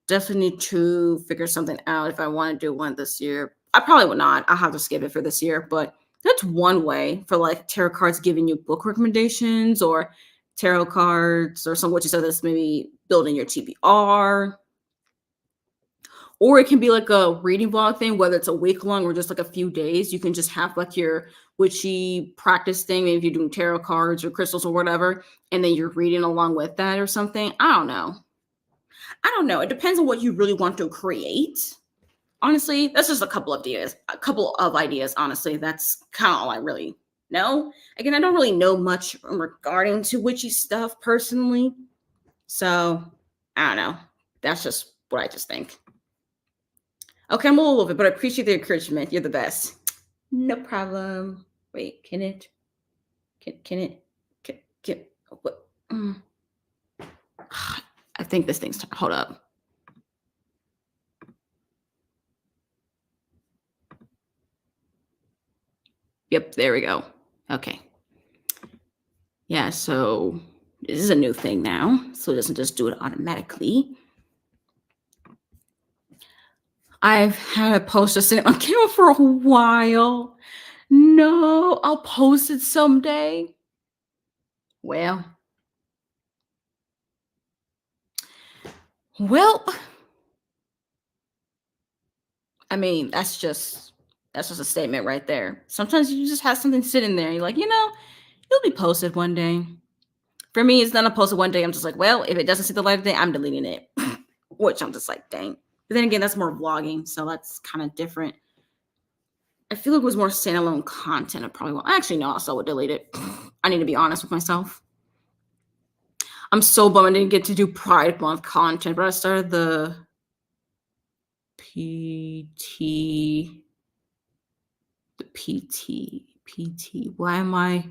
definitely need to figure something out if I want to do one this year. I probably would not. I'll have to skip it for this year, but that's one way for like tarot cards giving you book recommendations, or tarot cards or some what you said that's maybe building your TBR. Or it can be like a reading vlog thing, whether it's a week long or just like a few days. You can just have like your witchy practice thing. Maybe if you're doing tarot cards or crystals or whatever, and then you're reading along with that or something. I don't know. It depends on what you really want to create. Honestly, that's just a couple of ideas. Honestly, that's kind of all I really know. Again, I don't really know much regarding to witchy stuff personally. So I don't know. That's just what I just think. Okay, I'm a little over, but I appreciate the encouragement. You're the best. No problem. Wait, can it? What? I think this thing's, hold up. Yep, there we go. Okay. Yeah, so this is a new thing now, so it doesn't just do it automatically. I've had a poster sitting on camera for a while. No, I'll post it someday. Well, that's just a statement right there. Sometimes you just have something sitting there. You're like, it'll be posted one day. For me, it's not a posted one day. I'm just like, well, if it doesn't see the light of day, I'm deleting it. Which I'm just like, dang. But then again, that's more vlogging, so that's kind of different. I feel like it was more standalone content. I probably won't. Actually, no, I still would delete it. I need to be honest with myself. I'm so bummed I didn't get to do Pride Month content, but I started the PT. Why am I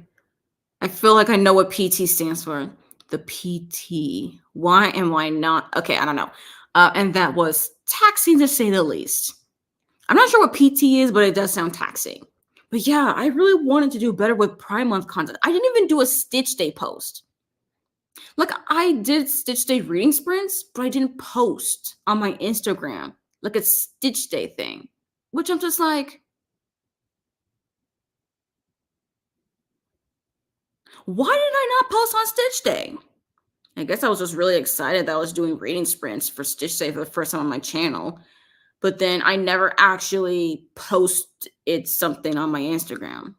feel like I know what PT stands for. The PT. Why am I not? Okay, I don't know. And that was taxing to say the least. I'm not sure what PT is, but it does sound taxing. But yeah, I really wanted to do better with Pride Month content. I didn't even do a Stitch Day post. Like I did Stitch Day reading sprints, but I didn't post on my Instagram like a Stitch Day thing, which I'm just like, why did I not post on Stitch Day? I guess I was just really excited that I was doing reading sprints for Stitch Day for the first time on my channel. But then I never actually posted something on my Instagram.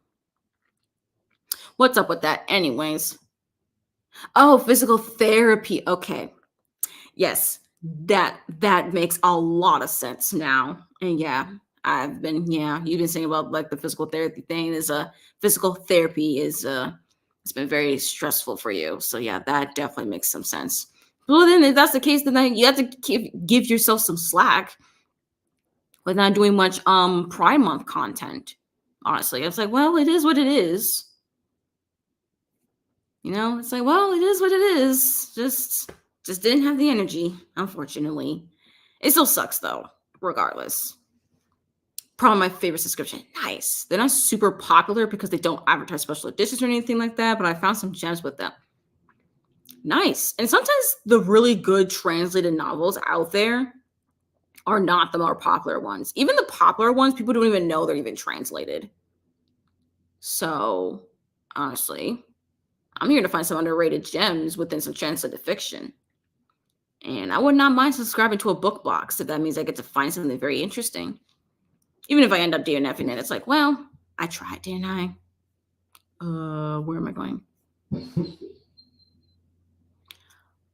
What's up with that? Anyways. Oh, physical therapy. Okay. Yes, that makes a lot of sense now. And yeah, you've been saying about like the physical therapy thing physical therapy is it's been very stressful for you. So yeah, that definitely makes some sense. Well, then if that's the case, then you have to give yourself some slack with not doing much Pride Month content. Honestly, I was like, well, it is what it is. You know, it's like, well, it is what it is. Just didn't have the energy, unfortunately. It still sucks though, regardless. Probably my favorite subscription. Nice. They're not super popular because they don't advertise special editions or anything like that, but I found some gems with them. Nice. And sometimes the really good translated novels out there are not the more popular ones. Even the popular ones, people don't even know they're even translated. So, honestly, I'm here to find some underrated gems within some translated fiction. And I would not mind subscribing to a book box if that means I get to find something very interesting. Even if I end up DNFing it, it's like, well, I tried, didn't I? Where am I going?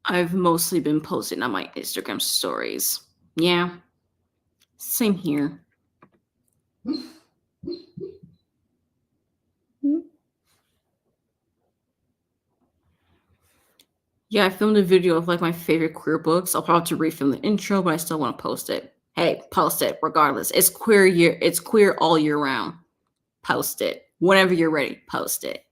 I've mostly been posting on my Instagram stories. Yeah, same here. Yeah, I filmed a video of like my favorite queer books. I'll probably have to refilm the intro, but I still want to post it. Hey, post it regardless. It's queer all year round. Post it. Whenever you're ready, post it.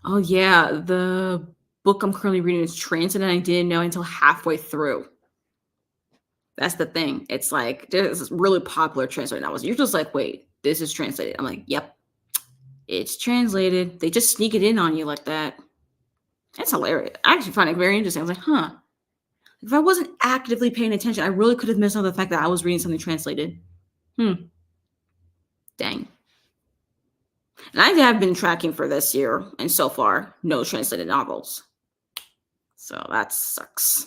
Oh yeah, the book I'm currently reading is translated and I didn't know until halfway through. That's the thing. It's like there's really popular translated novels. You're just like, wait, this is translated. I'm like, yep, it's translated. They just sneak it in on you like that. That's hilarious. I actually find it very interesting. I was like, huh. If I wasn't actively paying attention, I really could have missed out the fact that I was reading something translated. Dang. And I have been tracking for this year, and so far, no translated novels. So that sucks.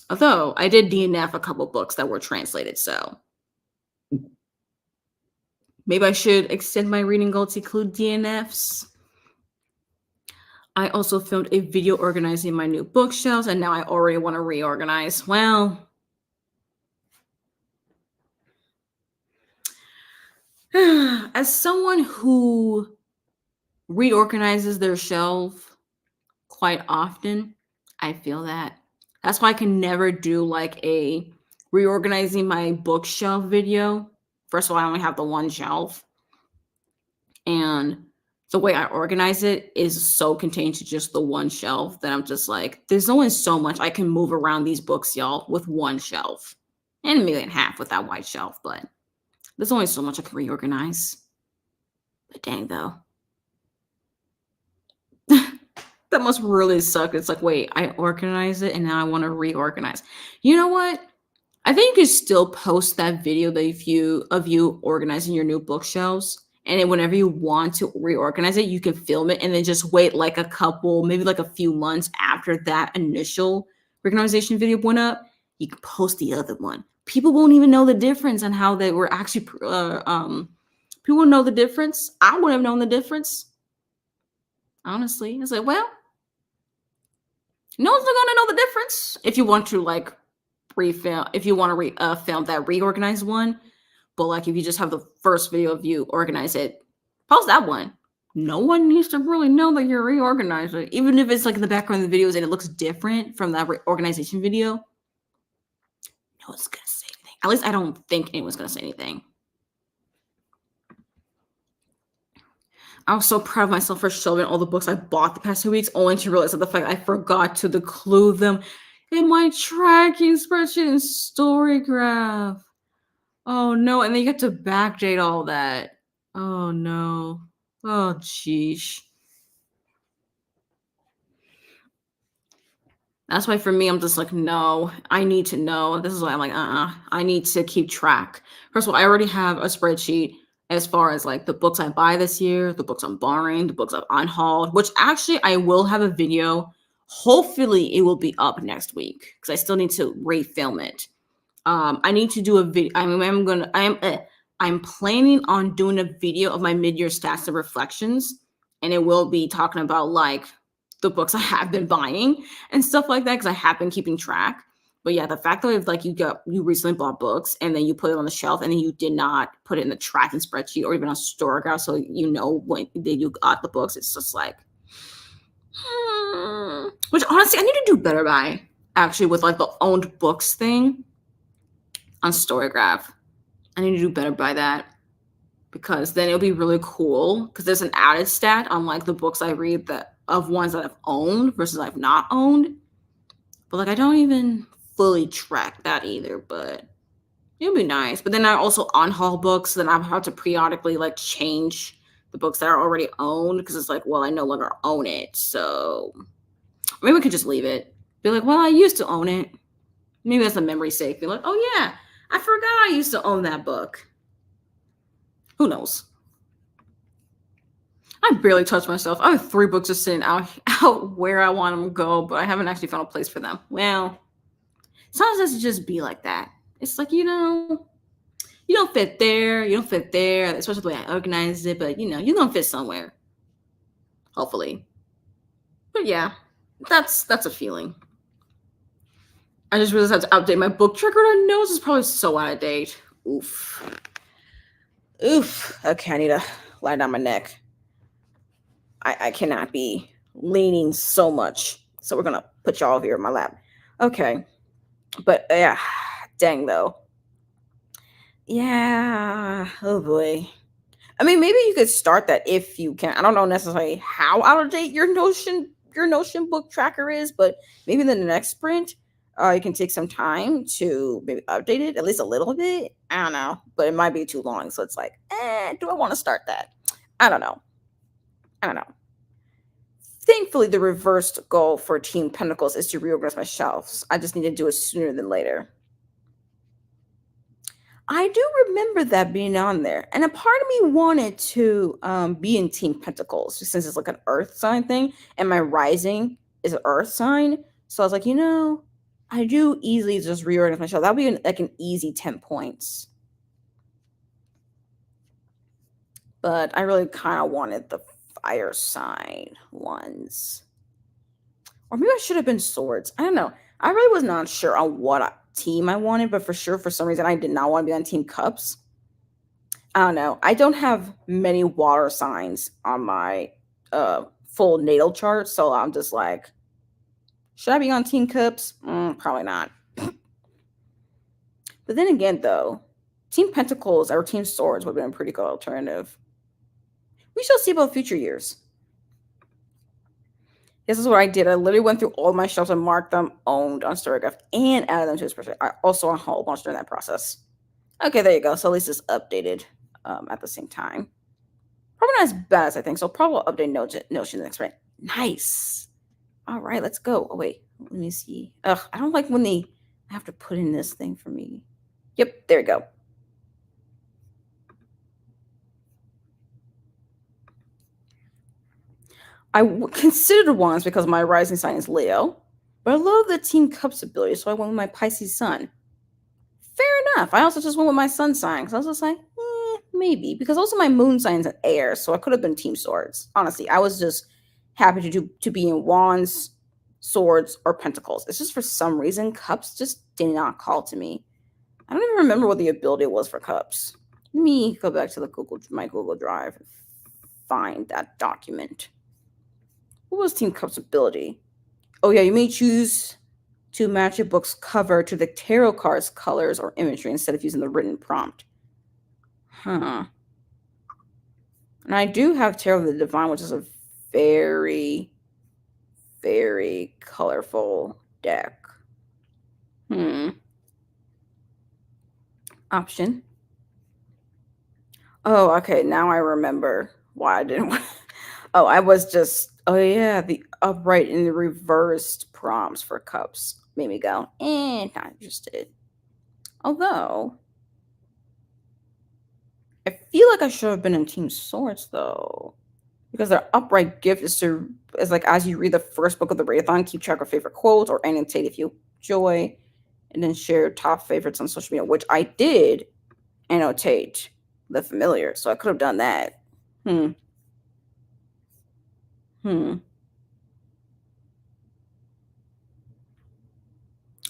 Although I did DNF a couple books that were translated, so maybe I should extend my reading goal to include DNFs. I also filmed a video organizing my new bookshelves, and now I already want to reorganize. Well, as someone who reorganizes their shelf quite often, I feel that. That's why I can never do like a reorganizing my bookshelf video. First of all, I only have the one shelf. And the way I organize it is so contained to just the one shelf that I'm just like, there's only so much I can move around these books, y'all, with one shelf. And maybe in half with that white shelf, but there's only so much I can reorganize. But dang, though. That must really suck. It's like, wait, I organize it and now I want to reorganize. You know what? I think you could still post that video of you organizing your new bookshelves. And then whenever you want to reorganize it, you can film it and then just wait like maybe like a few months after that initial reorganization video went up. You can post the other one. People won't even know the difference on how they were actually. People know the difference. I wouldn't have known the difference. Honestly, it's like, well, no one's gonna know the difference if you want to like refilm. If you want to film that reorganized one. But like if you just have the first video of you organize it, post that one. No one needs to really know that you're reorganizing. Even if it's like in the background of the videos and it looks different from that organization video, no one's gonna say anything. At least I don't think anyone's gonna say anything. I was so proud of myself for shelving all the books I bought the past 2 weeks, only to realize that the fact I forgot to include them in my tracking spreadsheet and Storygraph. Oh no, and then you get to backdate all that. Oh no. Oh jeez. That's why for me, I'm just like, no, I need to know. This is why I'm like, I need to keep track. First of all, I already have a spreadsheet as far as like the books I buy this year, the books I'm borrowing, the books I've unhauled, which actually I will have a video. Hopefully it will be up next week because I still need to refilm it. I need to do a video. I'm planning on doing a video of my mid-year stats and reflections, and it will be talking about like the books I have been buying and stuff like that because I have been keeping track. But yeah, the fact that if like you recently bought books and then you put it on the shelf and then you did not put it in the tracking spreadsheet or even on Storygraph, so you know when you got the books, it's just like, which honestly I need to do better by actually with like the owned books thing on Storygraph. I need to do better by that. because then it'll be really cool because there's an added stat on like the books I read that of ones that I've owned versus I've not owned. But like I don't even fully track that either, but it'll be nice. But then I also on-haul books, so then I have to periodically like change the books that are already owned because it's like, well, I no longer own it. So maybe we could just leave it. Be like, well, I used to own it. Maybe that's a memory sake. Be like, oh yeah, I forgot I used to own that book. Who knows? I barely touch myself. I have 3 books just sitting out where I want them to go, but I haven't actually found a place for them. Well, sometimes it's just be like that. It's like, you don't fit there. You don't fit there, especially the way I organized it, but you're going to fit somewhere. Hopefully. But yeah, that's a feeling. I just realized I have to update my book tracker. I know this is probably so out of date. Oof. Okay, I need to lie down my neck. I cannot be leaning so much. So we're going to put y'all here in my lap. Okay. But yeah, dang though. Yeah. Oh boy. I mean, maybe you could start that if you can. I don't know necessarily how out of date your Notion book tracker is, but maybe in the next sprint, you can take some time to maybe update it at least a little bit. I don't know, but it might be too long. So it's like, do I want to start that? I don't know. Thankfully, the reversed goal for Team Pentacles is to reorganize my shelves. I just need to do it sooner than later. I do remember that being on there. And a part of me wanted to be in Team Pentacles, just since it's like an earth sign thing. And my rising is an earth sign. So I was like, I do easily just reorganize my shelf. That would be like an easy 10 points. But I really kind of wanted the fire sign ones. Or maybe I should have been swords. I don't know. I really was not sure on what team I wanted, but for sure, for some reason, I did not want to be on Team Cups. I don't know. I don't have many water signs on my full natal chart, so I'm just like, should I be on Team Cups? Probably not. But then again, though, Team Pentacles or Team Swords would have been a pretty good alternative. We shall see about future years. This is what I did. I literally went through all my shelves and marked them owned on Storygraph and added them to a spreadsheet. I also on a whole bunch during that process. Okay, there you go. So at least it's updated at the same time. Probably not as bad as I think. So probably update Notion next, right? Nice. All right, let's go. Oh, wait. Let me see. Ugh, I don't like when they have to put in this thing for me. Yep, there you go. I considered wands because my rising sign is Leo, but I love the Team Cups ability, so I went with my Pisces sun. Fair enough. I also just went with my sun sign because I was just like, maybe. Because also my moon sign's an air, so I could have been Team Swords. Honestly, I was just happy to be in wands, swords, or pentacles. It's just for some reason, cups just did not call to me. I don't even remember what the ability was for cups. Let me go back to my Google Drive and find that document. What was Team Cup's ability? Oh yeah, you may choose to match your book's cover to the tarot card's colors or imagery instead of using the written prompt. Huh. And I do have Tarot of the Divine, which is a very, very colorful deck. Option. Oh, okay. Now I remember why I didn't. Oh, I was just. Oh yeah, the upright and the reversed prompts for cups made me go, not interested. Although, I feel like I should have been in Team Swords though, because their upright gift is like as you read the first book of the readathon, keep track of favorite quotes or annotate if you enjoy, and then share top favorites on social media, which I did annotate the familiar, so I could have done that.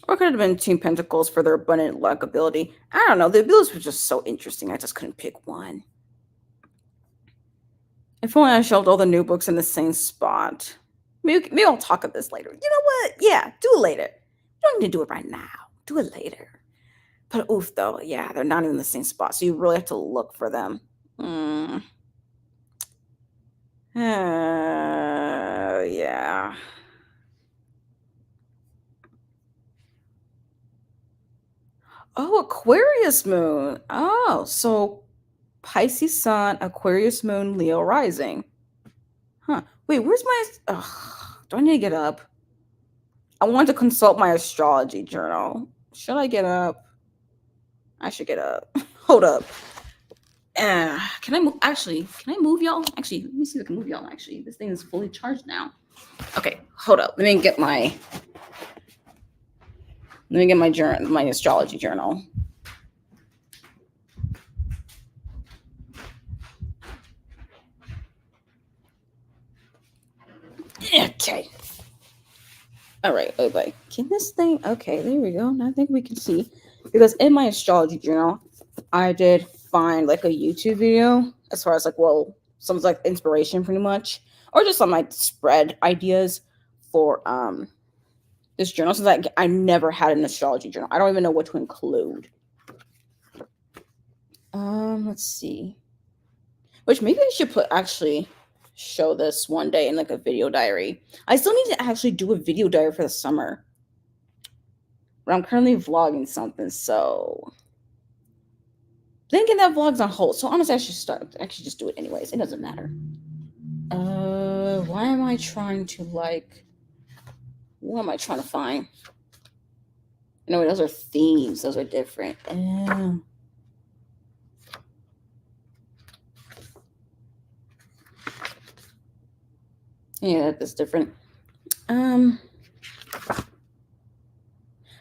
Or could have been Team Pentacles for their abundant luck ability. I don't know. The abilities were just so interesting. I just couldn't pick one. If only I shelved all the new books in the same spot. Maybe I'll talk of this later. You know what? Yeah, do it later. You don't need to do it right now. Do it later. But oof, though. Yeah, they're not even in the same spot. So you really have to look for them. Yeah. Oh, Aquarius moon. Oh, so Pisces sun, Aquarius moon, Leo rising. Huh. Wait, where's my? Ugh, do I need to get up? I want to consult my astrology journal. Should I get up? I should get up. Hold up. Can I move? Actually, can I move y'all? Actually, let me see if I can move y'all. Actually, this thing is fully charged now. Okay, hold up. Let me get my journal, my astrology journal. Okay. All right. Okay. Can this thing? Okay, there we go. Now I think we can see, because in my astrology journal, I did find like a YouTube video as far as like, well, some like inspiration pretty much, or just some like spread ideas for this journal. So that I never had an astrology journal. I don't even know what to include. Let's see. Which maybe I should actually show this one day in like a video diary. I still need to actually do a video diary for the summer. But I'm currently vlogging something, so thinking that vlog's on hold. So honestly, I should just do it anyways. It doesn't matter. Why am I trying to like? What am I trying to find? No, those are themes. Those are different. Yeah, that's different.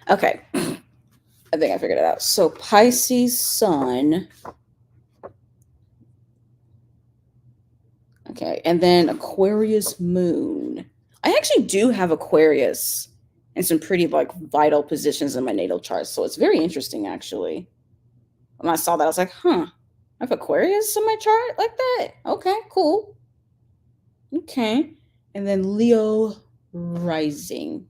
Okay. I think I figured it out. So Pisces sun. Okay, and then Aquarius moon. I actually do have Aquarius in some pretty like vital positions in my natal chart, so it's very interesting actually. When I saw that, I was like, huh, I have Aquarius in my chart like that? Okay, cool. Okay. And then Leo rising.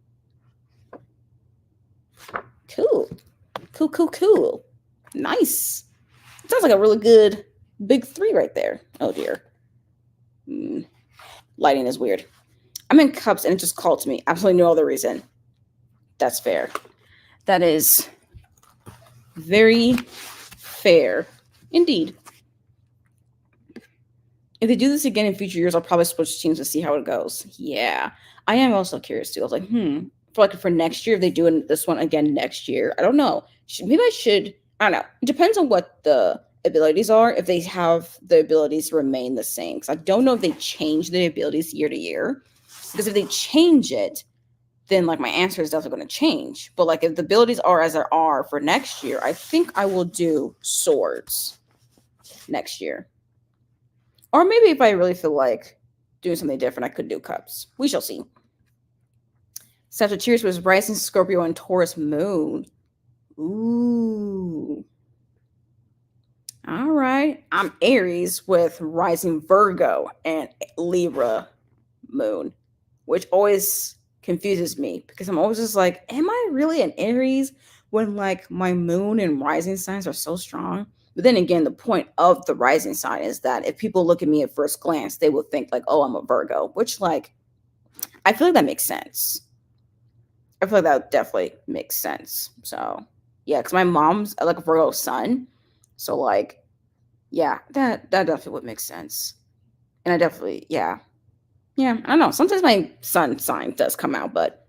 Cool. Cool. Nice. Sounds like a really good big 3 right there. Oh dear. Lighting is weird. I'm in cups and it just called to me. Absolutely no other reason. That's fair. That is very fair indeed. If they do this again in future years, I'll probably switch teams to see how it goes. Yeah. I am also curious too. I was like, for like for next year, if they do this one again next year, I don't know. Maybe I should. I don't know. It depends on what the abilities are. If they have the abilities remain the same, because I don't know if they change the abilities year to year. Because if they change it, then like my answer is definitely going to change. But like if the abilities are as they are for next year, I think I will do swords next year. Or maybe if I really feel like doing something different, I could do cups. We shall see. Sagittarius was rising Scorpio and Taurus moon. Ooh. All right. I'm Aries with rising Virgo and Libra moon, which always confuses me because I'm always just like, am I really an Aries when like my moon and rising signs are so strong? But then again, the point of the rising sign is that if people look at me at first glance, they will think like, oh, I'm a Virgo, which like, I feel like that makes sense. I feel like that definitely makes sense. So yeah, because my mom's like a Virgo sun. So like, yeah, that definitely would make sense. And I definitely, yeah. I don't know. Sometimes my sun sign does come out, but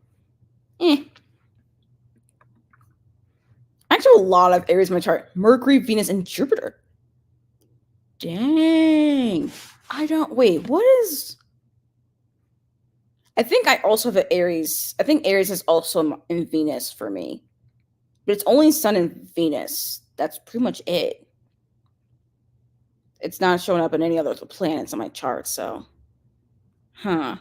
Actually, a lot of Aries in my chart. Mercury, Venus, and Jupiter. Dang. What is... I think I also have an Aries. I think Aries is also in Venus for me. But it's only Sun and Venus. That's pretty much it. It's not showing up in any other planets on my chart, so... Huh.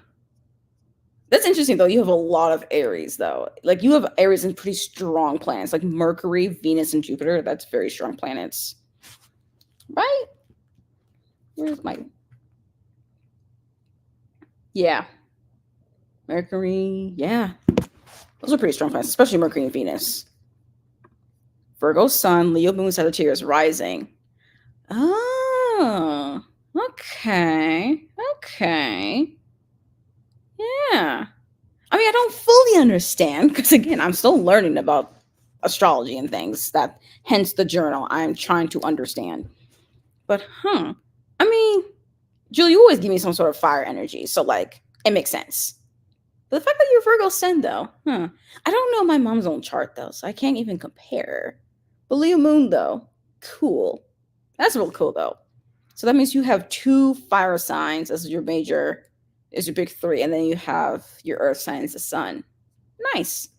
That's interesting, though. You have a lot of Aries, though. Like, you have Aries in pretty strong planets. Like, Mercury, Venus, and Jupiter. That's very strong planets. Right? Where's my... Yeah. Mercury. Yeah. Those are pretty strong planets, especially Mercury and Venus. Virgo, Sun, Leo, Moon, Sagittarius, rising. Oh, okay. Okay. Yeah. I mean, I don't fully understand because, again, I'm still learning about astrology and things. That, hence the journal. I'm trying to understand. But, I mean, Julie, you always give me some sort of fire energy, so like it makes sense. But the fact that you're Virgo Sun, though, I don't know my mom's own chart though, so I can't even compare. But Leo Moon, though, cool. That's real cool though. So that means you have two fire signs as your major, is your big three, and then you have your earth sign as the sun. Nice.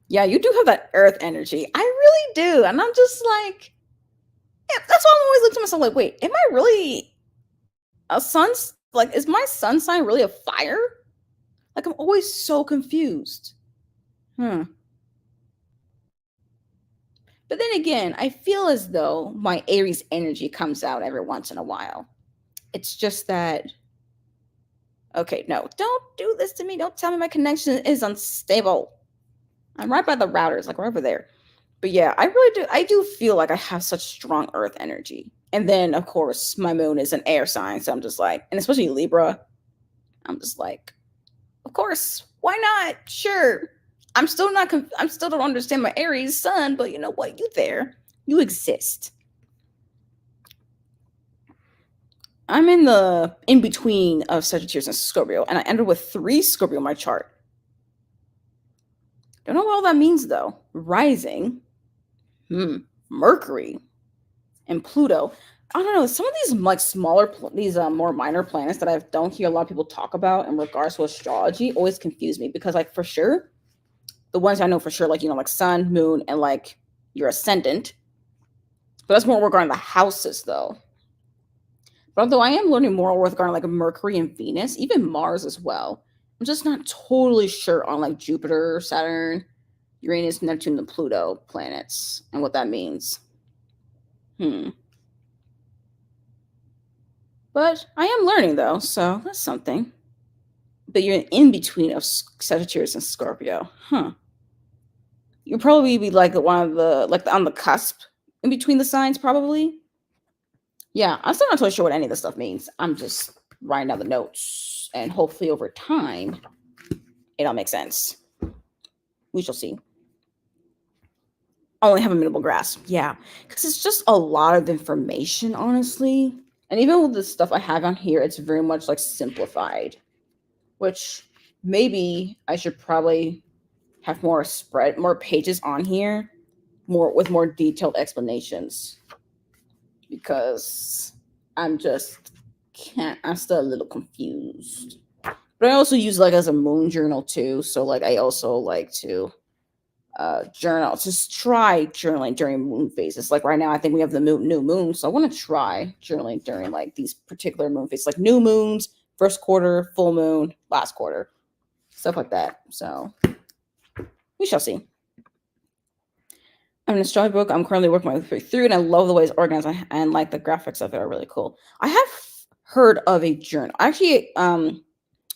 Yeah, you do have that earth energy. I really do. And I'm just like, yeah, that's why I'm always looking to myself like, wait, am I really a sun's like, is my sun sign really a fire? Like, I'm always so confused. But then again, I feel as though my Aries energy comes out every once in a while. It's just that, okay, no, don't do this to me. Don't tell me my connection is unstable. I'm right by the routers, like right over there. But yeah, I really do. I do feel like I have such strong earth energy. And then, of course, my moon is an air sign. So I'm just like, and especially Libra, I'm just like, of course, why not? Sure. I'm still not, I'm still don't understand my Aries sun, but you know what? You there. You exist. I'm in the in between of Sagittarius and Scorpio, and I ended with 3 Scorpio in my chart. Don't know what all that means though. Rising, Mercury, and Pluto. I don't know. Some of these like smaller, these more minor planets that I don't hear a lot of people talk about in regards to astrology always confuse me because, like, for sure, the ones I know for sure, like, you know, like Sun, Moon, and like your ascendant. But that's more regarding the houses, though. But although I am learning more regarding like Mercury and Venus, even Mars as well, I'm just not totally sure on like Jupiter, Saturn, Uranus, Neptune, and Pluto planets and what that means. But I am learning though, so that's something. But you're in between of Sagittarius and Scorpio, You'll probably be like one of the like on the cusp in between the signs, probably. Yeah, I'm still not totally sure what any of this stuff means. I'm just writing down the notes, and hopefully over time, it all makes sense. We shall see. I only have a minimal grasp, yeah, because it's just a lot of information, honestly. And even with the stuff I have on here, it's very much like simplified, which maybe I should probably have more pages on here, with more detailed explanations, because I'm still a little confused. But I also use like as a moon journal too, so like I also like to journal, just try journaling during moon phases. Like right now, I think we have the new moon, so I want to try journaling during like these particular moon phases, like new moons, first quarter, full moon, last quarter, stuff like that. So we shall see. I'm an astrology book. I'm currently working my way through, and I love the way it's organized, and like the graphics of it are really cool. I have heard of a journal. Actually, one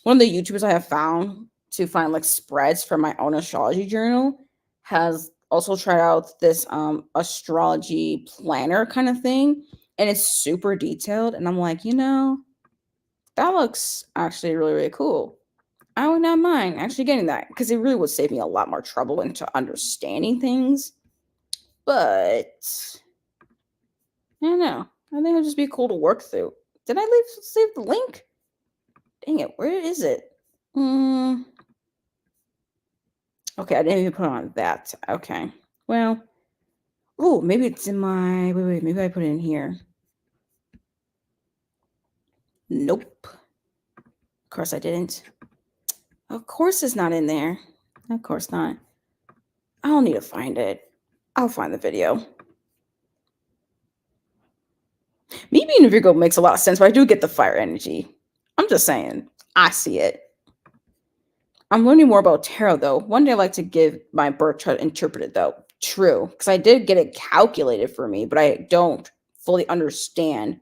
of the YouTubers I have found to find like spreads for my own astrology journal has also tried out this astrology planner kind of thing, and it's super detailed. And I'm like, that looks actually really, really cool. I would not mind actually getting that because it really would save me a lot more trouble into understanding things. But I don't know. I think it'd just be cool to work through. Did I save the link? Dang it, where is it? Okay, I didn't even put on that. Okay. Well, oh, maybe it's in my wait, maybe I put it in here. Nope. Of course I didn't. Of course it's not in there. Of course not. I'll need to find it. I'll find the video. Me being a Virgo makes a lot of sense, but I do get the fire energy. I'm just saying. I see it. I'm learning more about tarot, though. One day I like to give my birth chart interpreted, though. True. Because I did get it calculated for me, but I don't fully understand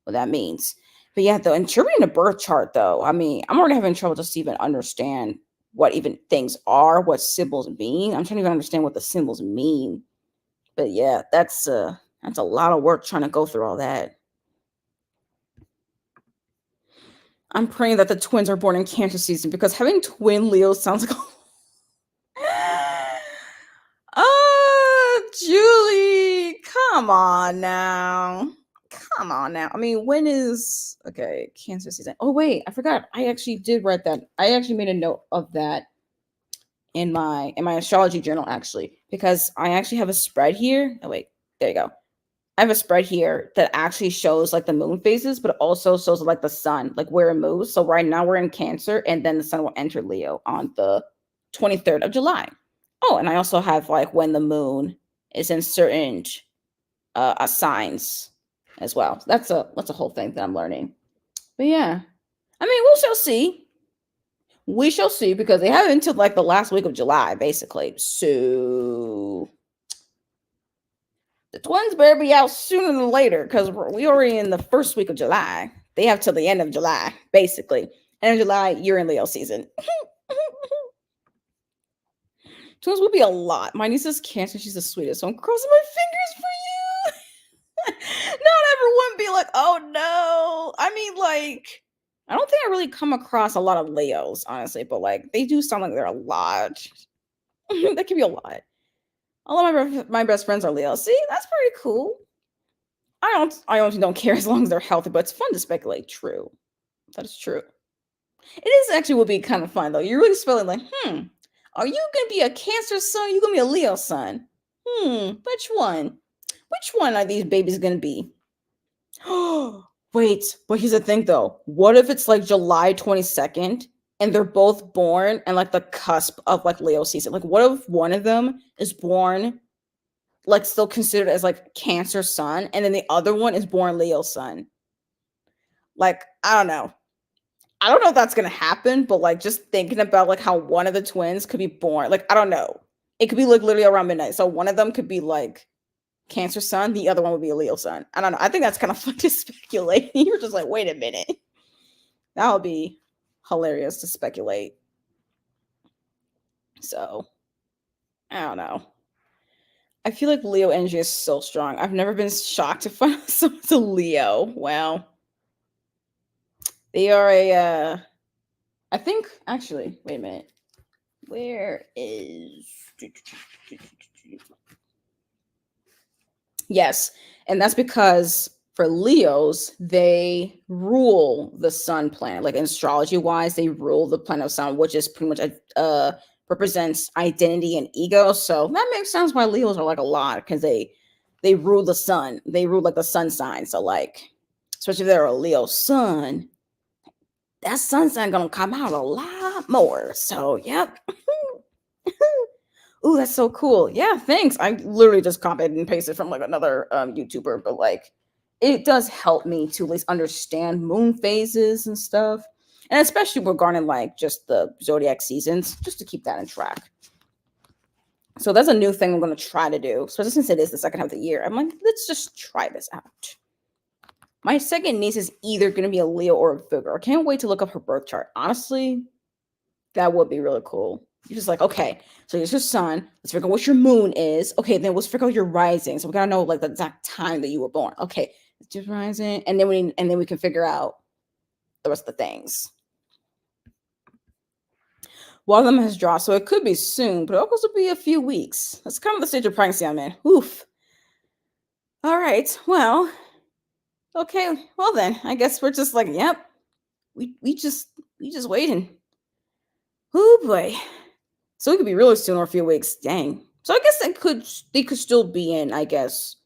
what that means. But yeah, though, interpreting a birth chart, though, I mean, I'm already having trouble just even understand what even things are, what symbols mean. I'm trying to even understand what the symbols mean. But yeah, that's That's a lot of work trying to go through all that. I'm praying that the twins are born in Cancer season because having twin Leos sounds like Julie, come on now. Come on now. I mean, when is okay, Cancer season? Oh wait, I forgot. I actually did write that. I actually made a note of that in my astrology journal actually, because I actually have a spread here. Oh wait, there you go. I have a spread here that actually shows like the moon phases, but also shows like the sun, like where it moves. So right now we're in Cancer, and then the sun will enter Leo on the 23rd of July. Oh, and I also have like when the moon is in certain signs as well. So that's a whole thing that I'm learning. But yeah, I mean, we shall see. We shall see because they have it until like the last week of July, basically. So the twins better be out sooner than later because we already in the first week of July. They have till the end of July, basically. End of July, you're in Leo season. Twins will be a lot. My niece is Cancer. She's the sweetest. So I'm crossing my fingers for you. Not everyone be like, oh no. I mean, like, I don't think I really come across a lot of Leos, honestly, but like they do sound like they're a lot. That could be a lot. All of my best friends are Leos. See, that's pretty cool. I honestly don't care as long as they're healthy, but it's fun to speculate. True. That is true. It is actually will be kind of fun though. You're really spelling like, are you gonna be a Cancer son? Are you gonna be a Leo son? Which one? Which one are these babies gonna be? Wait, but here's the thing though. What if it's like July 22nd and they're both born and like the cusp of like Leo season? Like, what if one of them is born like still considered as like Cancer sun, and then the other one is born Leo sun? Like, I don't know. I don't know if that's gonna happen, but like just thinking about like how one of the twins could be born, like I don't know. It could be like literally around midnight. So one of them could be like Cancer sun, the other one would be a Leo sun. I don't know. I think that's kind of fun to speculate. You're just like, wait a minute. That would be hilarious to speculate. So I don't know. I feel like Leo energy is so strong. I've never been shocked to find someone's a Leo. Wow. They are a I think actually, wait a minute. Where is Yes, and that's because for Leos, they rule the sun planet. Like astrology wise, they rule the planet of sun, which is pretty much represents identity and ego. So that makes sense why Leos are like a lot because they rule the sun. They rule like the sun sign. So like, especially if they're a Leo sun, that sun sign gonna come out a lot more. So yep. Ooh, that's so cool. Yeah, thanks. I literally just copied and pasted from like another YouTuber, but like it does help me to at least understand moon phases and stuff. And especially regarding like just the zodiac seasons, just to keep that in track. So that's a new thing I'm gonna try to do. So since it is the second half of the year, I'm like, let's just try this out. My second niece is either gonna be a Leo or a Virgo. I can't wait to look up her birth chart. Honestly, that would be really cool. You're just like, okay, so here's your sun. Let's figure out what your moon is. Okay, then let's figure out your rising. So we gotta know like the exact time that you were born. Okay, it's just rising, and then we can figure out the rest of the things. One of them has dropped, so it could be soon, but it also be a few weeks. That's kind of the stage of pregnancy I'm in. Oof. All right. Well. Okay. Well then, I guess we're just like, yep. We just waiting. Oh boy. So it could be really soon or a few weeks. Dang. So I guess they could still be in, I guess,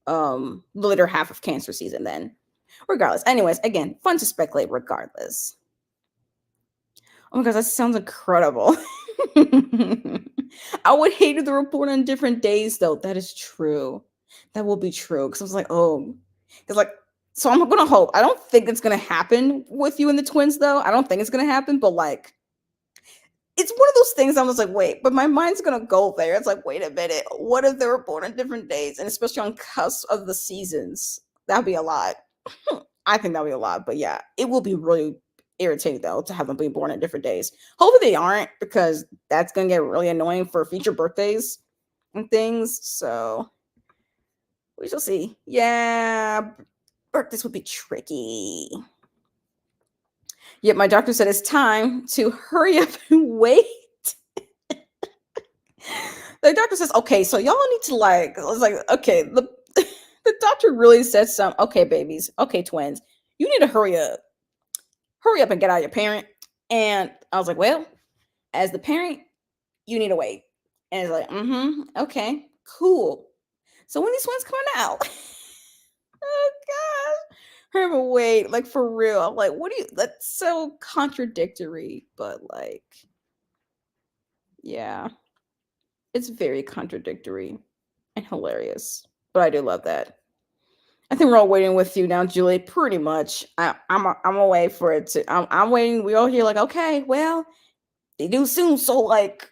the later half of Cancer season then. Regardless. Anyways, again, fun to speculate regardless. Oh my gosh, that sounds incredible. I would hate the report on different days though. That is true. That will be true. Because I was like, oh. Because like, so I'm gonna hope. I don't think it's gonna happen with you and the twins though. I don't think it's gonna happen, but like it's one of those things I'm just like, wait, but my mind's gonna go there. It's like, wait a minute, what if they were born on different days? And especially on cusp of the seasons. That'd be a lot. I think that'd be a lot. But yeah, it will be really irritating though to have them be born on different days. Hopefully they aren't, because that's gonna get really annoying for future birthdays and things. So We shall see. Yeah, birthdays would be tricky. Yet my doctor said it's time to hurry up and wait. The doctor says, okay, so y'all need to I was like, okay, the doctor really said okay, babies, okay, twins, you need to hurry up and get out of your parent. And I was like, well, as the parent, you need to wait. And it's like, okay, cool. So when these twins coming out? Oh gosh. Hurry up and wait, like for real. I'm like, what do you that's so contradictory, but like, yeah. It's very contradictory and hilarious. But I do love that. I think we're all waiting with you now, Julie. Pretty much. I'm away for it to. I'm waiting. We all here like, okay, well, they do soon, so like,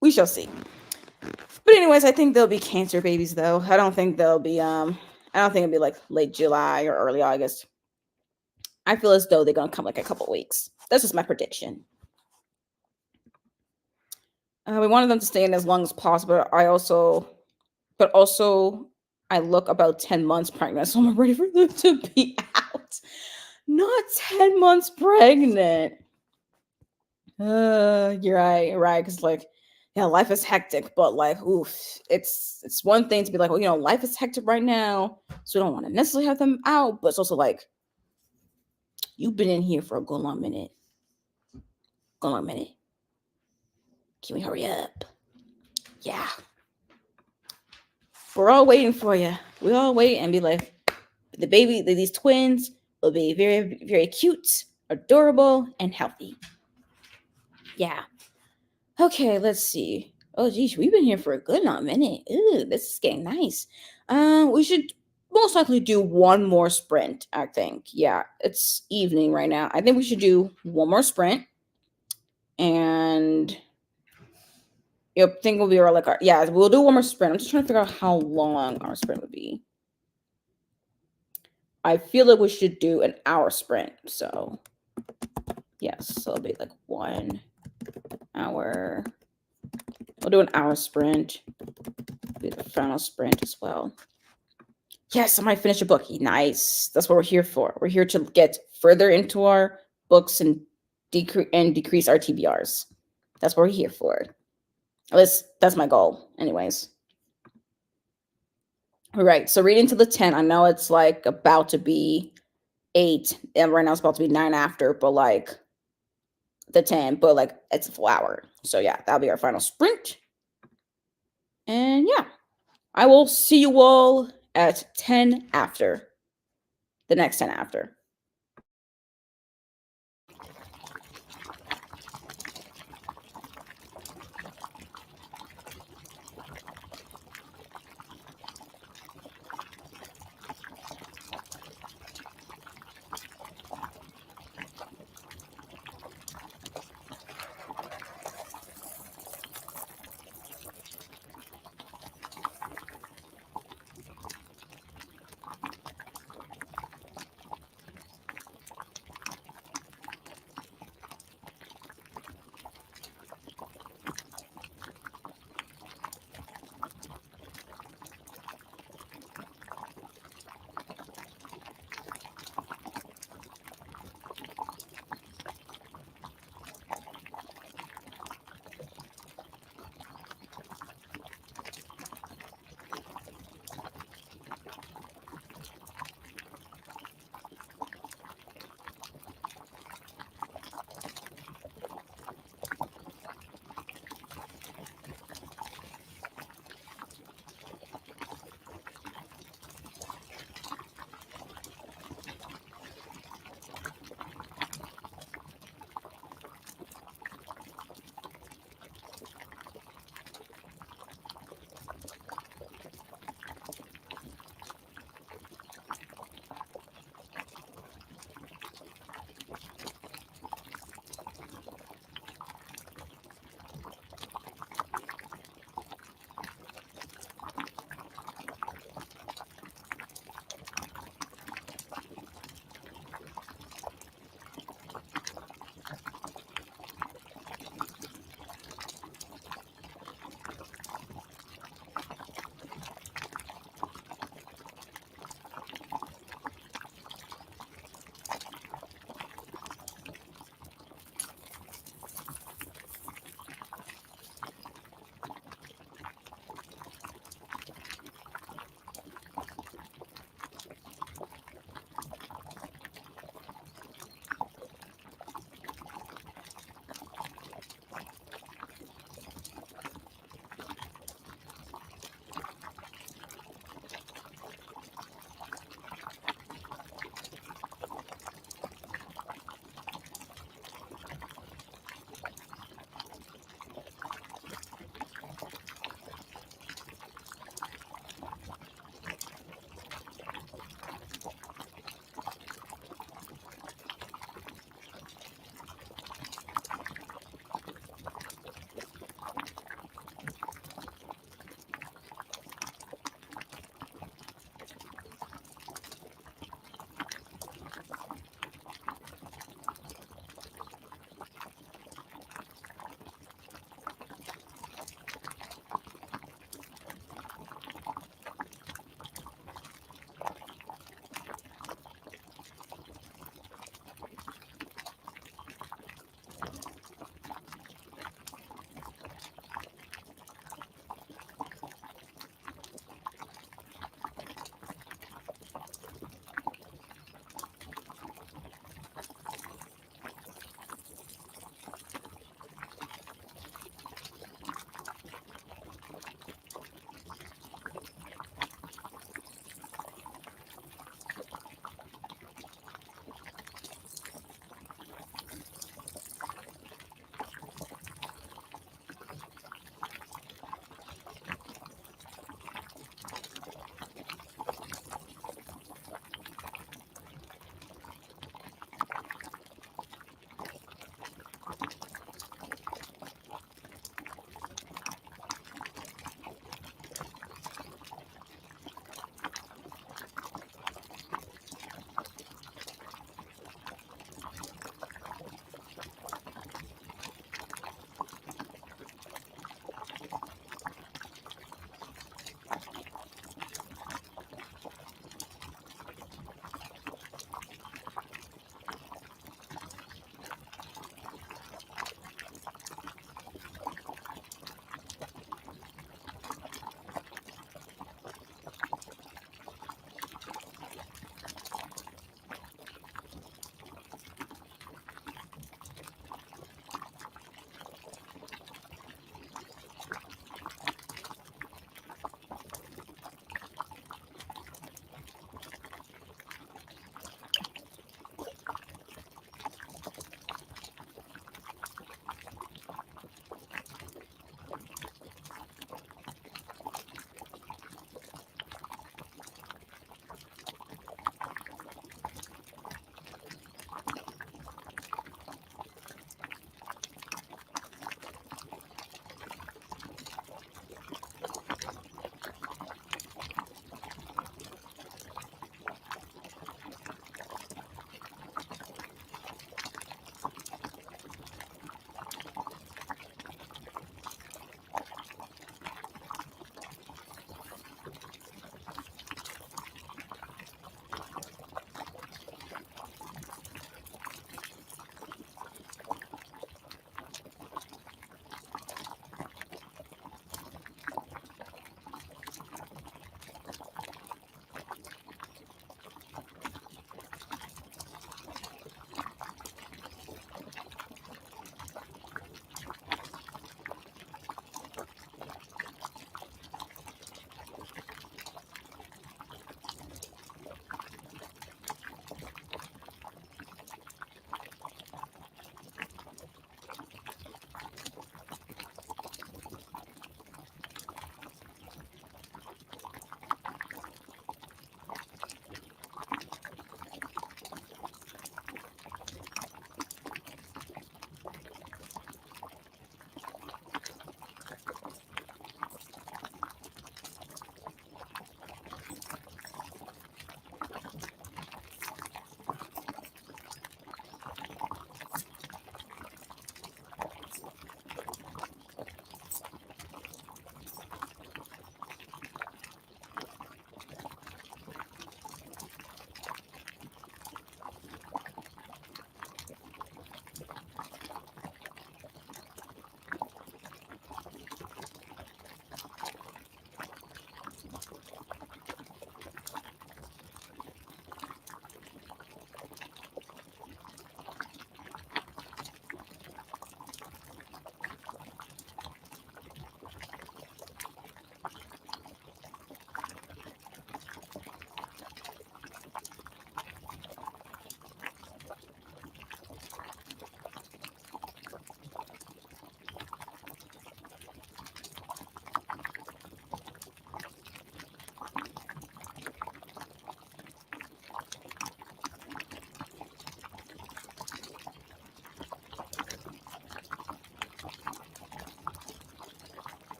we shall see. But anyways, I think they'll be cancer babies though. I don't think they'll be. I don't think it'll be like late July or early August. I feel as though they're gonna come like a couple weeks. That's just my prediction. We wanted them to stay in as long as possible. But also I look about 10 months pregnant, so I'm ready for them to be out. Not 10 months pregnant. You're right. Because like, yeah, life is hectic, but like, oof, it's one thing to be like, well, life is hectic right now, so we don't want to necessarily have them out, but it's also like, you've been in here for a good long minute. Can we hurry up? Yeah. We're all waiting for you. We all wait and be like, these twins will be very, very cute, adorable, and healthy. Yeah. Okay, let's see. Oh, geez, we've been here for a good long minute. Ooh, this is getting nice. We should most likely do one more sprint, I think. Yeah, it's evening right now. I think we should do one more sprint. And I think we'll be we'll do one more sprint. I'm just trying to figure out how long our sprint would be. I feel like we should do an hour sprint. So, yes, so it'll be like 1 hour. We'll do an hour sprint. Be the final sprint as well. Yes, I might finish a book. Nice. That's what we're here for. We're here to get further into our books and decrease our TBRs. That's what we're here for. At least that's my goal. Anyways. All right. So reading to the 10. I know it's like about to be 8. And right now it's about to be 9 after, but like the 10, but like it's a full hour. So yeah, that'll be our final sprint. And yeah, I will see you all at 10 after. The next 10 after.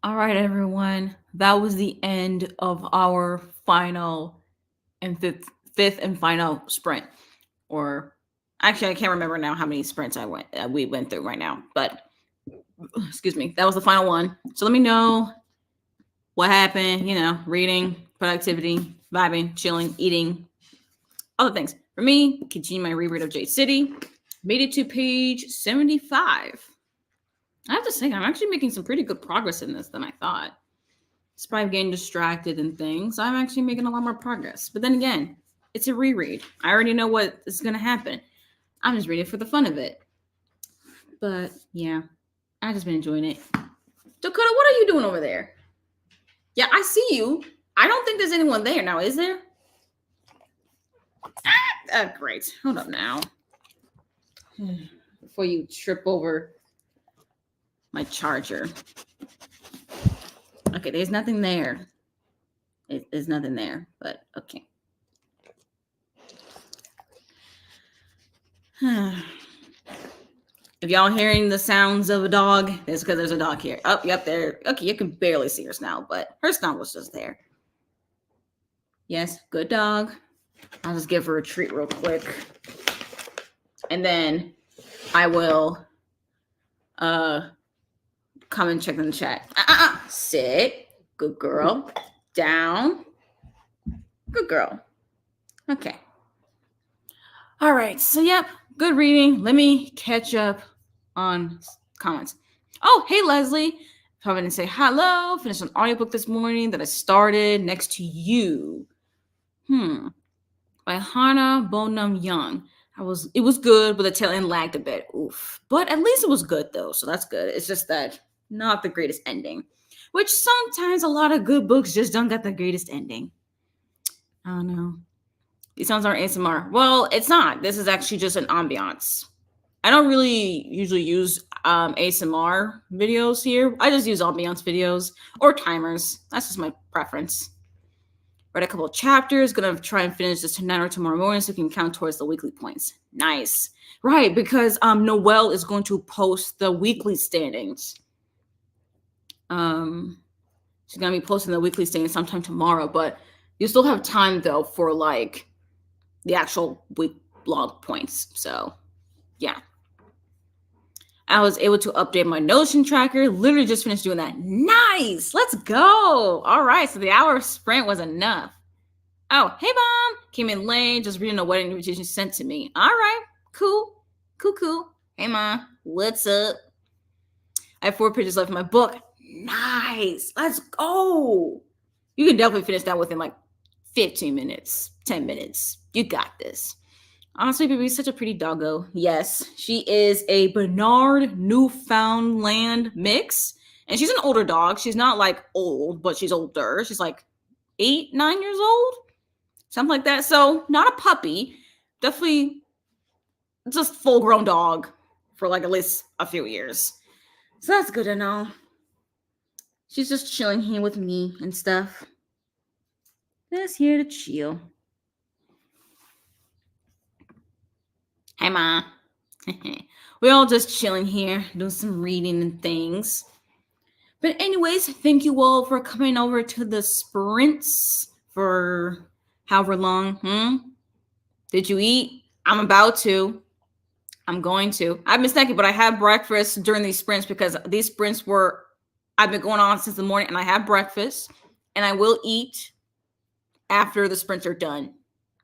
All right, everyone. That was the end of our final and fifth and final sprint. Or actually, I can't remember now how many sprints we went through right now. But excuse me, that was the final one. So let me know what happened. Reading, productivity, vibing, chilling, eating, other things. For me, continue my reread of Jade City. Made it to page 75. I have to say, I'm actually making some pretty good progress in this than I thought. Despite getting distracted and things, I'm actually making a lot more progress. But then again, it's a reread. I already know what is going to happen. I'm just reading it for the fun of it. But yeah, I've just been enjoying it. Dakota, what are you doing over there? Yeah, I see you. I don't think there's anyone there now, is there? Great. Hold up now. Before you trip over my charger. Okay, there's nothing there. There's nothing there, but okay. If y'all hearing the sounds of a dog, it's because there's a dog here. Oh, yep, there. Okay, you can barely see her snout, but her snout was just there. Yes, good dog. I'll just give her a treat real quick. And then I will come and check in the chat. Sit. Good girl. Down. Good girl. Okay. All right. So, yep. Good reading. Let me catch up on comments. Oh, hey, Leslie. Coming and say hello. Finished an audiobook this morning that I started, Next to You. By Hannah Bonham Young. It was good, but the tail end lagged a bit. Oof. But at least it was good though, so that's good. It's just that not the greatest ending. Which sometimes a lot of good books just don't get the greatest ending. I don't know. These sounds aren't ASMR. Well, it's not. This is actually just an ambiance. I don't really usually use ASMR videos here. I just use ambiance videos or timers. That's just my preference. Read a couple of chapters. Gonna try and finish this tonight or tomorrow morning so we can count towards the weekly points. Nice. Right, because Noelle is going to post the weekly standings. She's gonna be posting the weekly standings sometime tomorrow, but you still have time though for like the actual week blog points. So yeah. I was able to update my Notion tracker. Literally just finished doing that. Nice. Let's go. All right. So the hour sprint was enough. Oh, hey, Mom. Came in late. Just reading a wedding invitation sent to me. All right. Cool. Hey, Mom. What's up? I have 4 pages left in my book. Nice. Let's go. You can definitely finish that within like 15 minutes, 10 minutes. You got this. Honestly, baby's such a pretty doggo. Yes, she is a Bernard Newfoundland mix. And she's an older dog. She's not like old, but she's older. She's like 8, 9 years old. Something like that. So not a puppy. Definitely just full-grown dog for like at least a few years. So that's good to know. She's just chilling here with me and stuff. Just here to chill. Hey, Ma. We're all just chilling here, doing some reading and things. But anyways, thank you all for coming over to the sprints for however long. Did you eat? I'm about to. I'm going to. I've been snacking, but I had breakfast during these sprints because these sprints I've been going on since the morning, and I have breakfast, and I will eat after the sprints are done.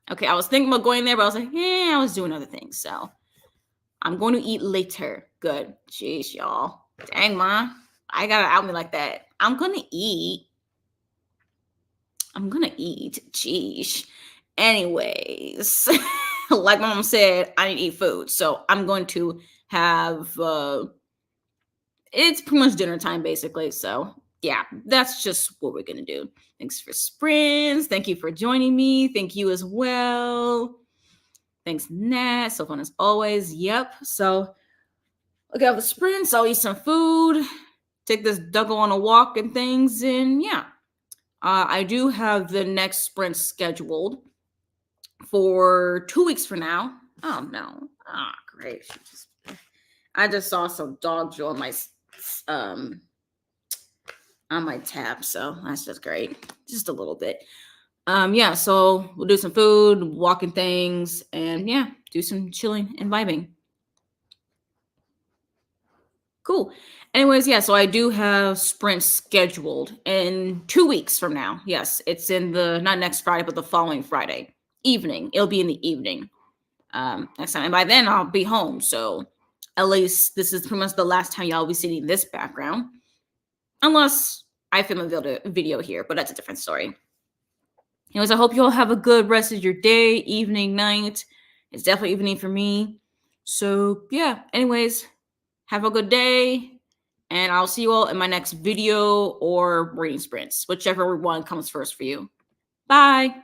Okay, I was thinking about going there, but I was like, I was doing other things. So I'm going to eat later. Good. Jeez, y'all. Dang, Ma. I got to out me like that. I'm going to eat. Jeez. Anyways, like my mom said, I need to eat food. So I'm going to have, it's pretty much dinner time, basically. So yeah, that's just what we're going to do. Thanks for sprints. Thank you for joining me. Thank you as well. Thanks, Nat. So fun as always. Yep. So look at the sprints. I'll eat some food. Take this doggo on a walk and things. And yeah, I do have the next sprint scheduled for 2 weeks from now. Oh, no. Great. I just saw some dog joy on my on my tab, so that's just great. Just a little bit. Yeah, so we'll do some food, walking things, and yeah, do some chilling and vibing. Cool. Anyways, yeah, so I do have sprints scheduled in 2 weeks from now. Yes, it's in the not next Friday, but the following Friday evening. It'll be in the evening next time, and by then I'll be home. So at least this is pretty much the last time y'all will be seeing this background, unless I film a video here, but that's a different story. Anyways, I hope you all have a good rest of your day, evening, night. It's definitely evening for me. So yeah. Anyways, have a good day, and I'll see you all in my next video or reading sprints, whichever one comes first for you. Bye.